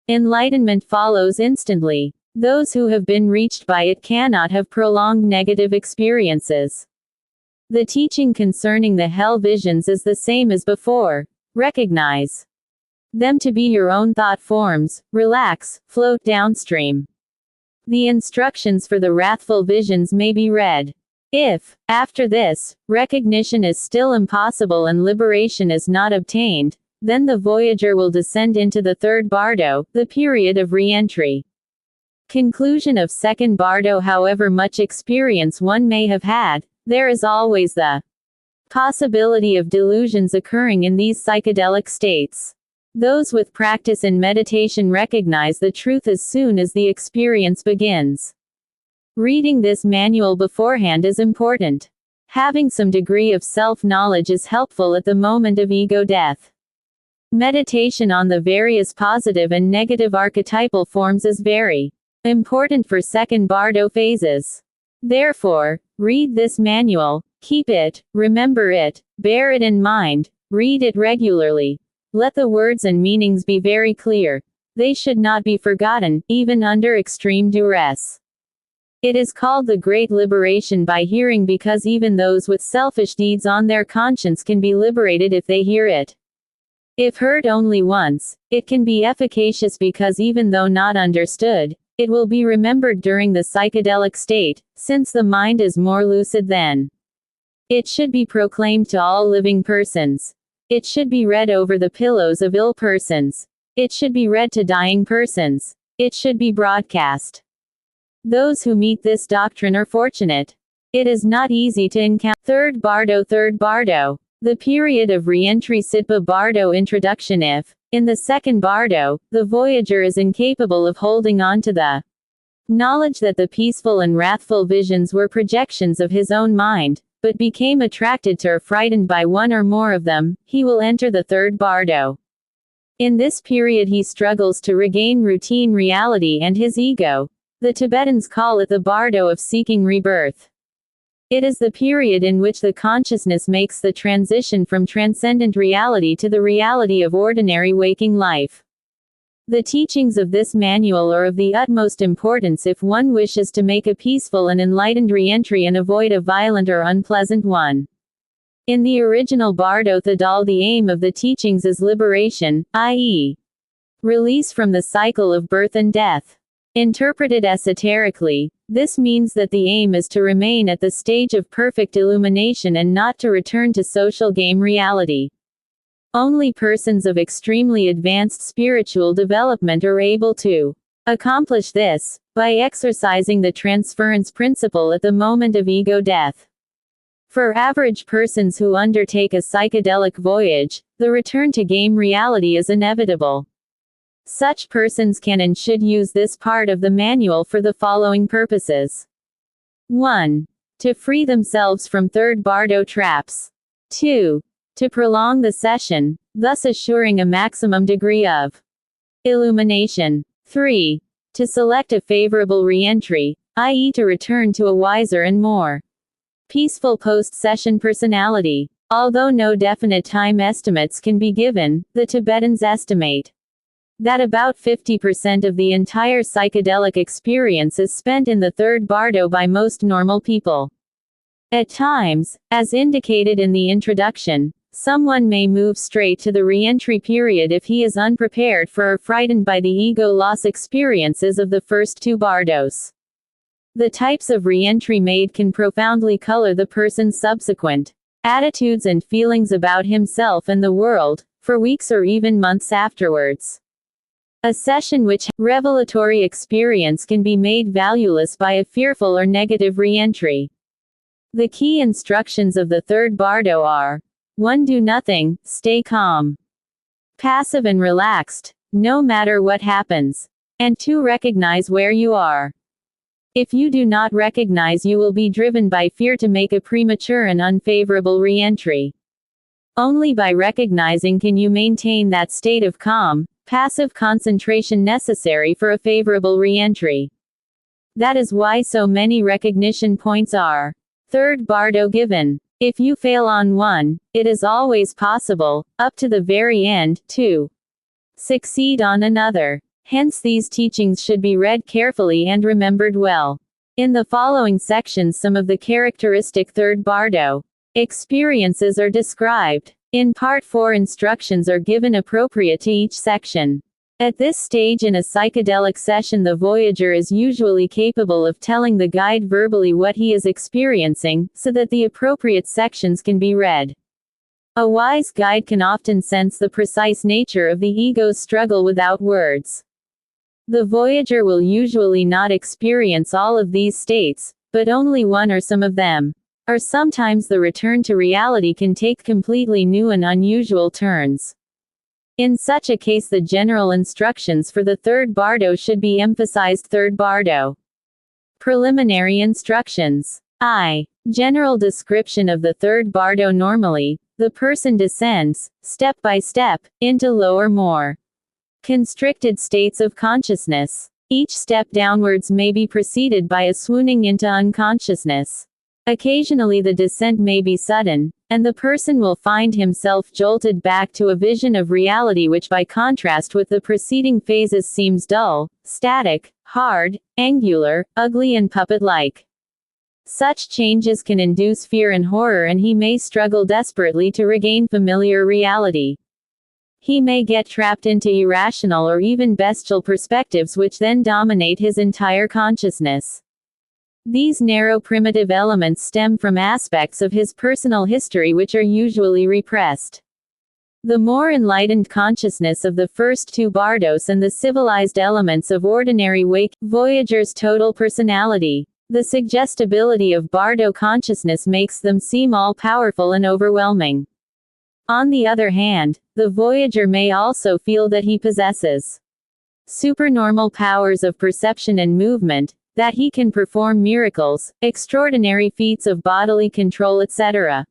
Speaker 1: Enlightenment follows instantly. Those who have been reached by it cannot have prolonged negative experiences. The teaching concerning the hell visions is the same as before. Recognize them to be your own thought forms, relax, float downstream. The instructions for the wrathful visions may be read. If, after this, recognition is still impossible and liberation is not obtained, then the voyager will descend into the third bardo, the period of re-entry. Conclusion of second bardo. However much experience one may have had, there is always the possibility of delusions occurring in these psychedelic states. Those with practice in meditation recognize the truth as soon as the experience begins. Reading this manual beforehand is important. Having some degree of self-knowledge is helpful at the moment of ego death. Meditation on the various positive and negative archetypal forms is very important for second bardo phases. Therefore, read this manual, keep it, remember it, bear it in mind, read it regularly. Let the words and meanings be very clear. They should not be forgotten, even under extreme duress. It is called the Great Liberation by hearing because even those with selfish deeds on their conscience can be liberated if they hear it. If heard only once, it can be efficacious because even though not understood, it will be remembered during the psychedelic state, since the mind is more lucid then. It should be proclaimed to all living persons. It should be read over the pillows of ill persons. It should be read to dying persons. It should be broadcast. Those who meet this doctrine are fortunate. It is not easy to encounter. Third Bardo. The period of re-entry Sitpa Bardo introduction. If, in the second Bardo, the voyager is incapable of holding on to the knowledge that the peaceful and wrathful visions were projections of his own mind, but became attracted to or frightened by one or more of them, he will enter the third Bardo. In this period he struggles to regain routine reality and his ego. The Tibetans call it the Bardo of seeking rebirth. It is the period in which the consciousness makes the transition from transcendent reality to the reality of ordinary waking life. The teachings of this manual are of the utmost importance if one wishes to make a peaceful and enlightened re-entry and avoid a violent or unpleasant one. In the original Bardo Thadal, the aim of the teachings is liberation, i.e., release from the cycle of birth and death. Interpreted esoterically, this means that the aim is to remain at the stage of perfect illumination and not to return to social game reality. Only persons of extremely advanced spiritual development are able to accomplish this, by exercising the transference principle at the moment of ego death. For average persons who undertake a psychedelic voyage, the return to game reality is inevitable. Such persons can and should use this part of the manual for the following purposes. 1. To free themselves from third Bardo traps. 2. To prolong the session, thus assuring a maximum degree of illumination. 3. To select a favorable re-entry, i.e. to return to a wiser and more peaceful post-session personality. Although no definite time estimates can be given, the Tibetans estimate that about 50% of the entire psychedelic experience is spent in the third Bardo by most normal people. At times, as indicated in the introduction, someone may move straight to the re-entry period if he is unprepared for or frightened by the ego loss experiences of the first two Bardos. The types of re-entry made can profoundly color the person's subsequent attitudes and feelings about himself and the world, for weeks or even months afterwards. A session which revelatory experience can be made valueless by a fearful or negative re-entry. The key instructions of the third Bardo are: 1. Do nothing, stay calm, passive and relaxed, no matter what happens. And 2. Recognize where you are. If you do not recognize, you will be driven by fear to make a premature and unfavorable re-entry. Only by recognizing can you maintain that state of calm, passive concentration necessary for a favorable re-entry. That is why so many recognition points are third Bardo given. If you fail on one, it is always possible, up to the very end, to succeed on another. Hence these teachings should be read carefully and remembered well. In the following sections some of the characteristic third Bardo experiences are described. In Part 4 instructions are given appropriate to each section. At this stage in a psychedelic session the voyager is usually capable of telling the guide verbally what he is experiencing, so that the appropriate sections can be read. A wise guide can often sense the precise nature of the ego's struggle without words. The voyager will usually not experience all of these states, but only one or some of them. Or sometimes the return to reality can take completely new and unusual turns. In such a case the general instructions for the third Bardo should be emphasized. Third Bardo. Preliminary instructions. General description of the third Bardo. Normally, the person descends, step by step, into lower, more constricted states of consciousness. Each step downwards may be preceded by a swooning into unconsciousness. Occasionally the descent may be sudden, and the person will find himself jolted back to a vision of reality which by contrast with the preceding phases seems dull, static, hard, angular, ugly and puppet-like. Such changes can induce fear and horror, and he may struggle desperately to regain familiar reality. He may get trapped into irrational or even bestial perspectives which then dominate his entire consciousness. These narrow primitive elements stem from aspects of his personal history which are usually repressed. The more enlightened consciousness of the first two bardos and the civilized elements of ordinary wake voyager's total personality. The suggestibility of bardo consciousness makes them seem all-powerful and overwhelming. On the other hand, the voyager may also feel that he possesses supernormal powers of perception and movement, that he can perform miracles, extraordinary feats of bodily control, etc.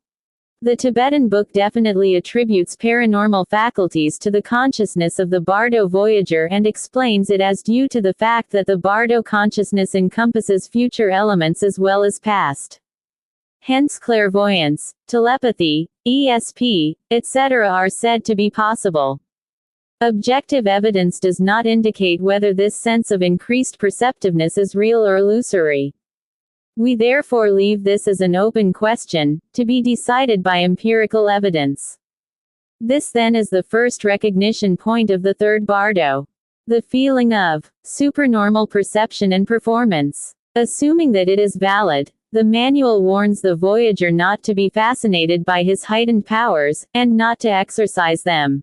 Speaker 1: The Tibetan book definitely attributes paranormal faculties to the consciousness of the bardo voyager and explains it as due to the fact that the bardo consciousness encompasses future elements as well as past. Hence clairvoyance, telepathy, ESP, etc. are said to be possible. Objective evidence does not indicate whether this sense of increased perceptiveness is real or illusory. We therefore leave this as an open question, to be decided by empirical evidence. This then is the first recognition point of the third bardo. The feeling of supernormal perception and performance. Assuming that it is valid, the manual warns the voyager not to be fascinated by his heightened powers, and not to exercise them.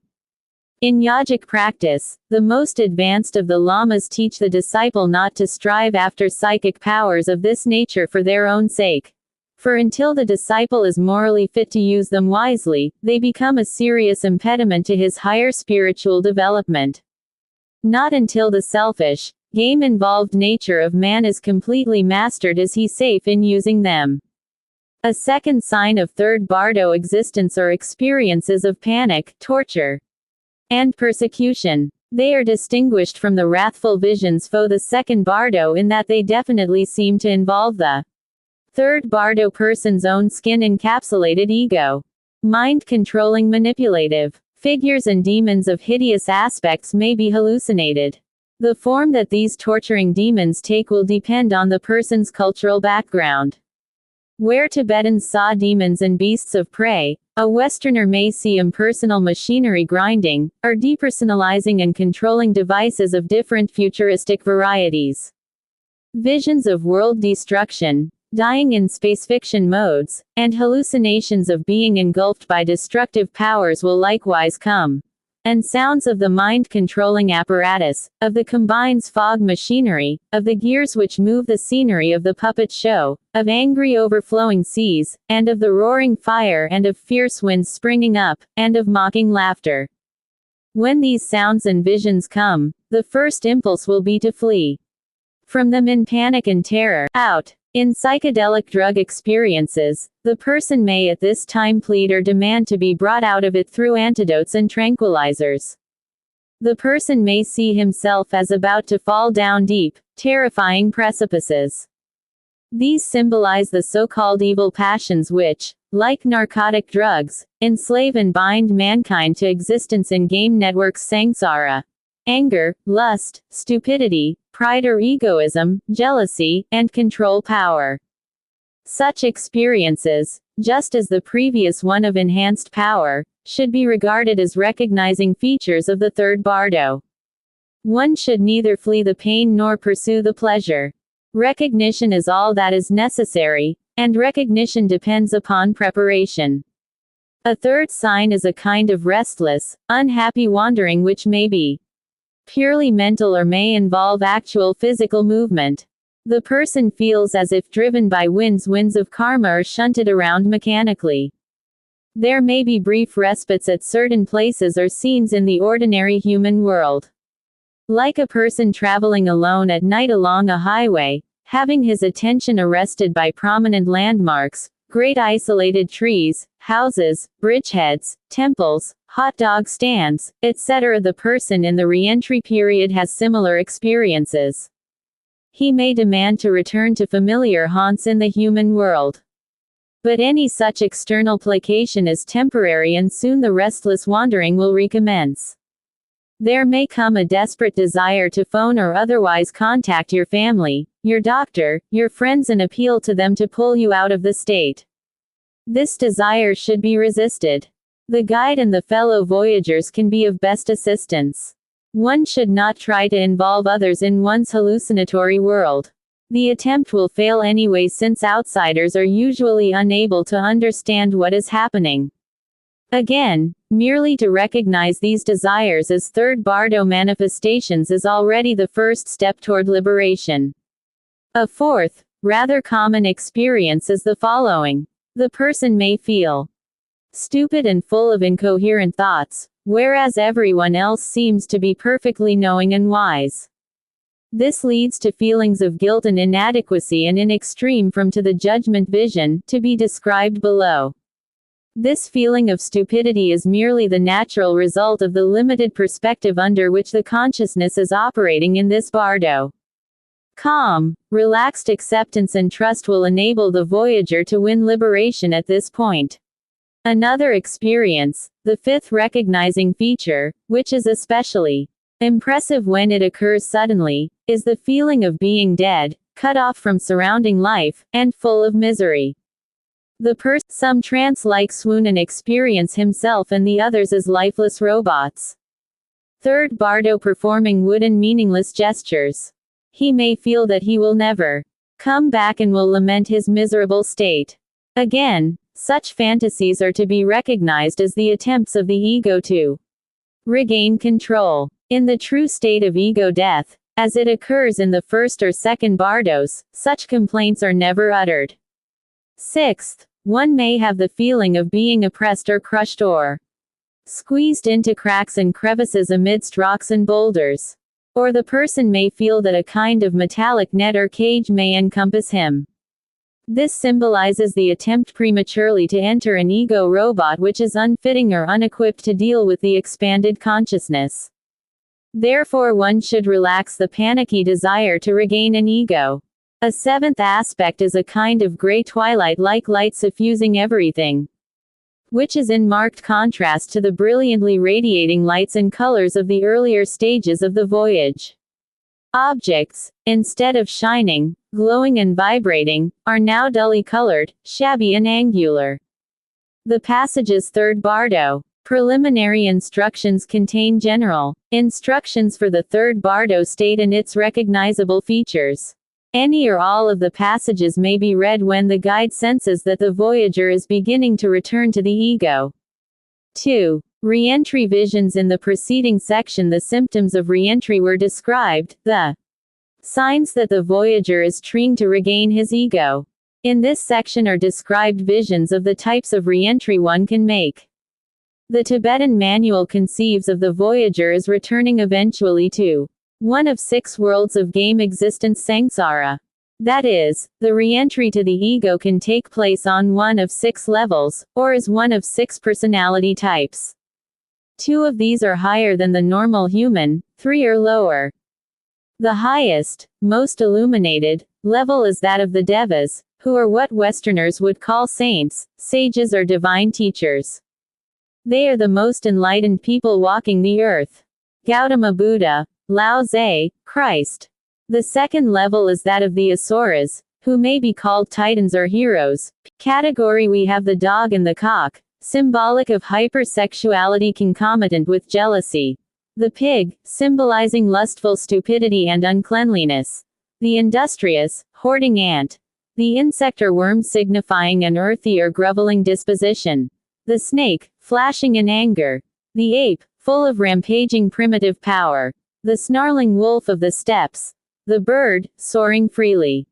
Speaker 1: In yogic practice, the most advanced of the lamas teach the disciple not to strive after psychic powers of this nature for their own sake. For until the disciple is morally fit to use them wisely, they become a serious impediment to his higher spiritual development. Not until the selfish, game-involved nature of man is completely mastered is he safe in using them. A second sign of third bardo existence are experiences of panic, torture, and persecution. They are distinguished from the wrathful visions for the second bardo in that they definitely seem to involve the third bardo person's own skin-encapsulated ego. Mind-controlling manipulative figures and demons of hideous aspects may be hallucinated. The form that these torturing demons take will depend on the person's cultural background. Where Tibetans saw demons and beasts of prey, a Westerner may see impersonal machinery grinding, or depersonalizing and controlling devices of different futuristic varieties. Visions of world destruction, dying in space fiction modes, and hallucinations of being engulfed by destructive powers will likewise come. And sounds of the mind-controlling apparatus, of the combines fog machinery, of the gears which move the scenery of the puppet show, of angry overflowing seas, and of the roaring fire and of fierce winds springing up, and of mocking laughter. When these sounds and visions come, the first impulse will be to flee from them in panic and terror. Out. In psychedelic drug experiences, the person may at this time plead or demand to be brought out of it through antidotes and tranquilizers. The person may see himself as about to fall down deep, terrifying precipices. These symbolize the so-called evil passions which, like narcotic drugs, enslave and bind mankind to existence in game networks samsara. Anger, lust, stupidity, pride or egoism, jealousy, and control power. Such experiences, just as the previous one of enhanced power, should be regarded as recognizing features of the third bardo. One should neither flee the pain nor pursue the pleasure. Recognition is all that is necessary, and recognition depends upon preparation. A third sign is a kind of restless, unhappy wandering which may be purely mental or may involve actual physical movement. The person feels as if driven by winds of karma or shunted around mechanically. There may be brief respites at certain places or scenes in the ordinary human world. Like a person traveling alone at night along a highway, having his attention arrested by prominent landmarks, great isolated trees, houses, bridgeheads, temples, hot dog stands, etc. The person in the re-entry period has similar experiences. He may demand to return to familiar haunts in the human world. But any such external placation is temporary and soon the restless wandering will recommence. There may come a desperate desire to phone or otherwise contact your family, your doctor, your friends and appeal to them to pull you out of the state. This desire should be resisted. The guide and the fellow voyagers can be of best assistance. One should not try to involve others in one's hallucinatory world. The attempt will fail anyway since outsiders are usually unable to understand what is happening. Again, merely to recognize these desires as third bardo manifestations is already the first step toward liberation. A fourth, rather common experience is the following. The person may feel stupid and full of incoherent thoughts, whereas everyone else seems to be perfectly knowing and wise. This leads to feelings of guilt and inadequacy and in extreme from to the judgment vision, to be described below. This feeling of stupidity is merely the natural result of the limited perspective under which the consciousness is operating in this bardo. Calm, relaxed acceptance and trust will enable the voyager to win liberation at this point. Another experience, the fifth recognizing feature, which is especially impressive when it occurs suddenly, is the feeling of being dead, cut off from surrounding life, and full of misery. The person, some trance-like swoon and experience himself and the others as lifeless robots. Third bardo performing wooden meaningless gestures. He may feel that he will never come back and will lament his miserable state. Again, such fantasies are to be recognized as the attempts of the ego to regain control. In the true state of ego death, as it occurs in the first or second bardos, such complaints are never uttered. Sixth, one may have the feeling of being oppressed or crushed or squeezed into cracks and crevices amidst rocks and boulders. Or the person may feel that a kind of metallic net or cage may encompass him. This symbolizes the attempt prematurely to enter an ego robot which is unfitting or unequipped to deal with the expanded consciousness. Therefore one should relax the panicky desire to regain an ego. A seventh aspect is a kind of gray twilight-like light suffusing everything, which is in marked contrast to the brilliantly radiating lights and colors of the earlier stages of the voyage. Objects, instead of shining, glowing and vibrating, are now dully colored, shabby and angular. The passage's third bardo. Preliminary instructions contain general instructions for the third bardo state and its recognizable features. Any or all of the passages may be read when the guide senses that the voyager is beginning to return to the ego. 2. Re-entry visions. In the preceding section the symptoms of re-entry were described, the signs that the voyager is trying to regain his ego. In this section are described visions of the types of re-entry one can make. The Tibetan manual conceives of the voyager as returning eventually to one of 6 worlds of game existence samsara. That is, the re-entry to the ego can take place on one of 6 levels, or as one of 6 personality types. 2 of these are higher than the normal human, 3 are lower. The highest, most illuminated, level is that of the devas, who are what Westerners would call saints, sages or divine teachers. They are the most enlightened people walking the earth. Gautama Buddha, Lao Tse, Christ. The second level is that of the asuras, who may be called titans or heroes. Category we have the dog and the cock, symbolic of hypersexuality concomitant with jealousy. The pig, symbolizing lustful stupidity and uncleanliness. The industrious, hoarding ant. The insect or worm signifying an earthy or groveling disposition. The snake, flashing in anger. The ape, full of rampaging primitive power. The snarling wolf of the steppes. The bird, soaring freely.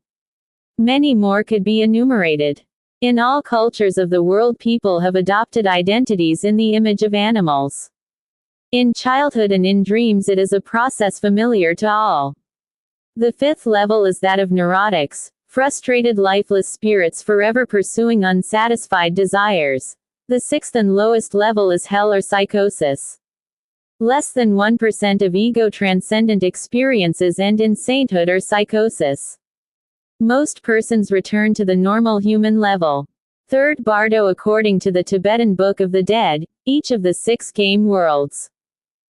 Speaker 1: Many more could be enumerated. In all cultures of the world people have adopted identities in the image of animals. In childhood and in dreams it is a process familiar to all. The fifth level is that of neurotics, frustrated lifeless spirits forever pursuing unsatisfied desires. The sixth and lowest level is hell or psychosis. Less than 1% of ego-transcendent experiences end in sainthood or psychosis. Most persons return to the normal human level. Third bardo according to the Tibetan Book of the Dead, each of the 6 game worlds.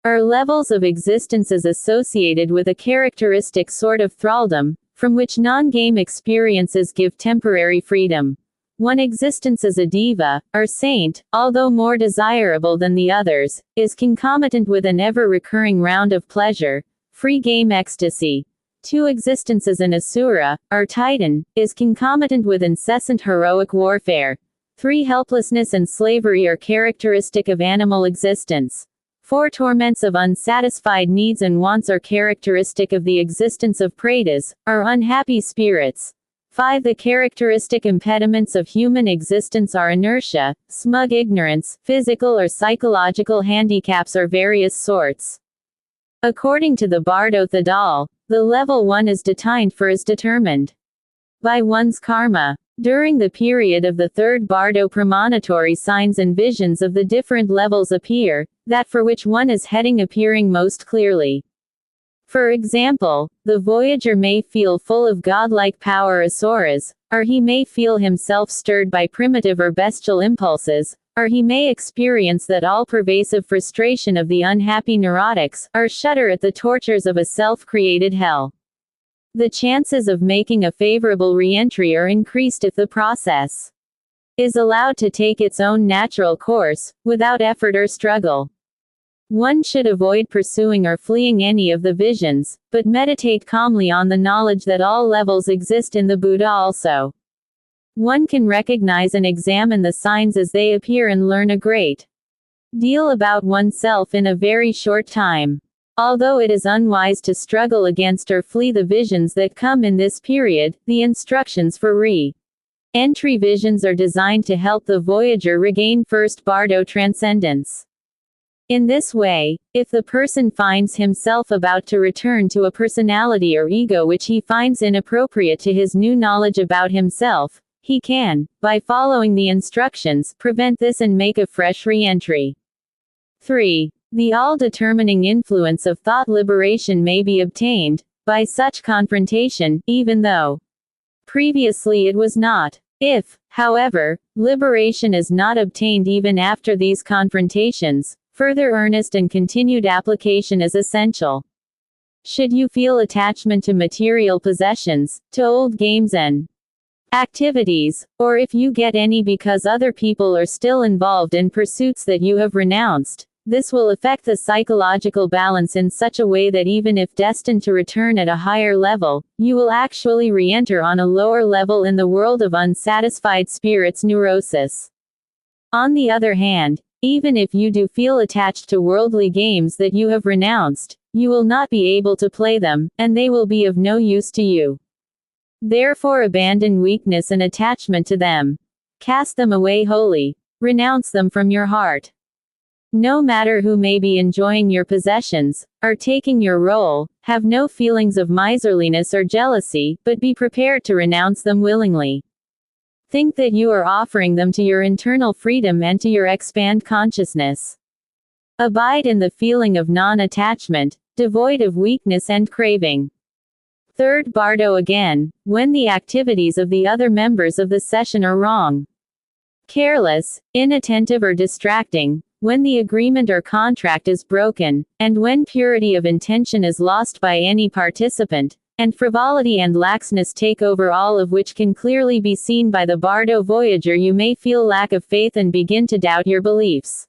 Speaker 1: are levels of existences associated with a characteristic sort of thraldom, from which non-game experiences give temporary freedom. One existence as a diva, or saint, although more desirable than the others, is concomitant with an ever-recurring round of pleasure, free game ecstasy. Two existences an asura, or titan, is concomitant with incessant heroic warfare. Three helplessness and slavery are characteristic of animal existence. Four torments of unsatisfied needs and wants are characteristic of the existence of pretas, or unhappy spirits. 5. The characteristic impediments of human existence are inertia, smug ignorance, physical or psychological handicaps of various sorts. According to the Bardo Thadal, the level one is determined by one's karma. During the period of the third Bardo premonitory signs and visions of the different levels appear, that for which one is heading appearing most clearly. For example, the voyager may feel full of godlike power asuras, or he may feel himself stirred by primitive or bestial impulses, or he may experience that all-pervasive frustration of the unhappy neurotics, or shudder at the tortures of a self-created hell. The chances of making a favorable re-entry are increased if the process is allowed to take its own natural course, without effort or struggle. One should avoid pursuing or fleeing any of the visions, but meditate calmly on the knowledge that all levels exist in the Buddha also. One can recognize and examine the signs as they appear and learn a great deal about oneself in a very short time. Although it is unwise to struggle against or flee the visions that come in this period, the instructions for re-entry visions are designed to help the voyager regain first Bardo transcendence. In this way, if the person finds himself about to return to a personality or ego which he finds inappropriate to his new knowledge about himself, he can, by following the instructions, prevent this and make a fresh re-entry. 3. The all-determining influence of thought liberation may be obtained by such confrontation, even though previously it was not. If, however, liberation is not obtained even after these confrontations, further earnest and continued application is essential. Should you feel attachment to material possessions, to old games and activities, or if you get any because other people are still involved in pursuits that you have renounced, this will affect the psychological balance in such a way that even if destined to return at a higher level, you will actually re-enter on a lower level in the world of unsatisfied spirits neurosis. On the other hand, even if you do feel attached to worldly games that you have renounced, you will not be able to play them, and they will be of no use to you. Therefore abandon weakness and attachment to them. Cast them away wholly. Renounce them from your heart. No matter who may be enjoying your possessions, or taking your role, have no feelings of miserliness or jealousy, but be prepared to renounce them willingly. Think that you are offering them to your internal freedom and to your expand consciousness. Abide in the feeling of non-attachment, devoid of weakness and craving. Third Bardo again, when the activities of the other members of the session are wrong, careless, inattentive or distracting, when the agreement or contract is broken, and when purity of intention is lost by any participant, and frivolity and laxness take over, all of which can clearly be seen by the Bardo voyager, you may feel lack of faith and begin to doubt your beliefs.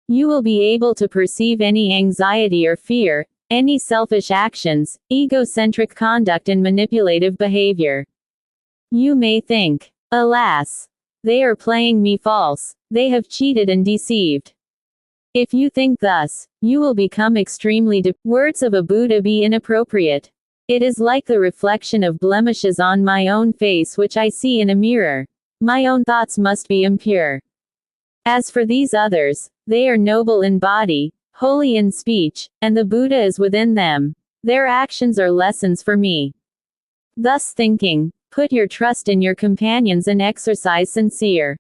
Speaker 1: You will be able to perceive any anxiety or fear, any selfish actions, egocentric conduct and manipulative behavior. You may think, alas, they are playing me false, they have cheated and deceived. If you think thus, you will become extremely words of a Buddha be inappropriate. It is like the reflection of blemishes on my own face which I see in a mirror. My own thoughts must be impure. As for these others, they are noble in body, holy in speech, and the Buddha is within them. Their actions are lessons for me. Thus thinking, put your trust in your companions and exercise sincere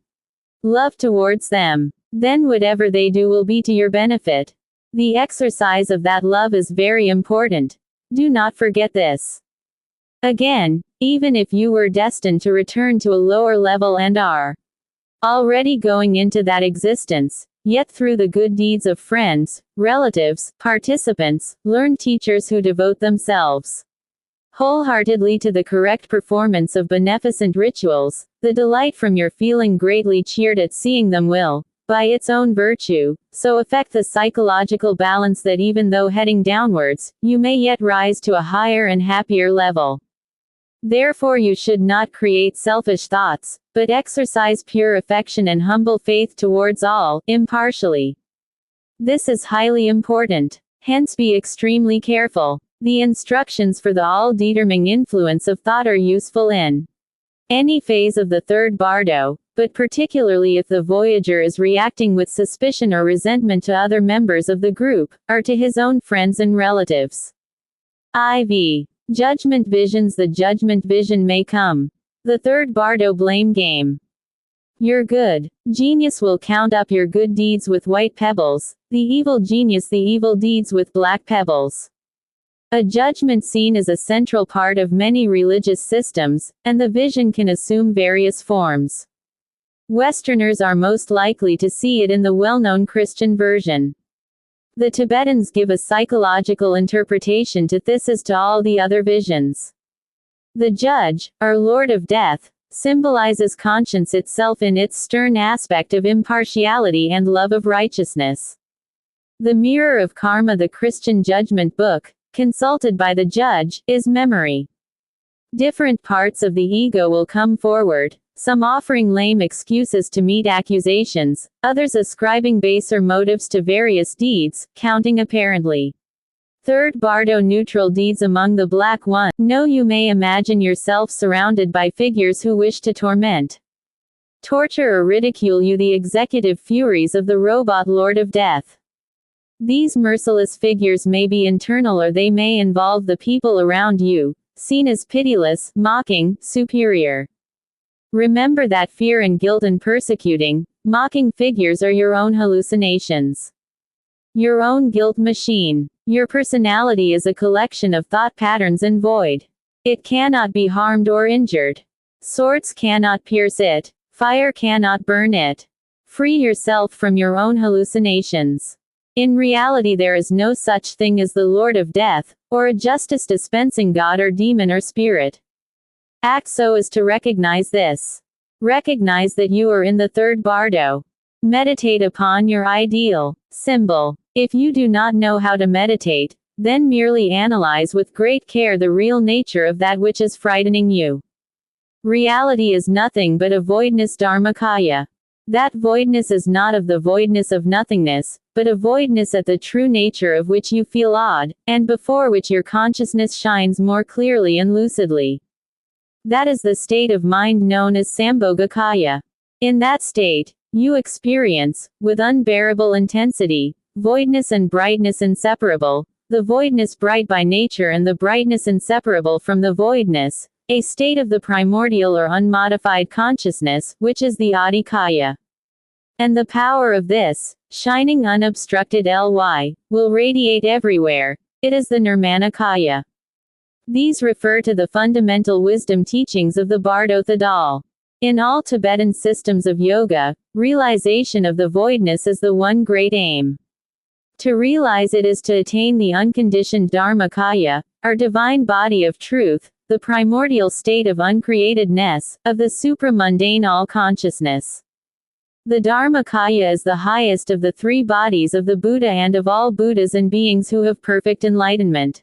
Speaker 1: love towards them. Then whatever they do will be to your benefit. The exercise of that love is very important. Do not forget this. Again, even if you were destined to return to a lower level and are already going into that existence, yet through the good deeds of friends, relatives, participants, learned teachers who devote themselves wholeheartedly to the correct performance of beneficent rituals, the delight from your feeling greatly cheered at seeing them will, by its own virtue, so affect the psychological balance that even though heading downwards, you may yet rise to a higher and happier level. Therefore you should not create selfish thoughts, but exercise pure affection and humble faith towards all, impartially. This is highly important. Hence be extremely careful. The instructions for the all-determining influence of thought are useful in any phase of the third bardo, but particularly if the voyager is reacting with suspicion or resentment to other members of the group, or to his own friends and relatives. IV. Judgment visions. The judgment vision may come. The third bardo blame game. Your good genius will count up your good deeds with white pebbles, the evil genius the evil deeds with black pebbles. A judgment scene is a central part of many religious systems, and the vision can assume various forms. Westerners are most likely to see it in the well-known Christian version. The Tibetans give a psychological interpretation to this as to all the other visions. The judge, or Lord of Death, symbolizes conscience itself in its stern aspect of impartiality and love of righteousness. The mirror of karma. The Christian judgment book, consulted by the judge, is memory. Different parts of the ego will come forward, some offering lame excuses to meet accusations, others ascribing baser motives to various deeds, counting apparently third bardo neutral deeds among the black one. No, you may imagine yourself surrounded by figures who wish to torment, torture or ridicule you, the executive furies of the robot Lord of Death. These merciless figures may be internal or they may involve the people around you, seen as pitiless, mocking, superior. Remember that fear and guilt and persecuting, mocking figures are your own hallucinations. Your own guilt machine. Your personality is a collection of thought patterns and void. It cannot be harmed or injured. Swords cannot pierce it. Fire cannot burn it. Free yourself from your own hallucinations. In reality there is no such thing as the Lord of Death, or a justice dispensing god or demon or spirit. Act so as to recognize this. Recognize that you are in the third bardo. Meditate upon your ideal symbol. If you do not know how to meditate, then merely analyze with great care the real nature of that which is frightening you. Reality is nothing but a voidness dharmakaya. That voidness is not of the voidness of nothingness, but a voidness at the true nature of which you feel awed, and before which your consciousness shines more clearly and lucidly. That is the state of mind known as Sambhogakaya. In that state, you experience, with unbearable intensity, voidness and brightness inseparable, the voidness bright by nature and the brightness inseparable from the voidness, a state of the primordial or unmodified consciousness, which is the Adikaya. And the power of this, shining unobstructed Ly, will radiate everywhere. It is the Nirmanakaya. These refer to the fundamental wisdom teachings of the Bardo Thadal. In all Tibetan systems of yoga, realization of the voidness is the one great aim. To realize it is to attain the unconditioned Dharmakaya, or divine body of truth, the primordial state of uncreatedness, of the supramundane all-consciousness. The Dharmakaya is the highest of the three bodies of the Buddha and of all Buddhas and beings who have perfect enlightenment.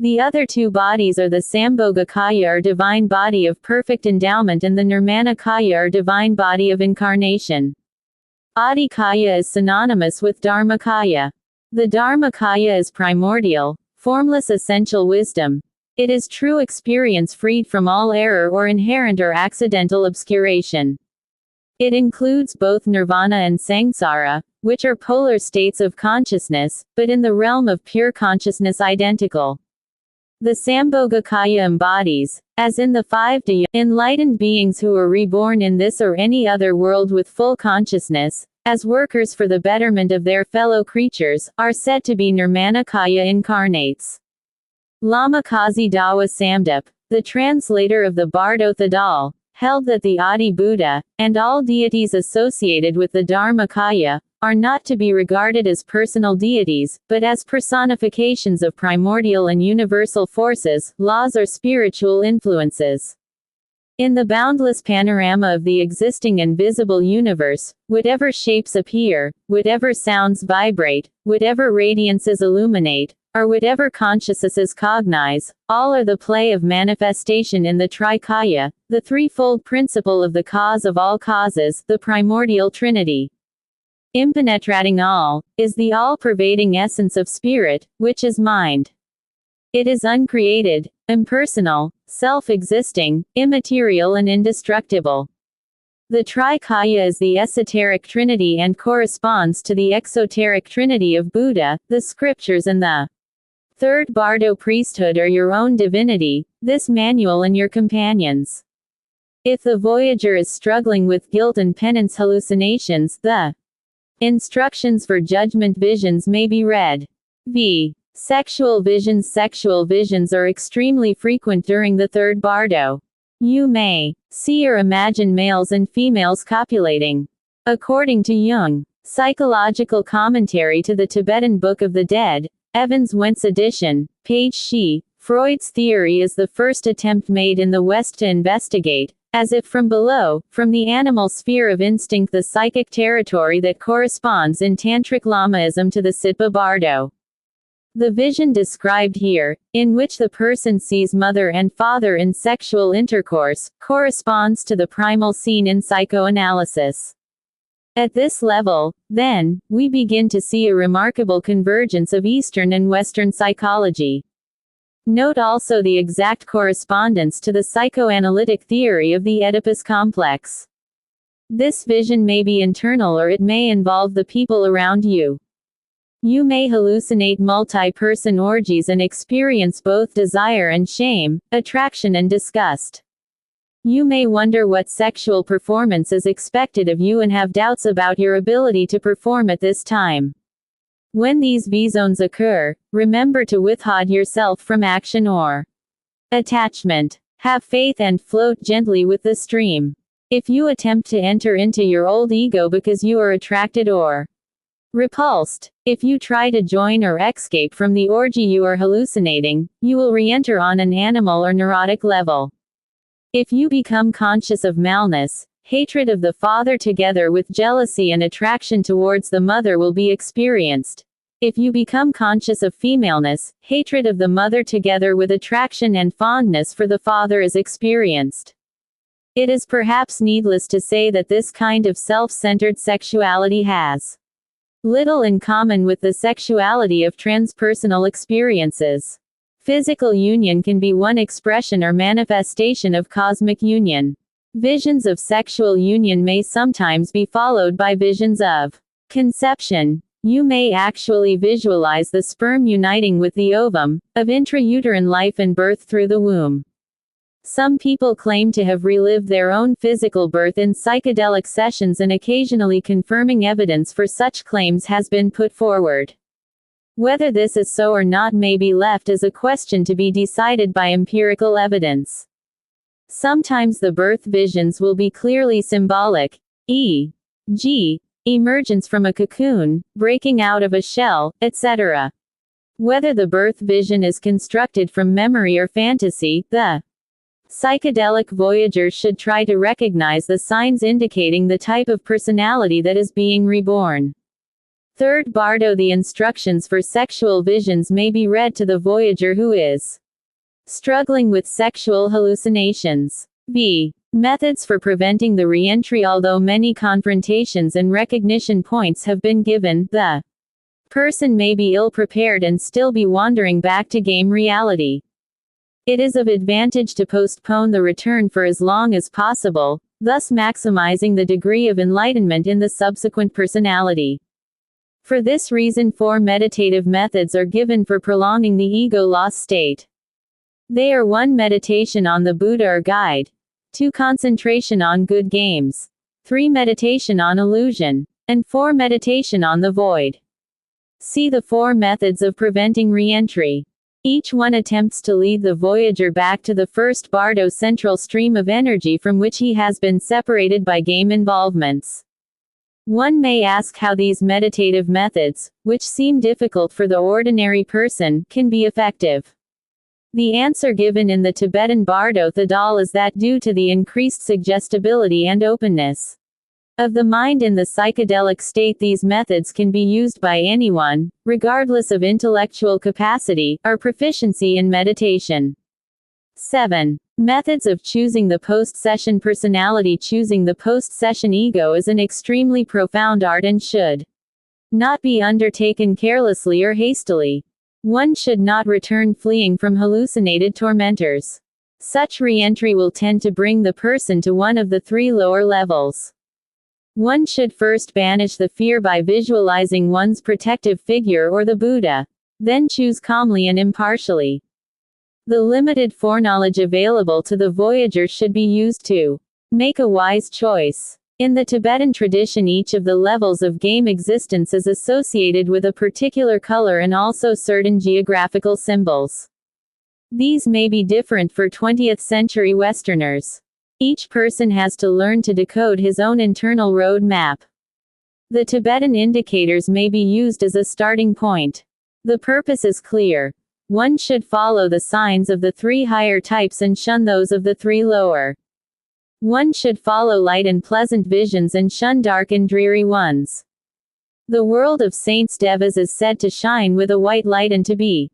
Speaker 1: The other two bodies are the Sambhogakaya or divine body of perfect endowment and the Nirmanakaya or divine body of incarnation. Adikaya is synonymous with Dharmakaya. The Dharmakaya is primordial, formless essential wisdom. It is true experience freed from all error or inherent or accidental obscuration. It includes both nirvana and samsara, which are polar states of consciousness, but in the realm of pure consciousness identical. The Sambhogakaya embodies, as in the 5D, enlightened beings who are reborn in this or any other world with full consciousness, as workers for the betterment of their fellow creatures, are said to be Nirmanakaya incarnates. Lama Kazi Dawa Samdup, the translator of the Bardo Thadal, held that the Adi Buddha, and all deities associated with the Dharmakaya, are not to be regarded as personal deities, but as personifications of primordial and universal forces, laws or spiritual influences. In the boundless panorama of the existing and visible universe, whatever shapes appear, whatever sounds vibrate, whatever radiances illuminate, or whatever consciousnesses cognize, all are the play of manifestation in the Trikaya, the threefold principle of the cause of all causes, the primordial trinity. Impenetrating all, is the all-pervading essence of spirit, which is mind. It is uncreated, impersonal, self-existing, immaterial and indestructible. The Trikaya is the esoteric trinity and corresponds to the exoteric trinity of Buddha, the scriptures and the third Bardo priesthood are your own divinity, this manual and your companions. If the voyager is struggling with guilt and penance hallucinations, the instructions for judgment visions may be read. V. Sexual visions are extremely frequent during the third bardo. You may see or imagine males and females copulating. According to Jung, Psychological Commentary to the Tibetan Book of the Dead, Evans Wentz edition, page She, Freud's theory is the first attempt made in the West to investigate, as if from below, from the animal sphere of instinct, the psychic territory that corresponds in Tantric Lamaism to the Siddha Bardo. The vision described here, in which the person sees mother and father in sexual intercourse, corresponds to the primal scene in psychoanalysis. At this level, then, we begin to see a remarkable convergence of Eastern and Western psychology. Note also the exact correspondence to the psychoanalytic theory of the Oedipus complex. This vision may be internal or it may involve the people around you. You may hallucinate multi-person orgies and experience both desire and shame, attraction and disgust. You may wonder what sexual performance is expected of you and have doubts about your ability to perform at this time. When these V-zones occur, remember to withhold yourself from action or attachment. Have faith and float gently with the stream. If you attempt to enter into your old ego because you are attracted or repulsed, if you try to join or escape from the orgy you are hallucinating, you will re-enter on an animal or neurotic level. If you become conscious of maleness, hatred of the father together with jealousy and attraction towards the mother will be experienced. If you become conscious of femaleness, hatred of the mother together with attraction and fondness for the father is experienced. It is perhaps needless to say that this kind of self-centered sexuality has little in common with the sexuality of transpersonal experiences. Physical union can be one expression or manifestation of cosmic union. Visions of sexual union may sometimes be followed by visions of conception. You may actually visualize the sperm uniting with the ovum, of intrauterine life and birth through the womb. Some people claim to have relived their own physical birth in psychedelic sessions, and occasionally confirming evidence for such claims has been put forward. Whether this is so or not may be left as a question to be decided by empirical evidence. Sometimes the birth visions will be clearly symbolic, e.g., emergence from a cocoon, breaking out of a shell, etc. Whether the birth vision is constructed from memory or fantasy, the psychedelic voyager should try to recognize the signs indicating the type of personality that is being reborn. Third Bardo. The instructions for sexual visions may be read to the voyager who is struggling with sexual hallucinations. B. Methods for preventing the re-entry. Although many confrontations and recognition points have been given, the person may be ill-prepared and still be wandering back to game reality. It is of advantage to postpone the return for as long as possible, thus maximizing the degree of enlightenment in the subsequent personality. For this reason, 4 meditative methods are given for prolonging the ego-loss state. They are 1. Meditation on the Buddha or guide. 2. Concentration on good games. 3. Meditation on illusion. And 4. Meditation on the void. See the 4 methods of preventing re-entry. Each one attempts to lead the voyager back to the first bardo central stream of energy from which he has been separated by game involvements. One may ask how these meditative methods, which seem difficult for the ordinary person, can be effective. The answer given in the Tibetan Bardo Thadal is that due to the increased suggestibility and openness of the mind in the psychedelic state, these methods can be used by anyone, regardless of intellectual capacity or proficiency in meditation. 7. Methods of choosing the post-session personality. Choosing the post-session ego is an extremely profound art and should not be undertaken carelessly or hastily. One should not return fleeing from hallucinated tormentors. Such re-entry will tend to bring the person to one of the 3 lower levels. One should first banish the fear by visualizing one's protective figure or the Buddha. Then choose calmly and impartially. The limited foreknowledge available to the voyager should be used to make a wise choice. In the Tibetan tradition, each of the levels of game existence is associated with a particular color and also certain geographical symbols. These may be different for 20th century Westerners. Each person has to learn to decode his own internal road map. The Tibetan indicators may be used as a starting point. The purpose is clear. One should follow the signs of the 3 higher types and shun those of the 3 lower. One should follow light and pleasant visions and shun dark and dreary ones. The world of saints devas is said to shine with a white light and to be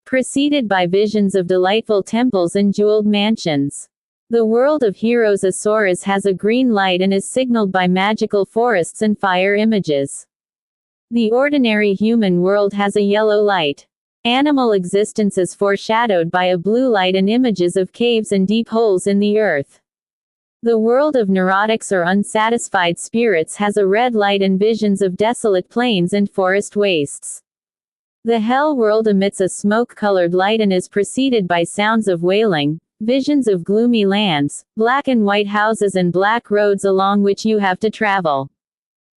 Speaker 1: preceded by visions of delightful temples and jeweled mansions. The world of heroes Asuras has a green light and is signaled by magical forests and fire images. The ordinary human world has a yellow light. Animal existence is foreshadowed by a blue light and images of caves and deep holes in the earth. The world of neurotics or unsatisfied spirits has a red light and visions of desolate plains and forest wastes. The hell world emits a smoke-colored light and is preceded by sounds of wailing, visions of gloomy lands, black and white houses and black roads along which you have to travel.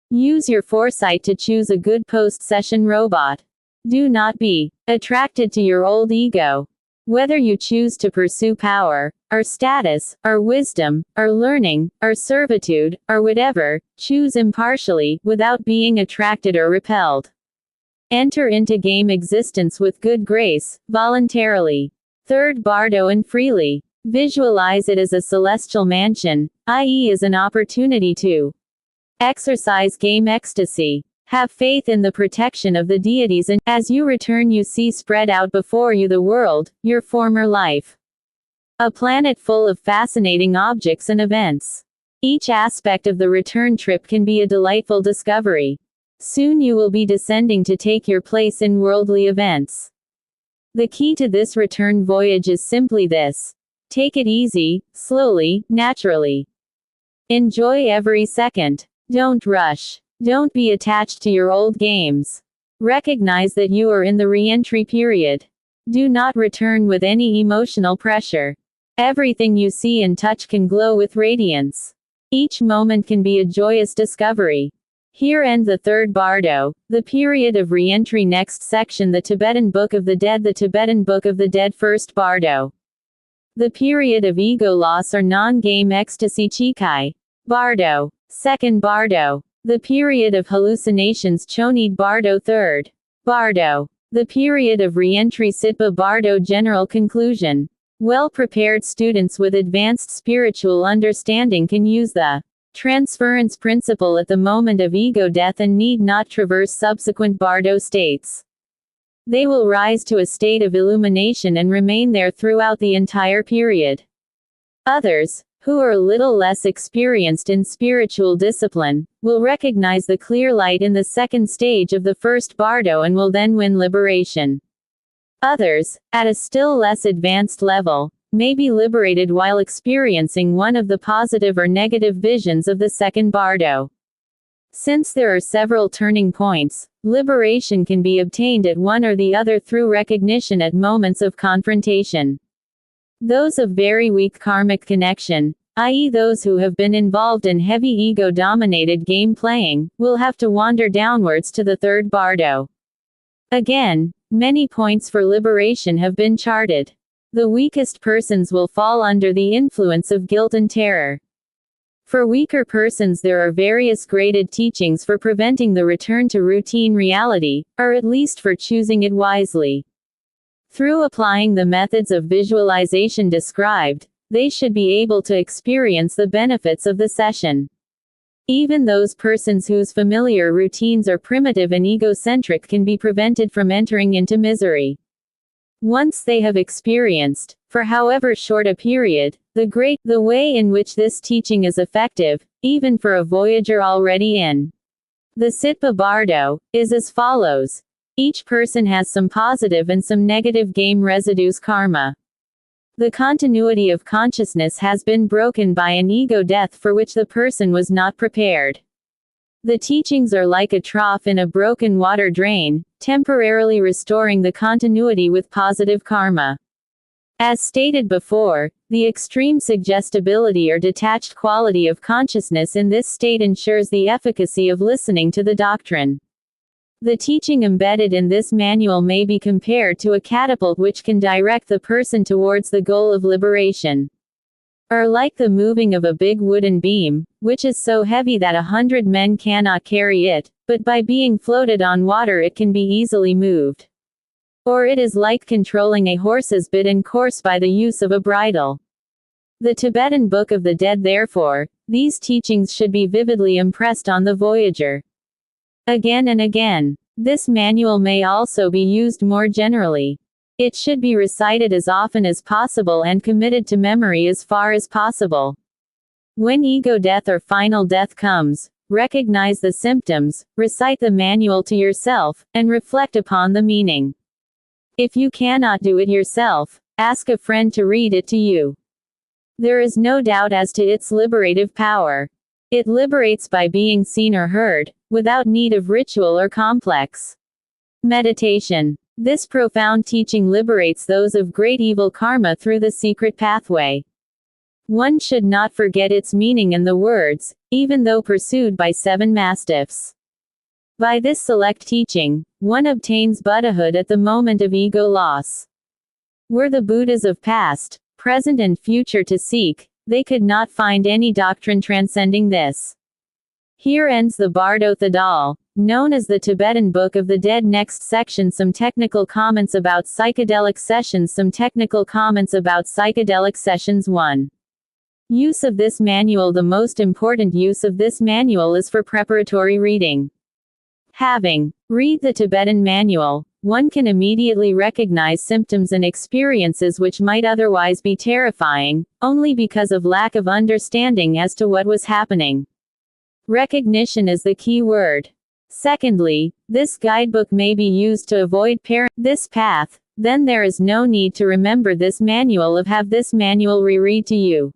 Speaker 1: Use your foresight to choose a good post-session robot. Do not be attracted to your old ego. Whether you choose to pursue power, or status, or wisdom, or learning, or servitude, or whatever, choose impartially, without being attracted or repelled. Enter into game existence with good grace, voluntarily. 3rd Bardo and freely. Visualize it as a celestial mansion, i.e. as an opportunity to exercise game ecstasy. Have faith in the protection of the deities, and as you return you see spread out before you the world, your former life. A planet full of fascinating objects and events. Each aspect of the return trip can be a delightful discovery. Soon you will be descending to take your place in worldly events. The key to this return voyage is simply this. Take it easy, slowly, naturally. Enjoy every second. Don't rush. Don't be attached to your old games. Recognize that you are in the re-entry period. Do not return with any emotional pressure. Everything you see and touch can glow with radiance. Each moment can be a joyous discovery. Here end the 3rd Bardo, the period of re-entry. Next section, the Tibetan Book of the Dead. The Tibetan Book of the Dead. 1st Bardo. The period of ego loss or non-game ecstasy. Chikai. Bardo. 2nd Bardo. The period of hallucinations. Chonid Bardo. 3rd Bardo. The period of re-entry. Sitpa Bardo. General conclusion. Well-prepared students with advanced spiritual understanding can use the transference principle at the moment of ego death and need not traverse subsequent Bardo states. They will rise to a state of illumination and remain there throughout the entire period. Others, who are a little less experienced in spiritual discipline, will recognize the clear light in the 2nd stage of the 1st Bardo and will then win liberation. Others, at a still less advanced level, may be liberated while experiencing one of the positive or negative visions of the 2nd Bardo. Since there are several turning points, liberation can be obtained at one or the other through recognition at moments of confrontation. Those of very weak karmic connection, i.e. those who have been involved in heavy ego-dominated game playing, will have to wander downwards to the 3rd Bardo. Again, Many points for liberation have been charted. The weakest persons will fall under the influence of guilt and terror. For weaker persons, there are various graded teachings for preventing the return to routine reality, or at least for choosing it wisely. Through applying the methods of visualization described, they should be able to experience the benefits of the session. Even those persons whose familiar routines are primitive and egocentric can be prevented from entering into misery. Once they have experienced, for however short a period, the way in which this teaching is effective, even for a voyager already in the Sitpa Bardo, is as follows. Each person has some positive and some negative game residues karma. The continuity of consciousness has been broken by an ego death for which the person was not prepared. The teachings are like a trough in a broken water drain, temporarily restoring the continuity with positive karma. As stated before, the extreme suggestibility or detached quality of consciousness in this state ensures the efficacy of listening to the doctrine. The teaching embedded in this manual may be compared to a catapult which can direct the person towards the goal of liberation. Or like the moving of a big wooden beam, which is so heavy that 100 men cannot carry it, but by being floated on water it can be easily moved. Or it is like controlling a horse's bit and course by the use of a bridle. The Tibetan Book of the Dead, therefore, these teachings should be vividly impressed on the voyager. Again and again. This manual may also be used more generally. It should be recited as often as possible and committed to memory as far as possible. When ego death or final death comes, recognize the symptoms, recite the manual to yourself, and reflect upon the meaning. If you cannot do it yourself, ask a friend to read it to you. There is no doubt as to its liberative power. It liberates by being seen or heard, without need of ritual or complex meditation. This profound teaching liberates those of great evil karma through the secret pathway. One should not forget its meaning and the words, even though pursued by 7 mastiffs. By this select teaching, one obtains Buddhahood at the moment of ego loss. Were the Buddhas of past, present and future to seek, they could not find any doctrine transcending this. Here ends the Bardo Thadal, known as the Tibetan Book of the Dead. Next section, some technical comments about psychedelic sessions. Some technical comments about psychedelic sessions. 1. Use of this manual. The most important use of this manual is for preparatory reading. Having read the Tibetan manual, one can immediately recognize symptoms and experiences which might otherwise be terrifying, only because of lack of understanding as to what was happening. Recognition is the key word. Secondly, this guidebook may be used to avoid this path, then there is no need to remember this manual or have this manual reread to you.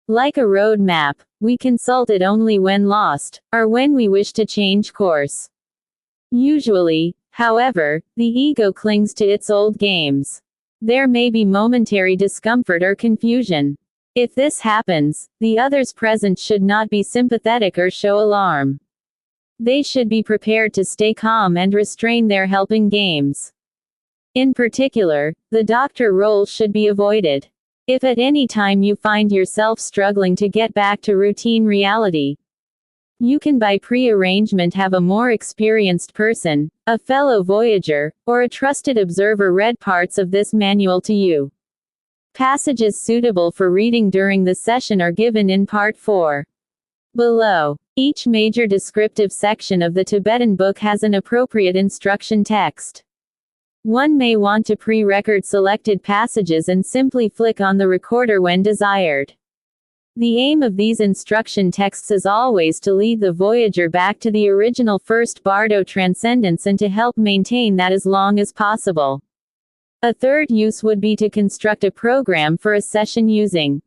Speaker 1: Like a road map, we consult it only when lost, or when we wish to change course. Usually, however, the ego clings to its old games. There may be momentary discomfort or confusion. If this happens, the others present should not be sympathetic or show alarm. They should be prepared to stay calm and restrain their helping games. In particular, the doctor role should be avoided. If at any time you find yourself struggling to get back to routine reality, you can by pre-arrangement have a more experienced person, a fellow voyager, or a trusted observer read parts of this manual to you. Passages suitable for reading during the session are given in Part 4. Below. Each major descriptive section of the Tibetan book has an appropriate instruction text. One may want to pre-record selected passages and simply flick on the recorder when desired. The aim of these instruction texts is always to lead the voyager back to the original first Bardo transcendence and to help maintain that as long as possible. A third use would be to construct a program for a session using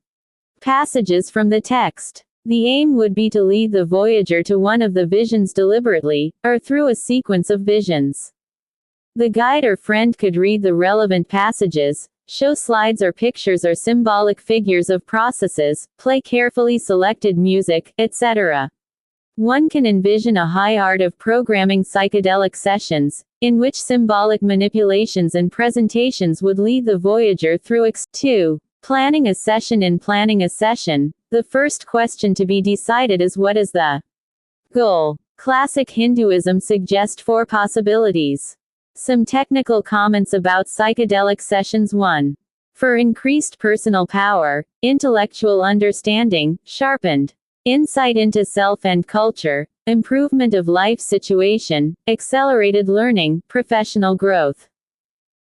Speaker 1: passages from the text. The aim would be to lead the voyager to one of the visions deliberately, or through a sequence of visions. The guide or friend could read the relevant passages, show slides or pictures or symbolic figures of processes, play carefully selected music, etc. One can envision a high art of programming psychedelic sessions, in which symbolic manipulations and presentations would lead the voyager through 2. Planning a session. In planning a session, the first question to be decided is what is the goal. Classic Hinduism suggests 4 possibilities. Some technical comments about psychedelic sessions. 1. For increased personal power, intellectual understanding, sharpened insight into self and culture, improvement of life situation, accelerated learning, professional growth.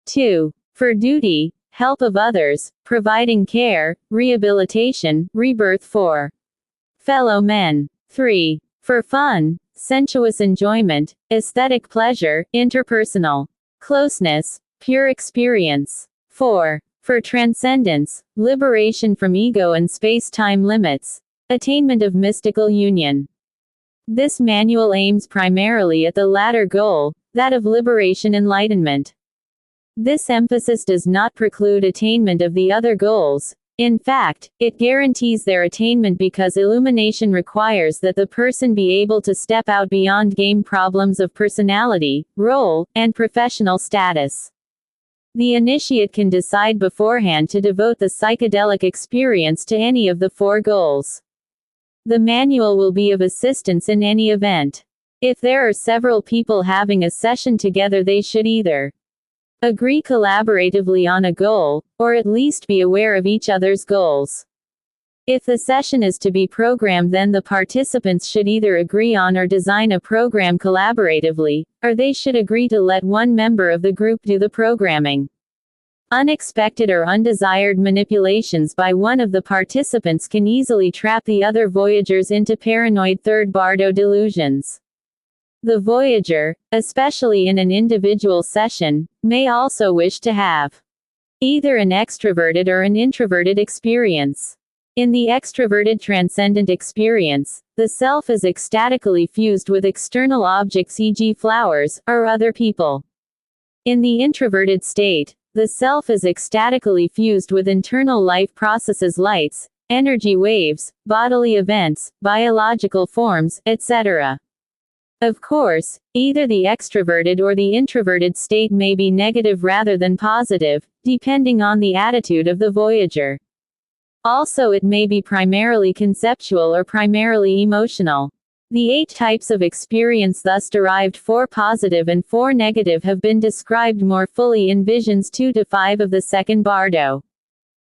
Speaker 1: 2. For duty, help of others, providing care, rehabilitation, rebirth for fellow men. 3. For fun, sensuous enjoyment, aesthetic pleasure, interpersonal closeness, pure experience. 4. For transcendence, liberation from ego and space-time limits, attainment of mystical union. This manual aims primarily at the latter goal, that of liberation enlightenment. This emphasis does not preclude attainment of the other goals. In fact, it guarantees their attainment because illumination requires that the person be able to step out beyond game problems of personality, role, and professional status. The initiate can decide beforehand to devote the psychedelic experience to any of the 4 goals. The manual will be of assistance in any event. If there are several people having a session together, they should either agree collaboratively on a goal, or at least be aware of each other's goals. If the session is to be programmed, then the participants should either agree on or design a program collaboratively, or they should agree to let one member of the group do the programming. Unexpected or undesired manipulations by one of the participants can easily trap the other voyagers into paranoid third bardo delusions. The voyager, especially in an individual session, may also wish to have either an extroverted or an introverted experience. In the extroverted transcendent experience, the self is ecstatically fused with external objects, e.g., flowers, or other people. In the introverted state, the self is ecstatically fused with internal life processes, lights, energy waves, bodily events, biological forms, etc. Of course, either the extroverted or the introverted state may be negative rather than positive, depending on the attitude of the voyager. Also, it may be primarily conceptual or primarily emotional. The 8 types of experience thus derived, 4 positive and 4 negative, have been described more fully in Visions 2 to 5 of the second Bardo.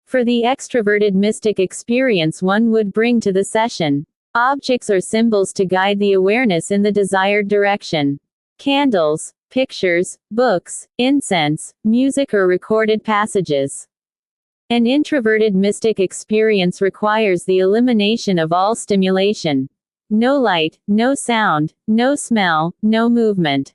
Speaker 1: For the extroverted mystic experience, one would bring to the session objects or symbols to guide the awareness in the desired direction. Candles, pictures, books, incense, music, or recorded passages. An introverted mystic experience requires the elimination of all stimulation. No light, no sound, no smell, no movement.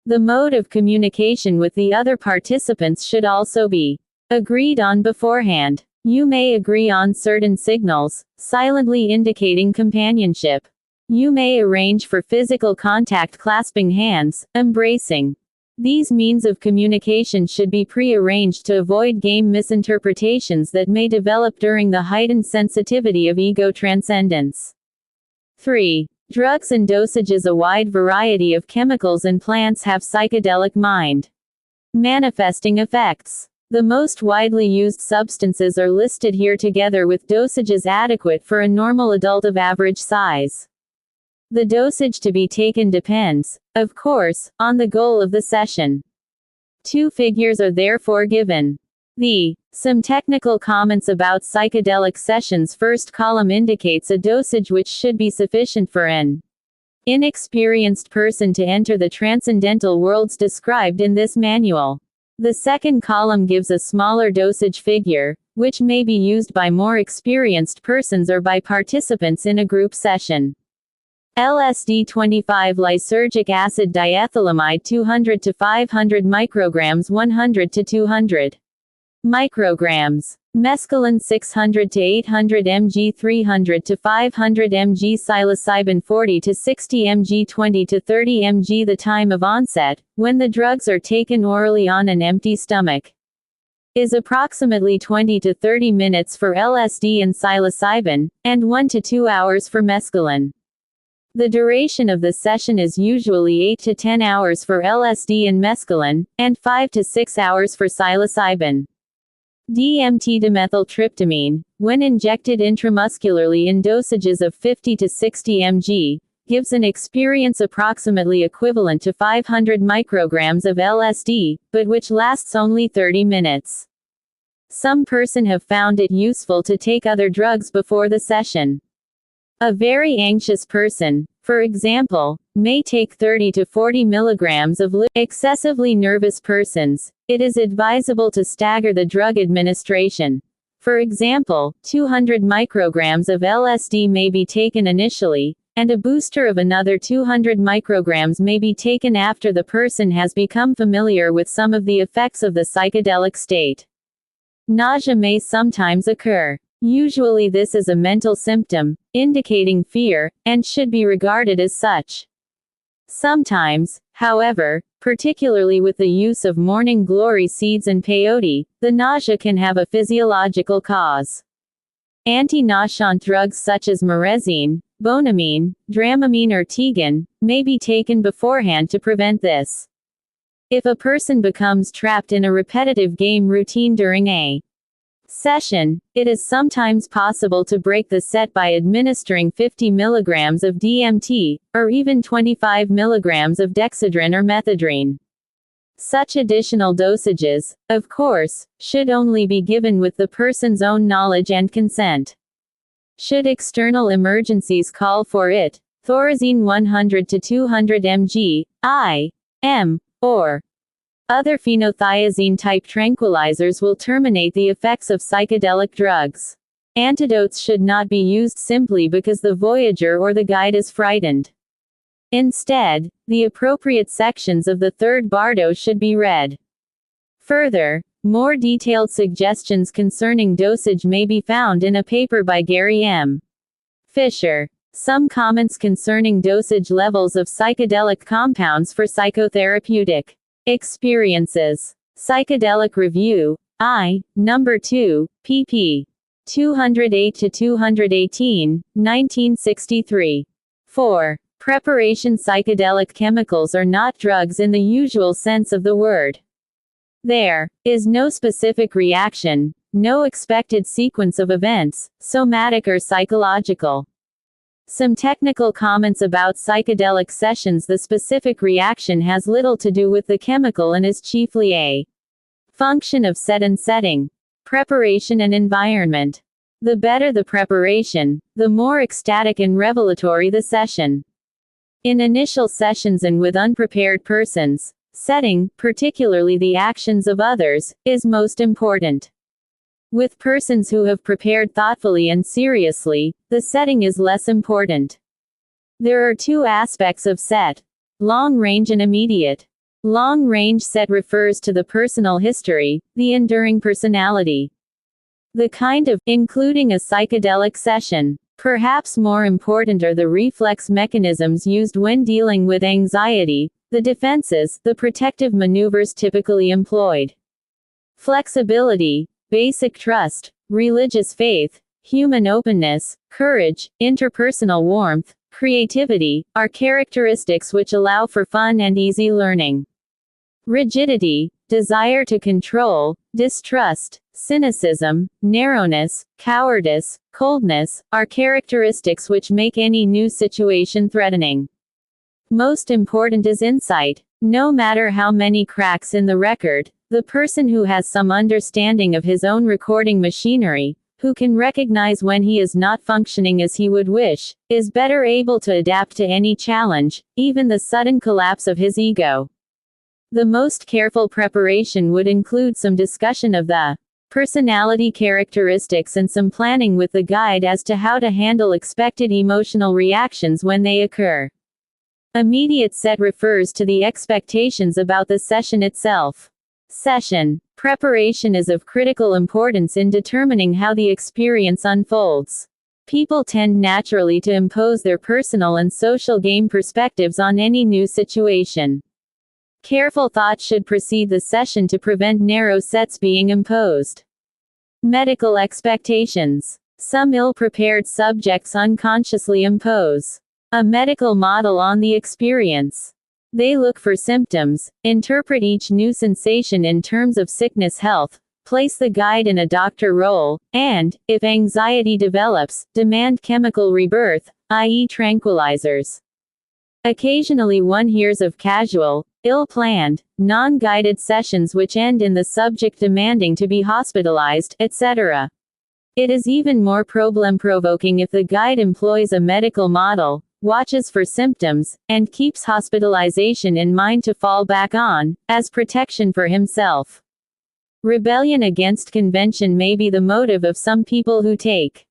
Speaker 1: The mode of communication with the other participants should also be agreed on beforehand. You may agree on certain signals, silently indicating companionship. You may arrange for physical contact, clasping hands, embracing. These means of communication should be pre-arranged to avoid game misinterpretations that may develop during the heightened sensitivity of ego transcendence. 3. Drugs and dosages. A wide variety of chemicals and plants have psychedelic mind manifesting effects. The most widely used substances are listed here together with dosages adequate for a normal adult of average size. The dosage to be taken depends, of course, on the goal of the session. 2 figures are therefore given. Some technical comments about psychedelic sessions. First column indicates a dosage which should be sufficient for an inexperienced person to enter the transcendental worlds described in this manual. The second column gives a smaller dosage figure, which may be used by more experienced persons or by participants in a group session. LSD 25 lysergic acid diethylamide 200 to 500 micrograms 100 to 200 micrograms. Mescaline 600 to 800 mg 300 to 500 mg. Psilocybin 40 to 60 mg 20 to 30 mg. The time of onset, when the drugs are taken orally on an empty stomach, is approximately 20 to 30 minutes for LSD and psilocybin, and 1 to 2 hours for mescaline. The duration of the session is usually 8 to 10 hours for LSD and mescaline, and 5 to 6 hours for psilocybin. DMT dimethyltryptamine, when injected intramuscularly in dosages of 50 to 60 mg, gives an experience approximately equivalent to 500 micrograms of LSD, but which lasts only 30 minutes. Some persons have found it useful to take other drugs before the session. A very anxious person, for example, may take 30 to 40 milligrams of excessively nervous persons. It is advisable to stagger the drug administration. For example, 200 micrograms of LSD may be taken initially, and a booster of another 200 micrograms may be taken after the person has become familiar with some of the effects of the psychedelic state. Nausea may sometimes occur. Usually this is a mental symptom, indicating fear, and should be regarded as such. Sometimes, however, particularly with the use of morning glory seeds and peyote, the nausea can have a physiological cause. Anti-nauseant drugs such as myrezine, bonamine, dramamine or Tegan, may be taken beforehand to prevent this. If a person becomes trapped in a repetitive game routine during a session, it is sometimes possible to break the set by administering 50 milligrams of DMT, or even 25 milligrams of dexedrine or methadone. Such additional dosages, of course, should only be given with the person's own knowledge and consent. Should external emergencies call for it, thorazine 100 to 200 mg, IM, or other phenothiazine-type tranquilizers will terminate the effects of psychedelic drugs. Antidotes should not be used simply because the voyager or the guide is frightened. Instead, the appropriate sections of the third bardo should be read. Further, more detailed suggestions concerning dosage may be found in a paper by Gary M. Fisher. Some comments concerning dosage levels of psychedelic compounds for psychotherapeutic experiences. Psychedelic Review, No. 2, pp. 208 to 218, 1963. 4. Preparation. Psychedelic chemicals are not drugs in the usual sense of the word. There is no specific reaction, no expected sequence of events, somatic or psychological. Some technical comments about psychedelic sessions. The specific reaction has little to do with the chemical and is chiefly a function of set and setting, preparation and environment. The better the preparation, the more ecstatic and revelatory the session. In initial sessions and with unprepared persons, setting, particularly the actions of others, is most important. With persons who have prepared thoughtfully and seriously, the setting is less important. There are two aspects of set: long range and immediate. Long range set refers to the personal history, the enduring personality. The kind of, including a psychedelic session. Perhaps more important are the reflex mechanisms used when dealing with anxiety, the defenses, the protective maneuvers typically employed. Flexibility, basic trust, religious faith, human openness, courage, interpersonal warmth, creativity, are characteristics which allow for fun and easy learning. Rigidity, desire to control, distrust, cynicism, narrowness, cowardice, coldness, are characteristics which make any new situation threatening. Most important is insight. No matter how many cracks in the record, the person who has some understanding of his own recording machinery, who can recognize when he is not functioning as he would wish, is better able to adapt to any challenge, even the sudden collapse of his ego. The most careful preparation would include some discussion of the personality characteristics and some planning with the guide as to how to handle expected emotional reactions when they occur. Immediate set refers to the expectations about the session itself. Session preparation is of critical importance in determining how the experience unfolds. People tend naturally to impose their personal and social game perspectives on any new situation. Careful thought should precede the session to prevent narrow sets being imposed. Medical expectations. Some ill-prepared subjects unconsciously impose a medical model on the experience. They look for symptoms, interpret each new sensation in terms of sickness health, place the guide in a doctor role, and, if anxiety develops, demand chemical rebirth, i.e. tranquilizers. Occasionally one hears of casual, ill-planned, non-guided sessions which end in the subject demanding to be hospitalized, etc. It is even more problem-provoking if the guide employs a medical model, watches for symptoms, and keeps hospitalization in mind to fall back on, as protection for himself. Rebellion against convention may be the motive of some people who take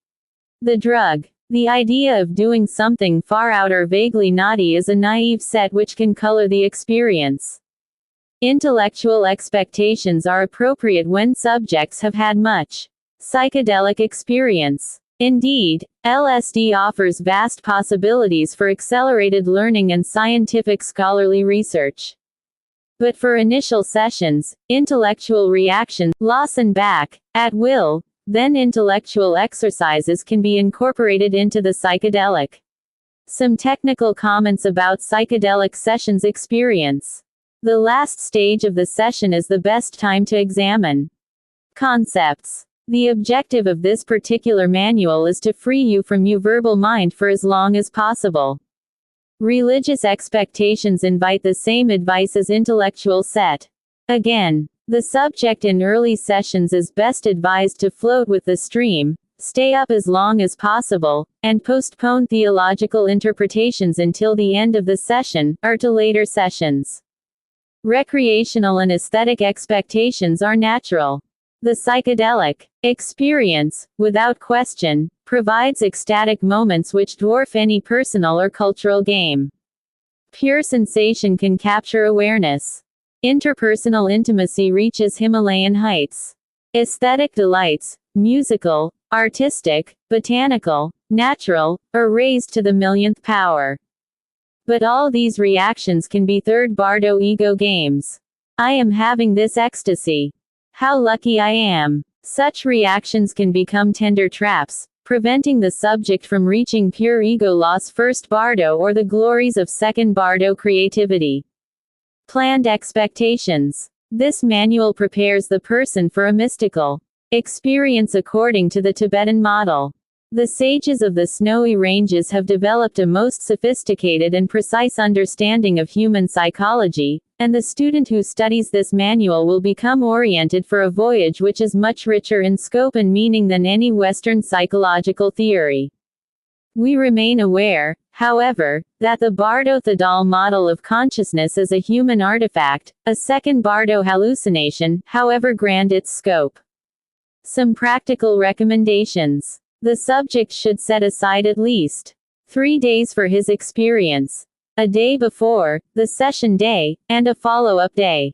Speaker 1: the drug. The idea of doing something far out or vaguely naughty is a naive set which can color the experience. Intellectual expectations are appropriate when subjects have had much psychedelic experience. Indeed, LSD offers vast possibilities for accelerated learning and scientific scholarly research. But for initial sessions, intellectual reactions, Lawson back, at will, then intellectual exercises can be incorporated into the psychedelic. Some technical comments about psychedelic sessions experience. The last stage of the session is the best time to examine concepts. The objective of this particular manual is to free you from your verbal mind for as long as possible. Religious expectations invite the same advice as intellectual set. Again, the subject in early sessions is best advised to float with the stream, stay up as long as possible, and postpone theological interpretations until the end of the session, or to later sessions. Recreational and aesthetic expectations are natural. The psychedelic experience, without question, provides ecstatic moments which dwarf any personal or cultural game. Pure sensation can capture awareness. Interpersonal intimacy reaches Himalayan heights. Aesthetic delights, musical, artistic, botanical, natural, are raised to the millionth power. But all these reactions can be third bardo ego games. I am having this ecstasy. How lucky I am. Such reactions can become tender traps, preventing the subject from reaching pure ego loss first bardo or the glories of second bardo creativity. Planned expectations. This manual prepares the person for a mystical experience according to the Tibetan model. The sages of the snowy ranges have developed a most sophisticated and precise understanding of human psychology, and the student who studies this manual will become oriented for a voyage which is much richer in scope and meaning than any Western psychological theory. We remain aware, however, that the Bardo-Thadal model of consciousness is a human artifact, a second Bardo hallucination, however grand its scope. Some practical recommendations. The subject should set aside at least 3 days for his experience. A day before, the session day, and a follow-up day.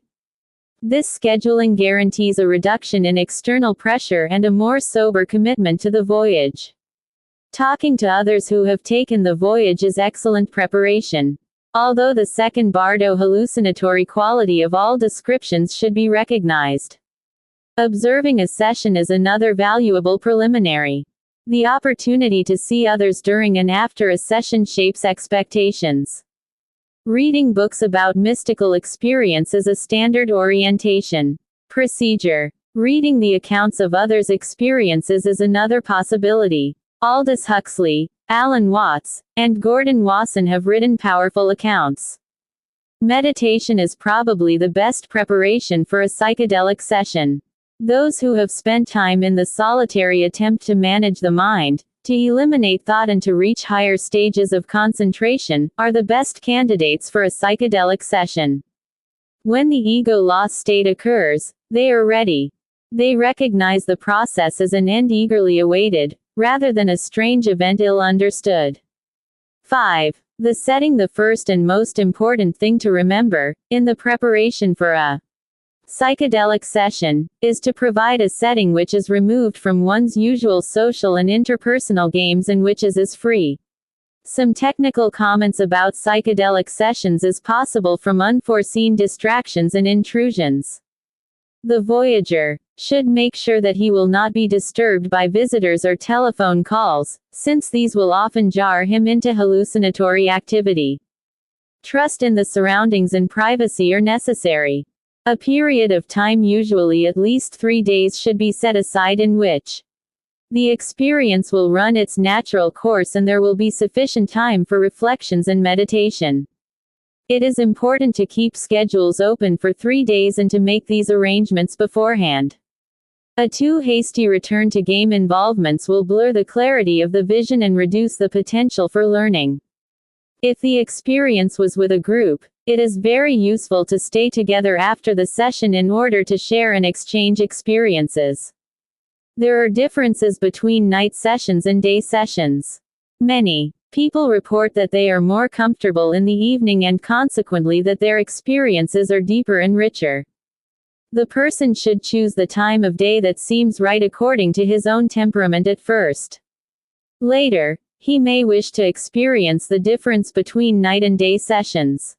Speaker 1: This scheduling guarantees a reduction in external pressure and a more sober commitment to the voyage. Talking to others who have taken the voyage is excellent preparation. Although the second Bardo hallucinatory quality of all descriptions should be recognized. Observing a session is another valuable preliminary. The opportunity to see others during and after a session shapes expectations. Reading books about mystical experience is a standard orientation. Procedure. Reading the accounts of others' experiences is another possibility. Aldous Huxley, Alan Watts, and Gordon Wasson have written powerful accounts. Meditation is probably the best preparation for a psychedelic session. Those who have spent time in the solitary attempt to manage the mind, to eliminate thought and to reach higher stages of concentration, are the best candidates for a psychedelic session. When the ego loss state occurs, they are ready. They recognize the process as an end eagerly awaited, rather than a strange event ill understood. 5. The setting. The first and most important thing to remember, in the preparation for a psychedelic session, is to provide a setting which is removed from one's usual social and interpersonal games and which is free. Some technical comments about psychedelic sessions is possible from unforeseen distractions and intrusions. The voyager Should make sure that he will not be disturbed by visitors or telephone calls, since these will often jar him into hallucinatory activity. Trust in the surroundings and privacy are necessary. A period of time, usually at least 3 days, should be set aside in which the experience will run its natural course and there will be sufficient time for reflections and meditation. It is important to keep schedules open for 3 days and to make these arrangements beforehand. A too hasty return to game involvements will blur the clarity of the vision and reduce the potential for learning. If the experience was with a group, it is very useful to stay together after the session in order to share and exchange experiences. There are differences between night sessions and day sessions. Many people report that they are more comfortable in the evening and consequently that their experiences are deeper and richer. The person should choose the time of day that seems right according to his own temperament at first. Later, he may wish to experience the difference between night and day sessions.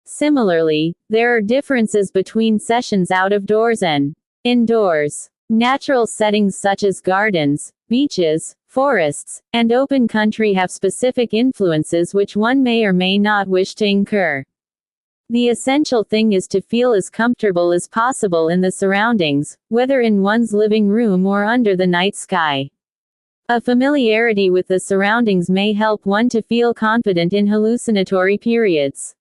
Speaker 1: Similarly, there are differences between sessions out of doors and indoors. Natural settings such as gardens, beaches, forests, and open country have specific influences which one may or may not wish to incur. The essential thing is to feel as comfortable as possible in the surroundings, whether in one's living room or under the night sky. A familiarity with the surroundings may help one to feel confident in hallucinatory periods.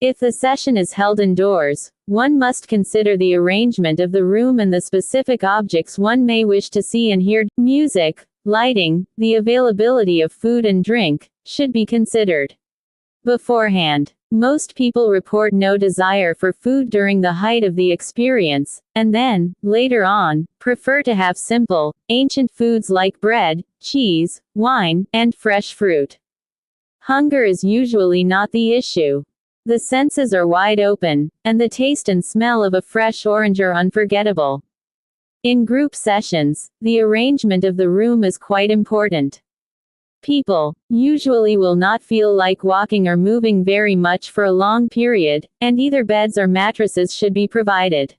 Speaker 1: If the session is held indoors, one must consider the arrangement of the room and the specific objects one may wish to see and hear. Music, lighting, the availability of food and drink should be considered beforehand. Most people report no desire for food during the height of the experience, and then, later on, prefer to have simple, ancient foods like bread, cheese, wine, and fresh fruit. Hunger is usually not the issue. The senses are wide open, and the taste and smell of a fresh orange are unforgettable. In group sessions, the arrangement of the room is quite important. People usually will not feel like walking or moving very much for a long period, and either beds or mattresses should be provided.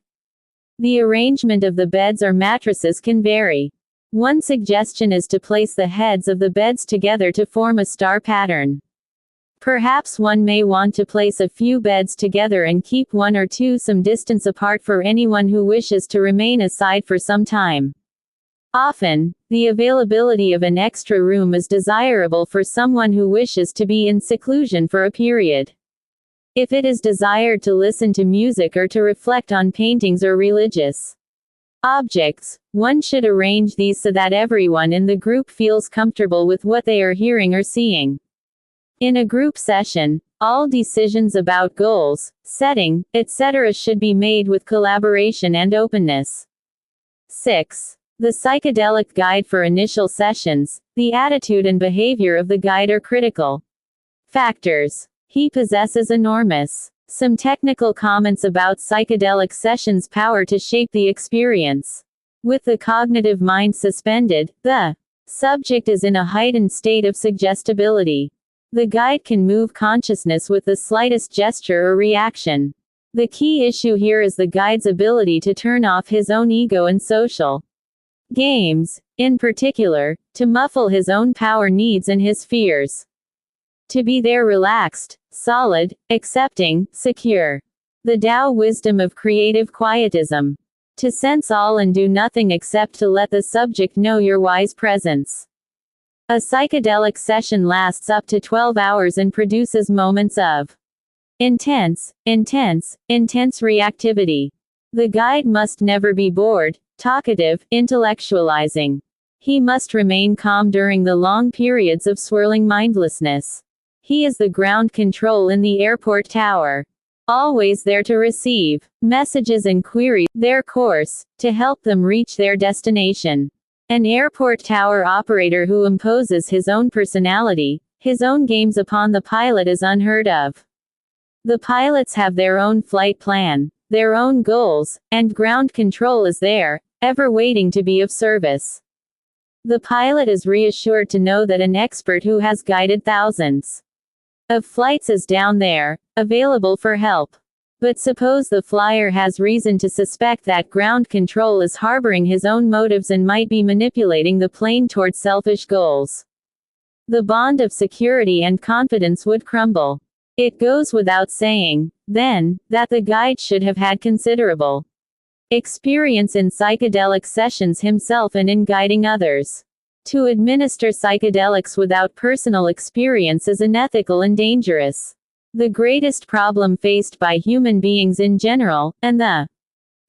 Speaker 1: The arrangement of the beds or mattresses can vary. One suggestion is to place the heads of the beds together to form a star pattern. Perhaps one may want to place a few beds together and keep one or two some distance apart for anyone who wishes to remain aside for some time. Often, the availability of an extra room is desirable for someone who wishes to be in seclusion for a period. If it is desired to listen to music or to reflect on paintings or religious objects, one should arrange these so that everyone in the group feels comfortable with what they are hearing or seeing. In a group session, all decisions about goals, setting, etc. should be made with collaboration and openness. 6. The psychedelic guide for initial sessions. The attitude and behavior of the guide are critical factors. He possesses enormous. Some technical comments about psychedelic sessions' power to shape the experience. With the cognitive mind suspended, the subject is in a heightened state of suggestibility. The guide can move consciousness with the slightest gesture or reaction. The key issue here is the guide's ability to turn off his own ego and social games, in particular, to muffle his own power needs and his fears. To be there relaxed, solid, accepting, secure. The Tao wisdom of creative quietism. To sense all and do nothing except to let the subject know your wise presence. A psychedelic session lasts up to 12 hours and produces moments of intense reactivity. The guide must never be bored, talkative, intellectualizing. He must remain calm during the long periods of swirling mindlessness. He is the ground control in the airport tower. Always there to receive messages and query their course, to help them reach their destination. An airport tower operator who imposes his own personality, his own games upon the pilot is unheard of. The pilots have their own flight plan, their own goals, and ground control is there, ever waiting to be of service. The pilot is reassured to know that an expert who has guided thousands of flights is down there, available for help. But suppose the flyer has reason to suspect that ground control is harboring his own motives and might be manipulating the plane toward selfish goals. The bond of security and confidence would crumble. It goes without saying, then, that the guide should have had considerable experience in psychedelic sessions himself and in guiding others. To administer psychedelics without personal experience is unethical and dangerous. The greatest problem faced by human beings in general, and the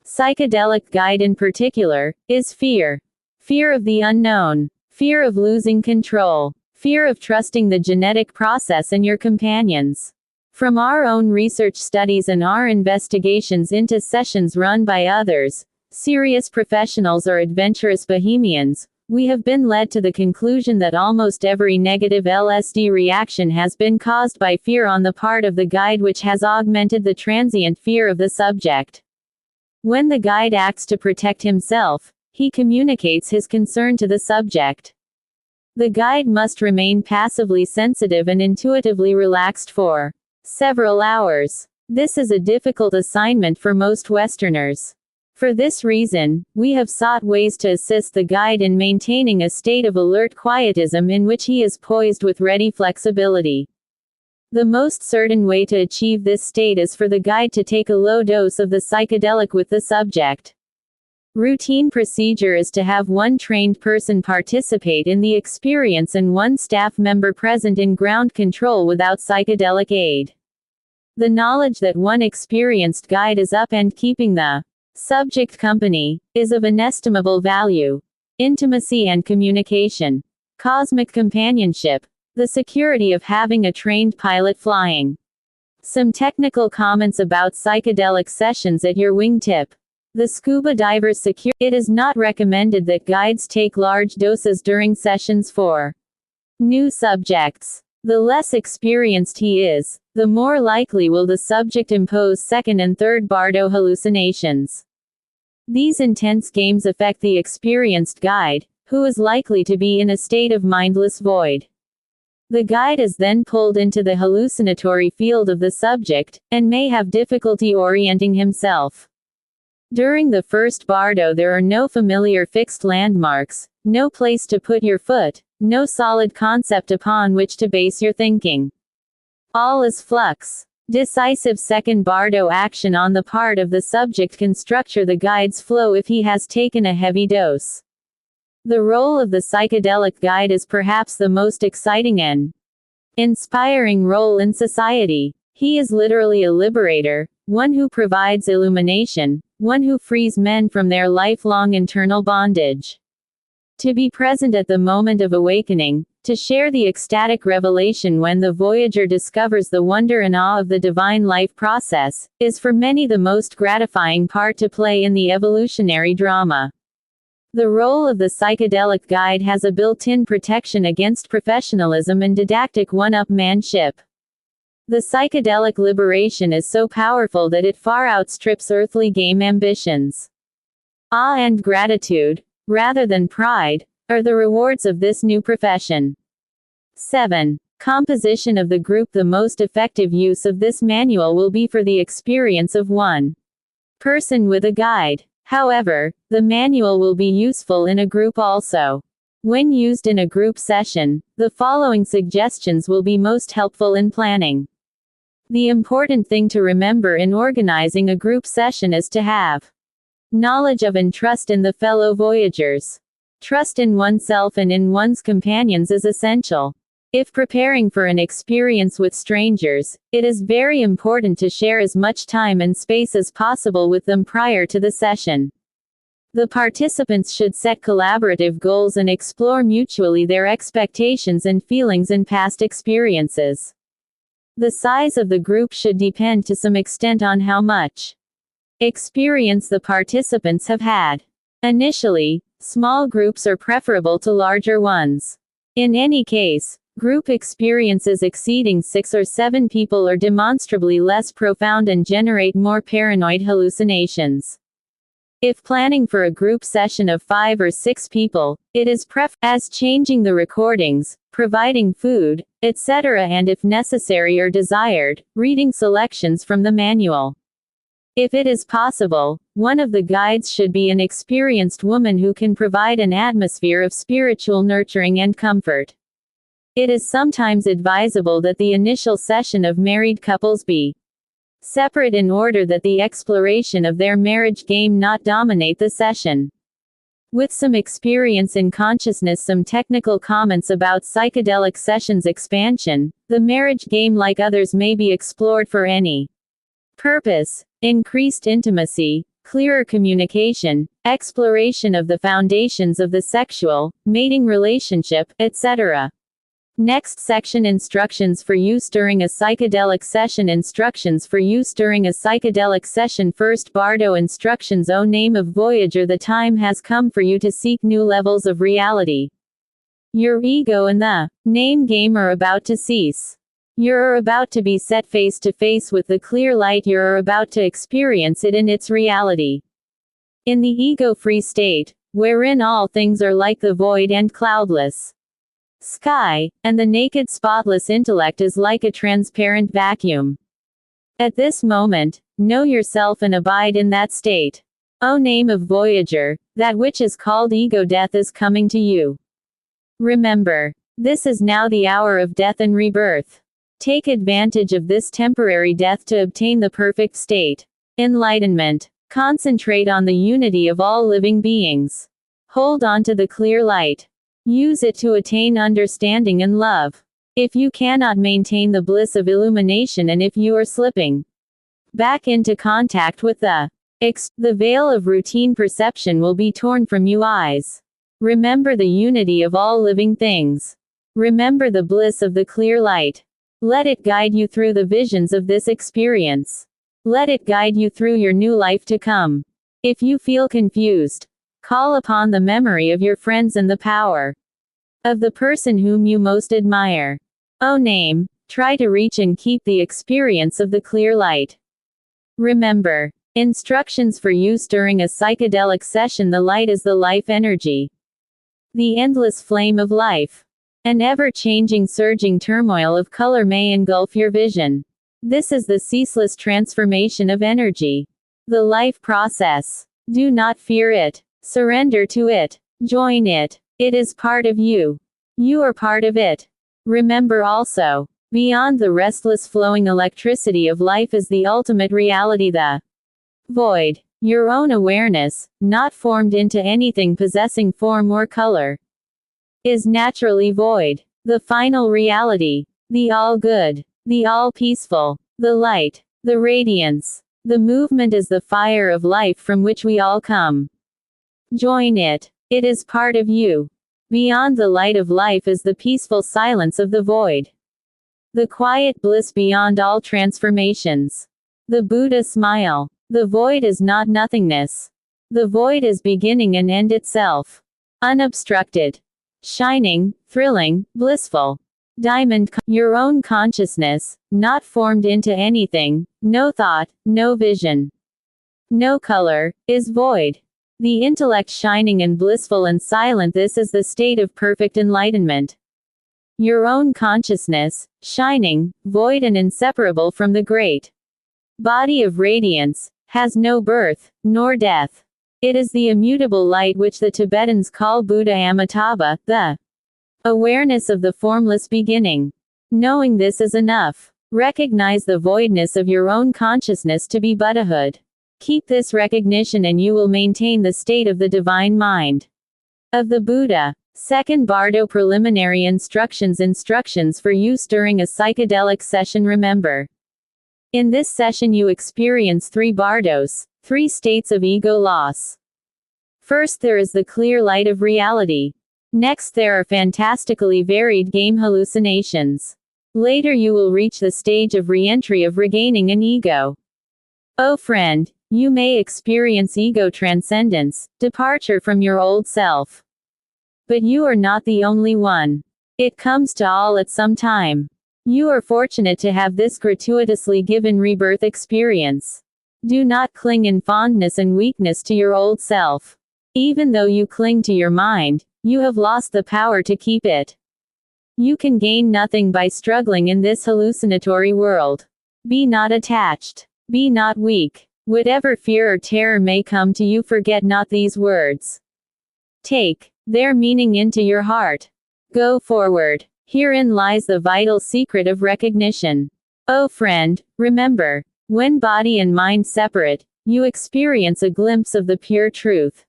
Speaker 1: psychedelic guide in particular, is fear. Fear of the unknown. Fear of losing control. Fear of trusting the genetic process and your companions. From our own research studies and our investigations into sessions run by others, serious professionals or adventurous bohemians, we have been led to the conclusion that almost every negative LSD reaction has been caused by fear on the part of the guide, which has augmented the transient fear of the subject. When the guide acts to protect himself, he communicates his concern to the subject. The guide must remain passively sensitive and intuitively relaxed for several hours. This is a difficult assignment for most Westerners. For this reason, we have sought ways to assist the guide in maintaining a state of alert quietism in which he is poised with ready flexibility. The most certain way to achieve this state is for the guide to take a low dose of the psychedelic with the subject. Routine procedure is to have one trained person participate in the experience and one staff member present in ground control without psychedelic aid. The knowledge that one experienced guide is up and keeping the subject company is of inestimable value. Intimacy and communication. Cosmic companionship. The security of having a trained pilot flying. Some technical comments about psychedelic sessions at your wingtip. The scuba diver's secure. It is not recommended that guides take large doses during sessions for new subjects. The less experienced he is, the more likely will the subject impose second and third bardo hallucinations. These intense games affect the experienced guide, who is likely to be in a state of mindless void. The guide is then pulled into the hallucinatory field of the subject, and may have difficulty orienting himself. During the first bardo there are no familiar fixed landmarks, no place to put your foot, no solid concept upon which to base your thinking. All is flux. Decisive second bardo action on the part of the subject can structure the guide's flow if he has taken a heavy dose. The role of the psychedelic guide is perhaps the most exciting and inspiring role in society. He is literally a liberator, one who provides illumination, one who frees men from their lifelong internal bondage. To be present at the moment of awakening, to share the ecstatic revelation when the voyager discovers the wonder and awe of the divine life process, is for many the most gratifying part to play in the evolutionary drama. The role of the psychedelic guide has a built-in protection against professionalism and didactic one-upmanship. The psychedelic liberation is so powerful that it far outstrips earthly game ambitions. Awe and gratitude, rather than pride, are the rewards of this new profession. 7. Composition of the group. The most effective use of this manual will be for the experience of one person with a guide. However, the manual will be useful in a group also. When used in a group session, the following suggestions will be most helpful in planning. The important thing to remember in organizing a group session is to have knowledge of and trust in the fellow voyagers. Trust in oneself and in one's companions is essential. If preparing for an experience with strangers, it is very important to share as much time and space as possible with them prior to the session. The participants should set collaborative goals and explore mutually their expectations and feelings in past experiences. The size of the group should depend to some extent on how much experience the participants have had. Initially, small groups are preferable to larger ones. In any case, group experiences exceeding 6 or 7 people are demonstrably less profound and generate more paranoid hallucinations. If planning for a group session of 5 or 6 people, it is as changing the recordings, providing food, etc., and if necessary or desired, reading selections from the manual. If it is possible, one of the guides should be an experienced woman who can provide an atmosphere of spiritual nurturing and comfort. It is sometimes advisable that the initial session of married couples be separate in order that the exploration of their marriage game not dominate the session. With some experience in consciousness, some technical comments about psychedelic sessions expansion, the marriage game like others may be explored for any purpose: increased intimacy, clearer communication, exploration of the foundations of the sexual, mating relationship, etc. Next section: instructions for use during a psychedelic session. Instructions for use during a psychedelic session. First, Bardo instructions. O name of Voyager, the time has come for you to seek new levels of reality. Your ego and the name game are about to cease. You're about to be set face to face with the clear light. You're about to experience it in its reality. In the ego-free state, wherein all things are like the void and cloudless sky, and the naked spotless intellect is like a transparent vacuum. At this moment, know yourself and abide in that state. O name of Voyager, that which is called ego death is coming to you. Remember, this is now the hour of death and rebirth. Take advantage of this temporary death to obtain the perfect state. Enlightenment. Concentrate on the unity of all living beings. Hold on to the clear light. Use it to attain understanding and love. If you cannot maintain the bliss of illumination, and if you are slipping back into contact with the veil of routine perception will be torn from you eyes. Remember the unity of all living things. Remember the bliss of the clear light. Let it guide you through the visions of this experience. Let it guide you through your new life to come. If you feel confused, call upon the memory of your friends and the power of the person whom you most admire. O name, try to reach and keep the experience of the clear light. Remember, instructions for use during a psychedelic session. The light is the life energy, the endless flame of life. An ever-changing, surging turmoil of color may engulf your vision. This is the ceaseless transformation of energy, the life process. Do not fear it. Surrender to it. Join it. It is part of you. You are part of it. Remember also, beyond the restless flowing electricity of life is the ultimate reality, the void. Your own awareness, not formed into anything possessing form or color, is naturally void. The final reality, the all-good, the all-peaceful, the light, the radiance, the movement is the fire of life from which we all come. Join it. It is part of you. Beyond the light of life is the peaceful silence of the void, the quiet bliss beyond all transformations. The Buddha smile. The void is not nothingness. The void is beginning and end itself. Unobstructed. Shining, thrilling, blissful. Diamond, your own consciousness, not formed into anything, no thought, no vision, no color, is void. The intellect shining and blissful and silent. This is the state of perfect enlightenment. Your own consciousness, shining, void and inseparable from the great body of radiance, has no birth, nor death. It is the immutable light which the Tibetans call Buddha Amitabha, the awareness of the formless beginning. Knowing this is enough. Recognize the voidness of your own consciousness to be Buddhahood. Keep this recognition and you will maintain the state of the divine mind of the Buddha. Second, Bardo preliminary instructions. Instructions for use during a psychedelic session. Remember, in this session you experience 3 bardos, 3 states of ego loss. First, there is the clear light of reality. Next, there are fantastically varied game hallucinations. Later you will reach the stage of re-entry, of regaining an ego. Oh friend, you may experience ego transcendence, departure from your old self. But you are not the only one. It comes to all at some time. You are fortunate to have this gratuitously given rebirth experience. Do not cling in fondness and weakness to your old self. Even though you cling to your mind, you have lost the power to keep it. You can gain nothing by struggling in this hallucinatory world. Be not attached. Be not weak. Whatever fear or terror may come to you, forget not these words. Take their meaning into your heart. Go forward. Herein lies the vital secret of recognition. Oh friend, remember, when body and mind separate, you experience a glimpse of the pure truth.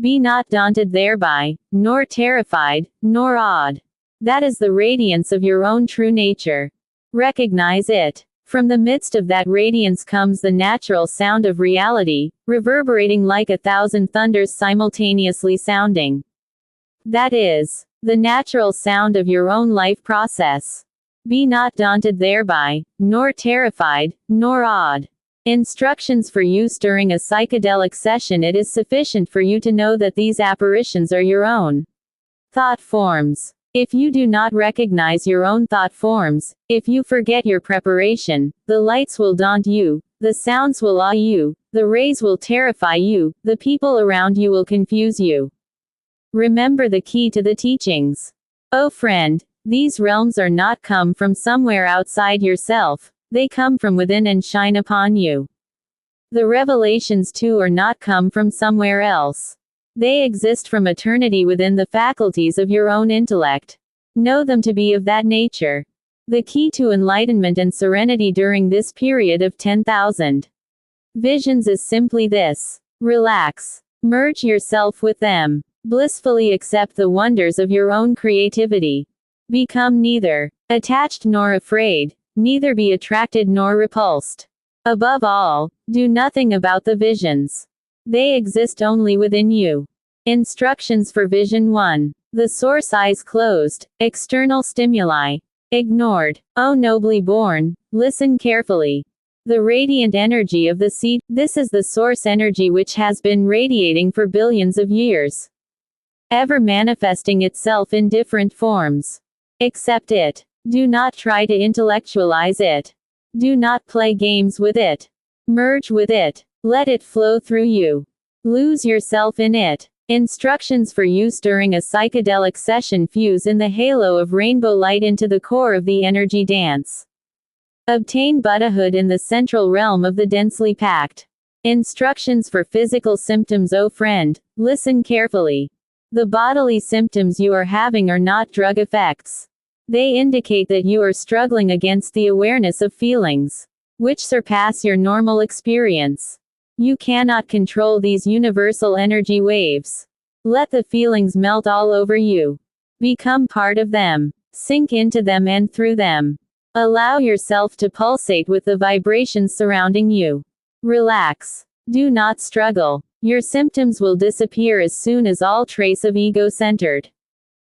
Speaker 1: Be not daunted thereby, nor terrified, nor awed. That is the radiance of your own true nature. Recognize it. From the midst of that radiance comes the natural sound of reality, reverberating like 1,000 thunders simultaneously sounding. That is the natural sound of your own life process. Be not daunted thereby, nor terrified, nor awed. Instructions for use during a psychedelic session. It is sufficient for you to know that these apparitions are your own thought forms. If you do not recognize your own thought forms, if you forget your preparation, the lights will daunt you, the sounds will awe you, the rays will terrify you, the people around you will confuse you. Remember the key to the teachings. Oh friend, these realms are not come from somewhere outside yourself, they come from within and shine upon you. The revelations too are not come from somewhere else. They exist from eternity within the faculties of your own intellect. Know them to be of that nature. The key to enlightenment and serenity during this period of 10,000 visions is simply this. Relax. Merge yourself with them. Blissfully accept the wonders of your own creativity. Become neither attached nor afraid, neither be attracted nor repulsed. Above all, do nothing about the visions. They exist only within you. Instructions for Vision 1. The source: eyes closed, external stimuli ignored. O nobly born, listen carefully. The radiant energy of the seed. This is the source energy which has been radiating for billions of years, ever manifesting itself in different forms. Accept it. Do not try to intellectualize it. Do not play games with it. Merge with it. Let it flow through you. Lose yourself in it. Instructions for use during a psychedelic session. Fuse in the halo of rainbow light into the core of the energy dance. Obtain Buddhahood in the central realm of the densely packed. Instructions for physical symptoms. O friend, listen carefully. The bodily symptoms you are having are not drug effects. They indicate that you are struggling against the awareness of feelings which surpass your normal experience. You cannot control these universal energy waves. Let the feelings melt all over you. Become part of them. Sink into them and through them. Allow yourself to pulsate with the vibrations surrounding you. Relax. Do not struggle. Your symptoms will disappear as soon as all trace of ego-centered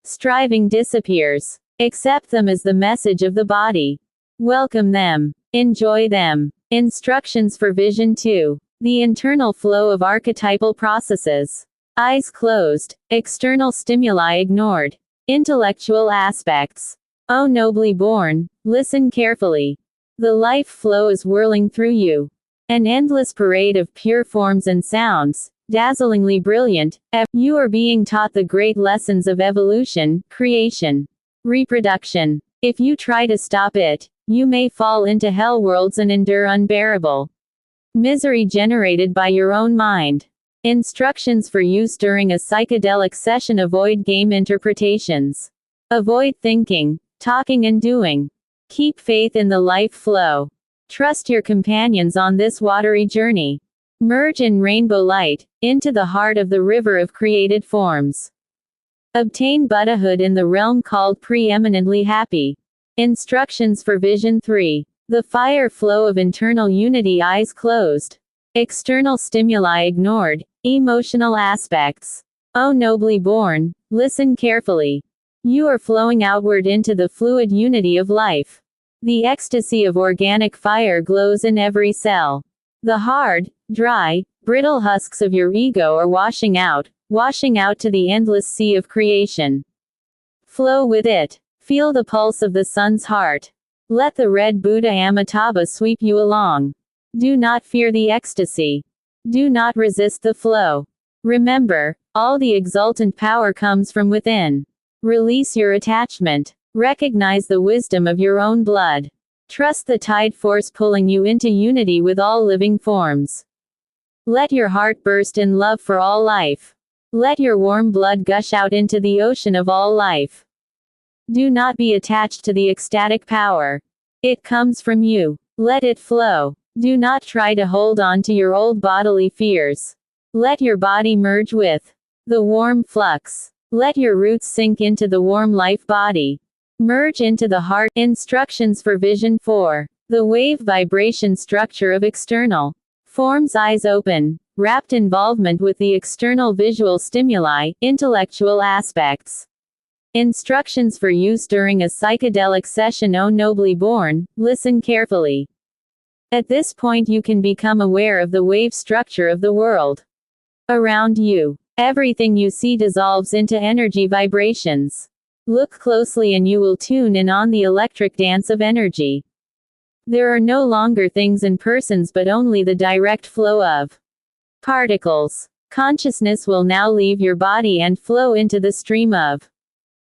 Speaker 1: striving disappears. Accept them as the message of the body. Welcome them. Enjoy them. Instructions for Vision 2. The internal flow of archetypal processes. Eyes closed, external stimuli ignored. Intellectual aspects. O nobly born, listen carefully. The life flow is whirling through you. An endless parade of pure forms and sounds, dazzlingly brilliant. You are being taught the great lessons of evolution, creation, reproduction. If you try to stop it, you may fall into hell worlds and endure unbearable misery generated by your own mind. Instructions for use during a psychedelic session. Avoid game interpretations. Avoid thinking, talking and doing. Keep faith in the life flow. Trust your companions on this watery journey. Merge in rainbow light, into the heart of the river of created forms. Obtain Buddhahood in the realm called preeminently happy. Instructions for Vision 3. The fire flow of internal unity. Eyes closed. External stimuli ignored. Emotional aspects. O nobly born, listen carefully. You are flowing outward into the fluid unity of life. The ecstasy of organic fire glows in every cell. The hard, dry, brittle husks of your ego are washing out to the endless sea of creation. Flow with it. Feel the pulse of the sun's heart. Let the red Buddha Amitabha sweep you along. Do not fear the ecstasy. Do not resist the flow. Remember, all the exultant power comes from within. Release your attachment. Recognize the wisdom of your own blood. Trust the tide force pulling you into unity with all living forms. Let your heart burst in love for all life. Let your warm blood gush out into the ocean of all life. Do not be attached to the ecstatic power. It comes from you. Let it flow. Do not try to hold on to your old bodily fears. Let your body merge with the warm flux. Let your roots sink into the warm life body. Merge into the heart. Instructions for Vision 4. The wave vibration structure of external forms. Eyes open. Rapt involvement with the external visual stimuli, intellectual aspects. Instructions for use during a psychedelic session. O nobly born, listen carefully. At this point you can become aware of the wave structure of the world around you. Everything you see dissolves into energy vibrations. Look closely and you will tune in on the electric dance of energy. There are no longer things and persons but only the direct flow of particles. Consciousness will now leave your body and flow into the stream of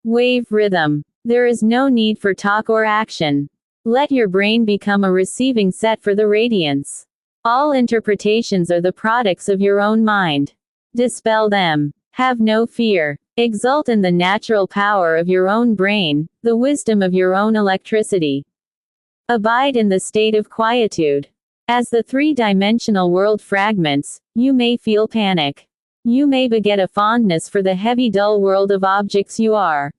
Speaker 1: wave rhythm. There is no need for talk or action. Let your brain become a receiving set for the radiance. All interpretations are the products of your own mind. Dispel them. Have no fear. Exult in the natural power of your own brain, the wisdom of your own electricity. Abide in the state of quietude. As the three-dimensional world fragments, you may feel panic. You may beget a fondness for the heavy dull world of objects you are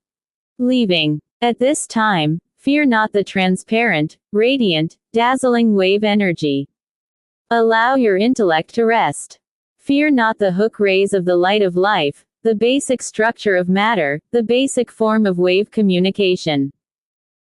Speaker 1: leaving. At this time, fear not the transparent, radiant, dazzling wave energy. Allow your intellect to rest. Fear not the hook rays of the light of life, the basic structure of matter, the basic form of wave communication.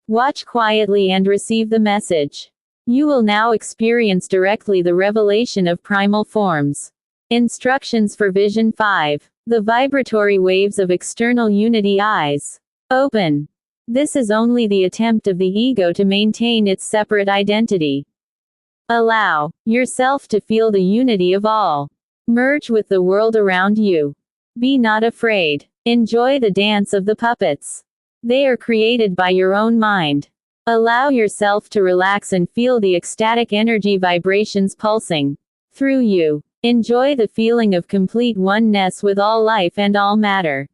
Speaker 1: Watch quietly and receive the message. You will now experience directly the revelation of primal forms. Instructions for Vision 5. The vibratory waves of external unity. Eyes open. This is only the attempt of the ego to maintain its separate identity. Allow yourself to feel the unity of all. Merge with the world around you. Be not afraid. Enjoy the dance of the puppets. They are created by your own mind. Allow yourself to relax and feel the ecstatic energy vibrations pulsing through you. Enjoy the feeling of complete oneness with all life and all matter.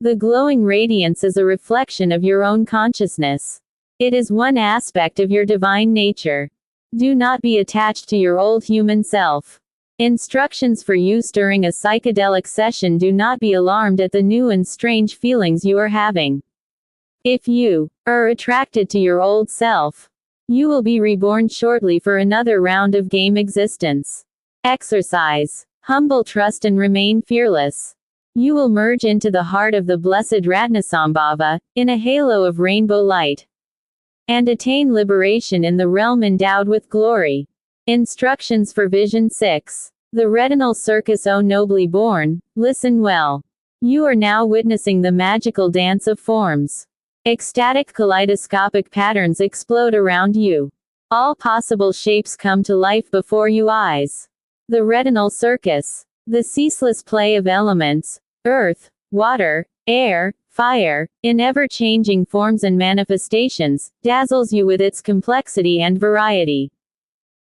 Speaker 1: The glowing radiance is a reflection of your own consciousness. It is one aspect of your divine nature. Do not be attached to your old human self. Instructions for use during a psychedelic session. Do not be alarmed at the new and strange feelings you are having. If you are attracted to your old self, you will be reborn shortly for another round of game existence. Exercise humble trust and remain fearless. You will merge into the heart of the blessed Ratnasambhava, in a halo of rainbow light, and attain liberation in the realm endowed with glory. Instructions for Vision 6. The retinal circus. O nobly born, listen well. You are now witnessing the magical dance of forms. Ecstatic kaleidoscopic patterns explode around you. All possible shapes come to life before your eyes. The retinal circus. The ceaseless play of elements, earth, water, air, fire, in ever-changing forms and manifestations, dazzles you with its complexity and variety.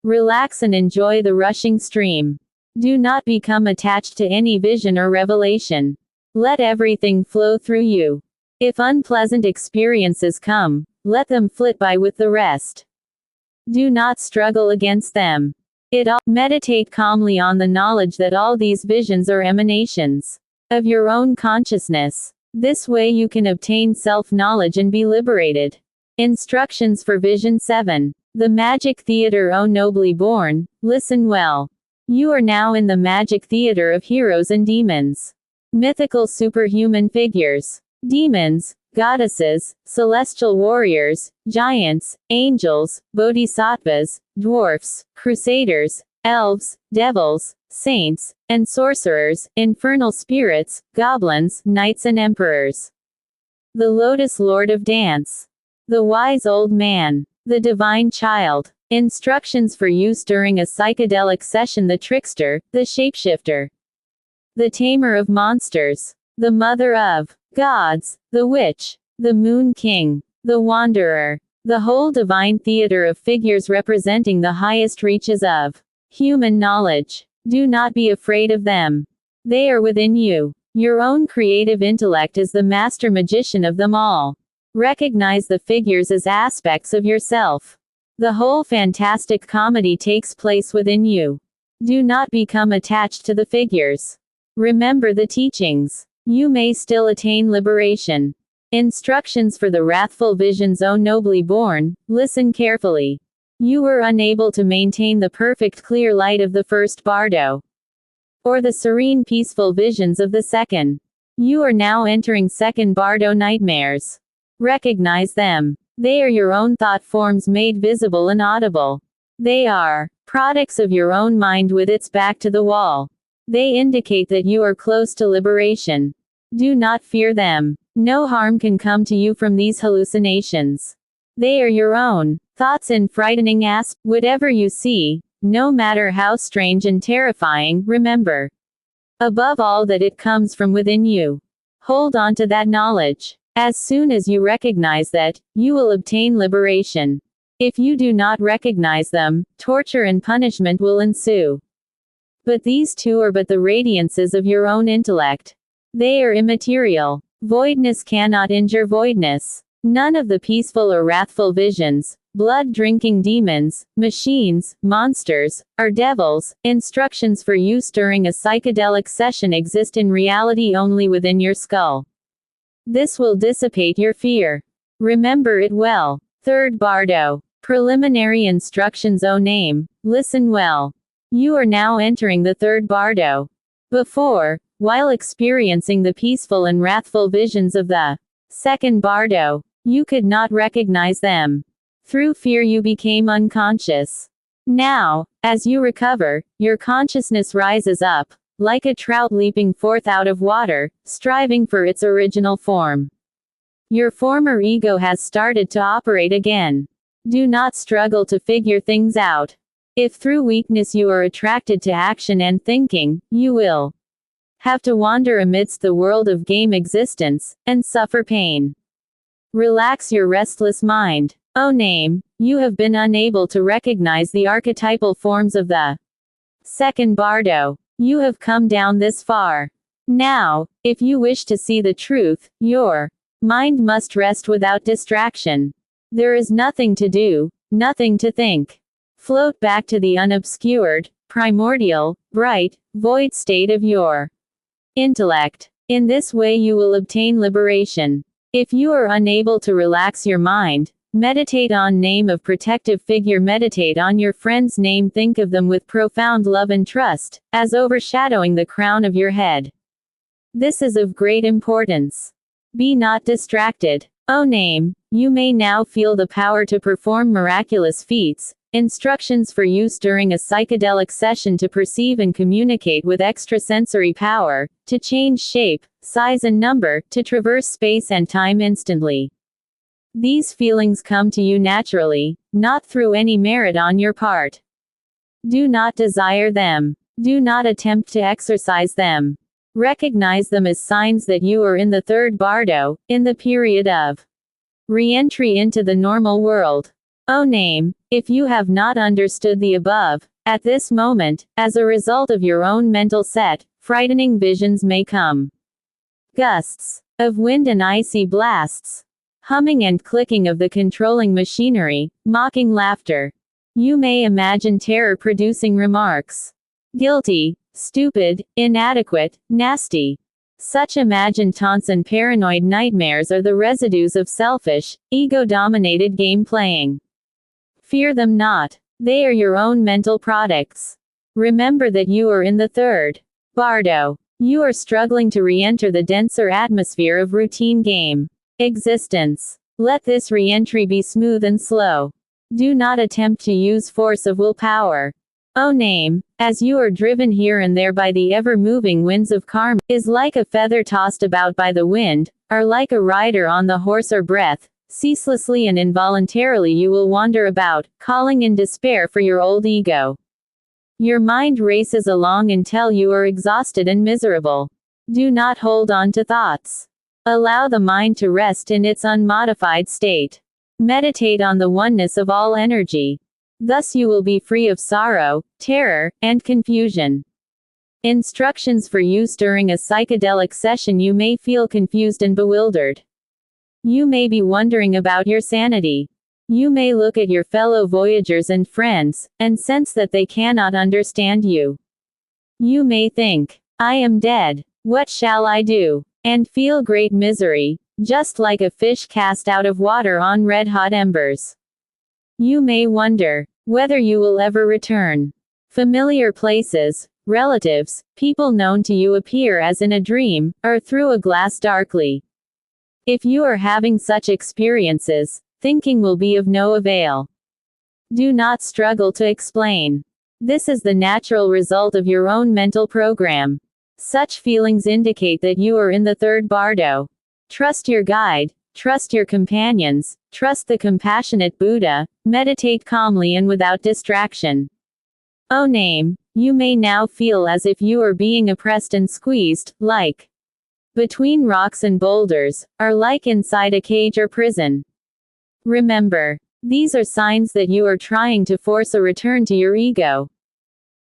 Speaker 1: Relax and enjoy the rushing stream. Do not become attached to any vision or revelation. Let everything flow through you. If unpleasant experiences come, let them flit by with the rest. Do not struggle against them. Meditate calmly on the knowledge that all these visions are emanations of your own consciousness. This way you can obtain self-knowledge and be liberated. Instructions for Vision 7. The Magic Theater. O nobly born, listen well. You are now in the magic theater of heroes and demons. Mythical superhuman figures. Demons, goddesses, celestial warriors, giants, angels, bodhisattvas, dwarfs, crusaders, elves, devils, saints, and sorcerers, infernal spirits, goblins, knights and emperors. The Lotus Lord of Dance. The Wise Old Man. The Divine Child. Instructions for use during a psychedelic session. The Trickster, the Shapeshifter. The Tamer of Monsters. The Mother of Gods, the Witch, the Moon King, the Wanderer, The whole divine theater of figures representing the highest reaches of human knowledge. Do not be afraid of them. They are within you. Your own creative intellect is the master magician of them all. Recognize the figures as aspects of yourself. The whole fantastic comedy takes place within you. Do not become attached to the figures. Remember the teachings. You may still attain liberation. Instructions for the wrathful visions. O nobly born, listen carefully. You were unable to maintain the perfect clear light of the first bardo, or the serene peaceful visions of the second. You are now entering second bardo nightmares. Recognize them. They are your own thought forms made visible and audible. They are products of your own mind with its back to the wall. They indicate that you are close to liberation. Do not fear them. No harm can come to you from these hallucinations. They are your own thoughts and frightening aspects. Whatever you see, no matter how strange and terrifying, remember, above all, that it comes from within you. Hold on to that knowledge. As soon as you recognize that, you will obtain liberation. If you do not recognize them, torture and punishment will ensue. But these two are but the radiances of your own intellect. They are immaterial. Voidness cannot injure voidness. None of the peaceful or wrathful visions, blood-drinking demons, machines, monsters, or devils, instructions for use during a psychedelic session exist in reality only within your skull. This will dissipate your fear. Remember it well. Third bardo. Preliminary instructions. O name, listen well. You are now entering the third bardo. Before, while experiencing the peaceful and wrathful visions of the second bardo, you could not recognize them. Through fear you became unconscious. Now, as you recover, your consciousness rises up, like a trout leaping forth out of water, striving for its original form. Your former ego has started to operate again. Do not struggle to figure things out. If through weakness you are attracted to action and thinking, you will have to wander amidst the world of game existence, and suffer pain. Relax your restless mind. O name, you have been unable to recognize the archetypal forms of the second bardo. You have come down this far. Now, if you wish to see the truth, your mind must rest without distraction. There is nothing to do, nothing to think. Float back to the unobscured, primordial, bright, void state of your intellect. In this way you will obtain liberation. If you are unable to relax your mind, meditate on name of protective figure. Meditate on your friend's name. Think of them with profound love and trust, as overshadowing the crown of your head. This is of great importance. Be not distracted. O name, you may now feel the power to perform miraculous feats. Instructions for use during a psychedelic session: to perceive and communicate with extrasensory power, to change shape, size and number, to traverse space and time instantly. These feelings come to you naturally, not through any merit on your part. Do not desire them. Do not attempt to exercise them. Recognize them as signs that you are in the third bardo, in the period of re-entry into the normal world. O name, if you have not understood the above, at this moment, as a result of your own mental set, frightening visions may come. Gusts of wind and icy blasts. Humming and clicking of the controlling machinery, mocking laughter. You may imagine terror-producing remarks. Guilty, stupid, inadequate, nasty. Such imagined taunts and paranoid nightmares are the residues of selfish, ego-dominated game playing. Fear them not. They are your own mental products. Remember that you are in the third bardo. You are struggling to re-enter the denser atmosphere of routine game existence. Let this re-entry be smooth and slow. Do not attempt to use force of willpower. O name, as you are driven here and there by the ever-moving winds of karma, is like a feather tossed about by the wind, or like a rider on the horse or breath. Ceaselessly and involuntarily you will wander about, calling in despair for your old ego. Your mind races along until you are exhausted and miserable. Do not hold on to thoughts. Allow the mind to rest in its unmodified state. Meditate on the oneness of all energy. Thus you will be free of sorrow, terror, and confusion. Instructions for use during a psychedelic session. You may feel confused and bewildered. You may be wondering about your sanity. You may look at your fellow voyagers and friends, and sense that they cannot understand you. You may think, "I am dead. What shall I do?" and feel great misery, just like a fish cast out of water on red-hot embers. You may wonder whether you will ever return. Familiar places, relatives, people known to you appear as in a dream, or through a glass darkly. If you are having such experiences, thinking will be of no avail. Do not struggle to explain. This is the natural result of your own mental program. Such feelings indicate that you are in the third bardo. Trust your guide, trust your companions, trust the compassionate Buddha, meditate calmly and without distraction. O name, you may now feel as if you are being oppressed and squeezed, like between rocks and boulders, or like inside a cage or prison. Remember, these are signs that you are trying to force a return to your ego.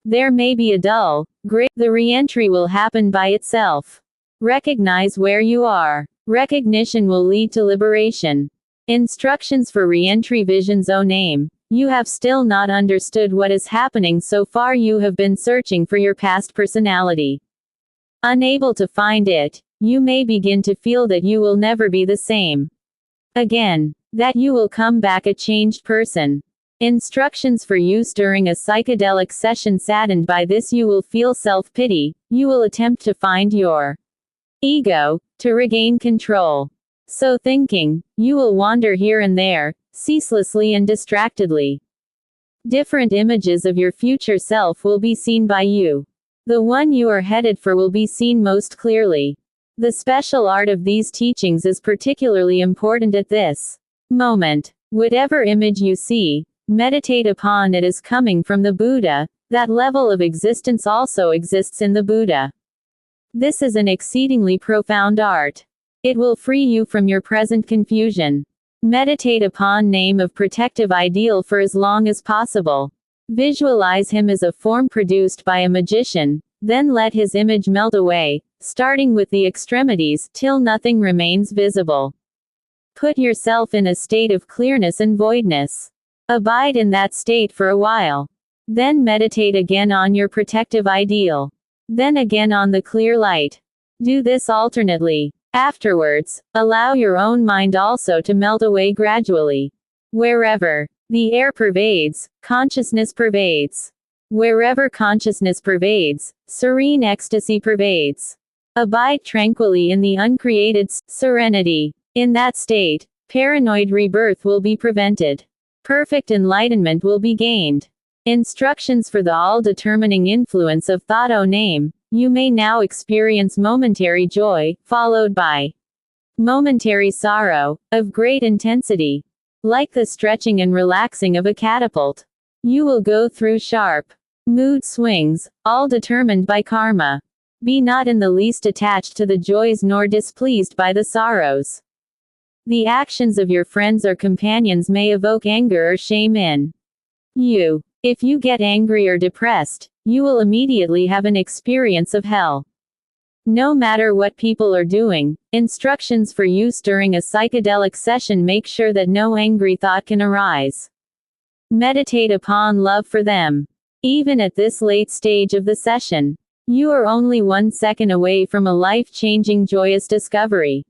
Speaker 1: There may be a dull, the re-entry will happen by itself. Recognize where you are. Recognition will lead to liberation. Instructions for re-entry visions. O name, you have still not understood what is happening so far. You have been searching for your past personality. Unable to find it, you may begin to feel that you will never be the same again, that you will come back a changed person. Instructions for use during a psychedelic session. Saddened by this, you will feel self-pity. You will attempt to find your ego, to regain control. So thinking, you will wander here and there, ceaselessly and distractedly. Different images of your future self will be seen by you. The one you are headed for will be seen most clearly. The special art of these teachings is particularly important at this moment. Whatever image you see, meditate upon it as coming from the Buddha. That level of existence also exists in the Buddha. This is an exceedingly profound art. It will free you from your present confusion. Meditate upon name of protective ideal for as long as possible. Visualize him as a form produced by a magician, then let his image melt away, starting with the extremities, till nothing remains visible. Put yourself in a state of clearness and voidness. Abide in that state for a while. Then meditate again on your protective ideal. Then again on the clear light. Do this alternately. Afterwards, allow your own mind also to melt away gradually. Wherever the air pervades, consciousness pervades. Wherever consciousness pervades, serene ecstasy pervades. Abide tranquilly in the uncreated serenity. In that state, paranoid rebirth will be prevented. Perfect enlightenment will be gained. Instructions for the all-determining influence of thought. O name, you may now experience momentary joy, followed by momentary sorrow, of great intensity. Like the stretching and relaxing of a catapult. You will go through sharp mood swings, all determined by karma. Be not in the least attached to the joys nor displeased by the sorrows. The actions of your friends or companions may evoke anger or shame in you. If you get angry or depressed, you will immediately have an experience of hell. No matter what people are doing, instructions for use during a psychedelic session. Make sure that no angry thought can arise. Meditate upon love for them. Even at this late stage of the session, you are only 1 second away from a life-changing joyous discovery.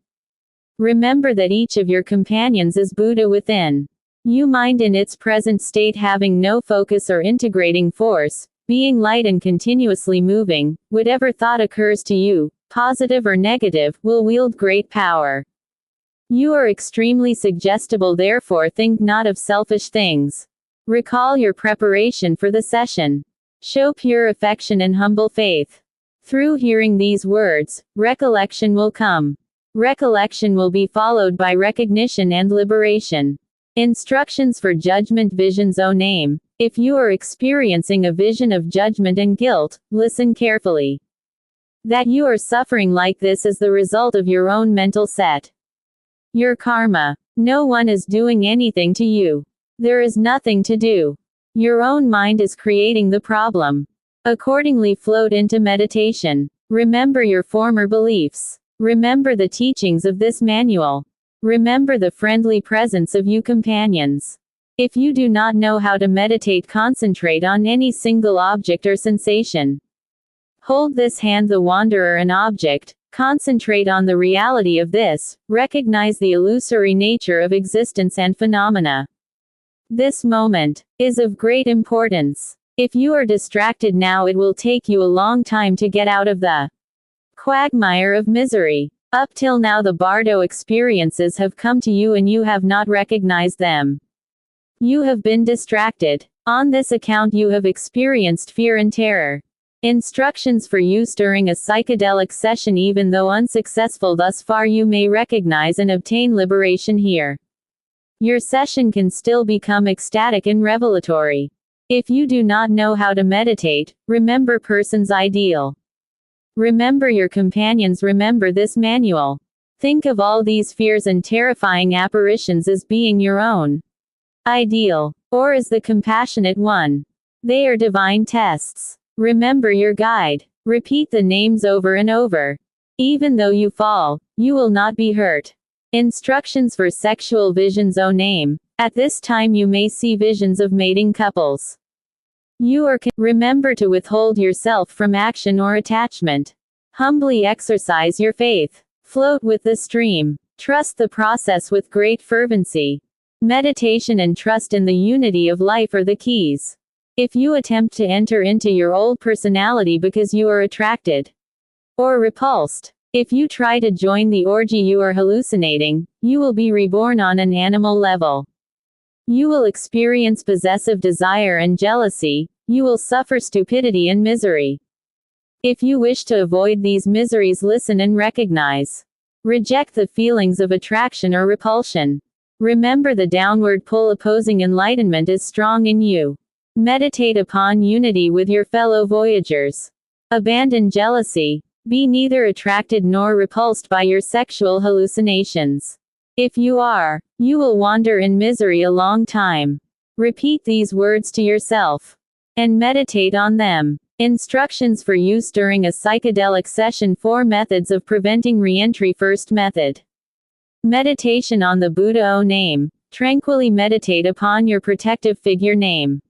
Speaker 1: Remember that each of your companions is Buddha within you. Mind in its present state, having no focus or integrating force, being light and continuously moving. Whatever thought occurs to you, positive or negative, will wield great power. You are extremely suggestible, therefore think not of selfish things. Recall your preparation for the session. Show pure affection and humble faith. Through hearing these words, recollection will come. Recollection will be followed by recognition and liberation. Instructions for judgment visions. O name, if you are experiencing a vision of judgment and guilt, listen carefully. That you are suffering like this is the result of your own mental set. Your karma. No one is doing anything to you. There is nothing to do. Your own mind is creating the problem. Accordingly, float into meditation. Remember your former beliefs. Remember the teachings of this manual. Remember the friendly presence of you companions. If you do not know how to meditate, concentrate on any single object or sensation. Hold this hand, the wanderer, an object. Concentrate on the reality of this. Recognize the illusory nature of existence and phenomena. This moment is of great importance. If you are distracted now, it will take you a long time to get out of the quagmire of misery. Up till now, the bardo experiences have come to you and you have not recognized them. You have been distracted. On this account, you have experienced fear and terror. Instructions for use during a psychedelic session. Even though unsuccessful thus far, you may recognize and obtain liberation here. Your session can still become ecstatic and revelatory. If you do not know how to meditate, remember person's ideal. Remember your companions. Remember this manual. Think of all these fears and terrifying apparitions as being your own ideal, or as the compassionate one. They are divine tests. Remember your guide. Repeat the names over and over. Even though you fall, you will not be hurt. Instructions for sexual visions. O name. At this time you may see visions of mating couples. Remember to withhold yourself from action or attachment. Humbly exercise your faith. Float with the stream. Trust the process with great fervency. Meditation and trust in the unity of life are the keys. If you attempt to enter into your old personality because you are attracted or repulsed, if you try to join the orgy, you are hallucinating. You will be reborn on an animal level. You will experience possessive desire and jealousy. You will suffer stupidity and misery. If you wish to avoid these miseries, listen and recognize. Reject the feelings of attraction or repulsion. Remember the downward pull opposing enlightenment is strong in you. Meditate upon unity with your fellow voyagers. Abandon jealousy. Be neither attracted nor repulsed by your sexual hallucinations. If you are, you will wander in misery a long time. Repeat these words to yourself and meditate on them. Instructions for use during a psychedelic session. 4 methods of preventing re-entry. First method. Meditation on the Buddha. O name. Tranquilly meditate upon your protective figure name.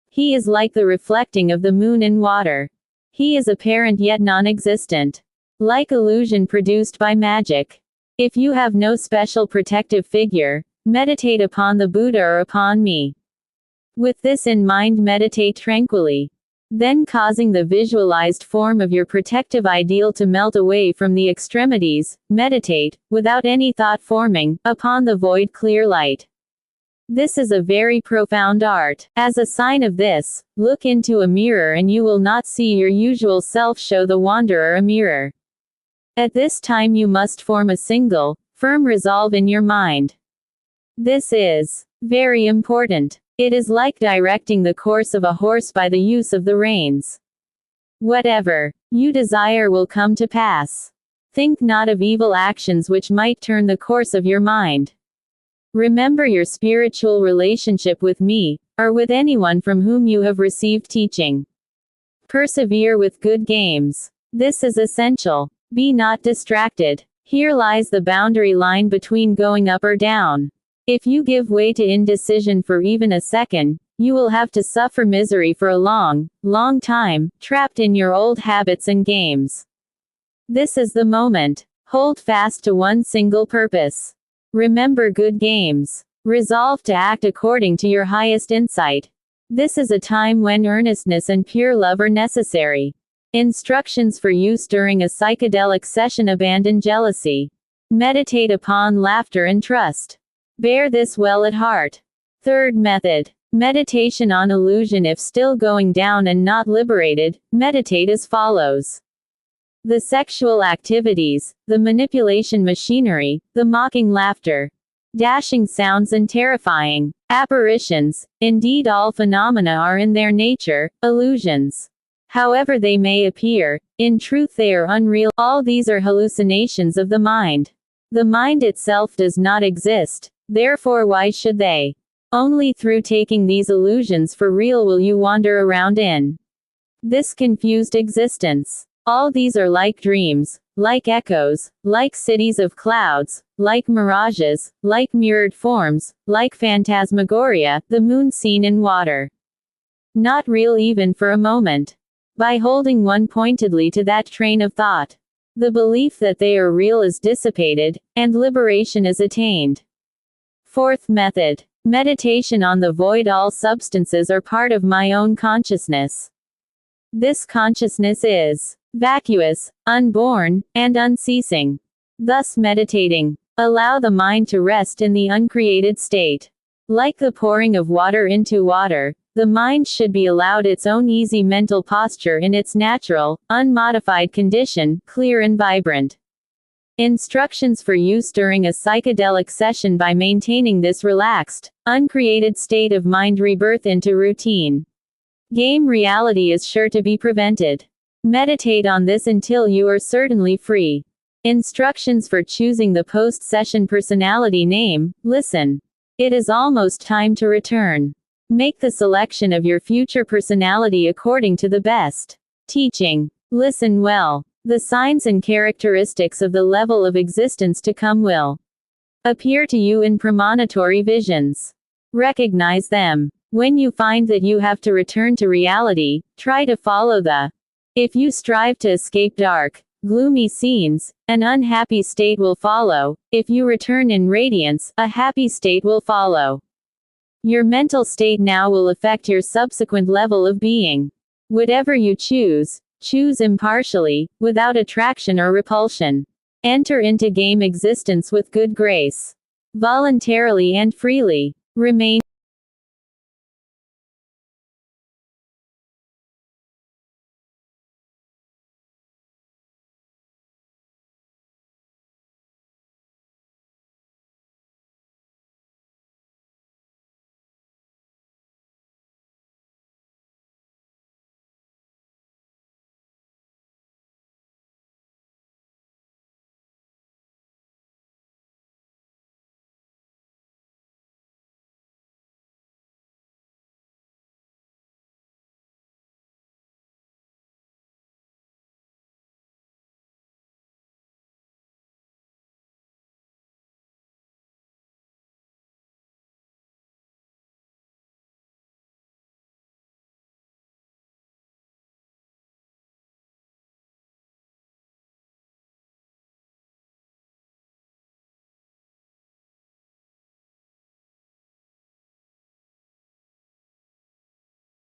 Speaker 1: He is like the reflecting of the moon in water. He is apparent yet non-existent. Like illusion produced by magic. If you have no special protective figure, meditate upon the Buddha or upon me. With this in mind, meditate tranquilly. Then, causing the visualized form of your protective ideal to melt away from the extremities, meditate, without any thought forming, upon the void clear light. This is a very profound art. As a sign of this, look into a mirror and you will not see your usual self. Show the wanderer a mirror. At this time you must form a single, firm resolve in your mind. This is very important. It is like directing the course of a horse by the use of the reins. Whatever you desire will come to pass. Think not of evil actions which might turn the course of your mind. Remember your spiritual relationship with me, or with anyone from whom you have received teaching. Persevere with good games. This is essential. Be not distracted. Here lies the boundary line between going up or down. If you give way to indecision for even a second, you will have to suffer misery for a long, long time, trapped in your old habits and games. This is the moment. Hold fast to one single purpose. Remember good games. Resolve to act according to your highest insight. This is a time when earnestness and pure love are necessary. Instructions for use during a psychedelic session. Abandon jealousy. Meditate upon laughter and trust. Bear this well at heart. Third method. Meditation on illusion. If still going down and not liberated, meditate as follows. The sexual activities, the manipulation machinery, the mocking laughter, dashing sounds and terrifying apparitions, indeed all phenomena are in their nature illusions. However they may appear, in truth they are unreal. All these are hallucinations of the mind. The mind itself does not exist, therefore why should they? Only through taking these illusions for real will you wander around in this confused existence. All these are like dreams, like echoes, like cities of clouds, like mirages, like mirrored forms, like phantasmagoria, the moon seen in water. Not real even for a moment. By holding one pointedly to that train of thought, the belief that they are real is dissipated, and liberation is attained. Fourth method. Meditation on the void. All substances are part of my own consciousness. This consciousness is vacuous, unborn, and unceasing. Thus meditating, allow the mind to rest in the uncreated state. Like the pouring of water into water, the mind should be allowed its own easy mental posture in its natural, unmodified condition, clear and vibrant. Instructions for use during a psychedelic session. By maintaining this relaxed, uncreated state of mind, rebirth into routine game reality is sure to be prevented. Meditate on this until you are certainly free. Instructions for choosing the post-session personality name. Listen. It is almost time to return. Make the selection of your future personality according to the best teaching. Listen well. The signs and characteristics of the level of existence to come will appear to you in premonitory visions. Recognize them. When you find that you have to return to reality, try to follow the. If you strive to escape dark, gloomy scenes, an unhappy state will follow. If you return in radiance, a happy state will follow. Your mental state now will affect your subsequent level of being. Whatever you choose, choose impartially, without attraction or repulsion. Enter into game existence with good grace. Voluntarily and freely. Remain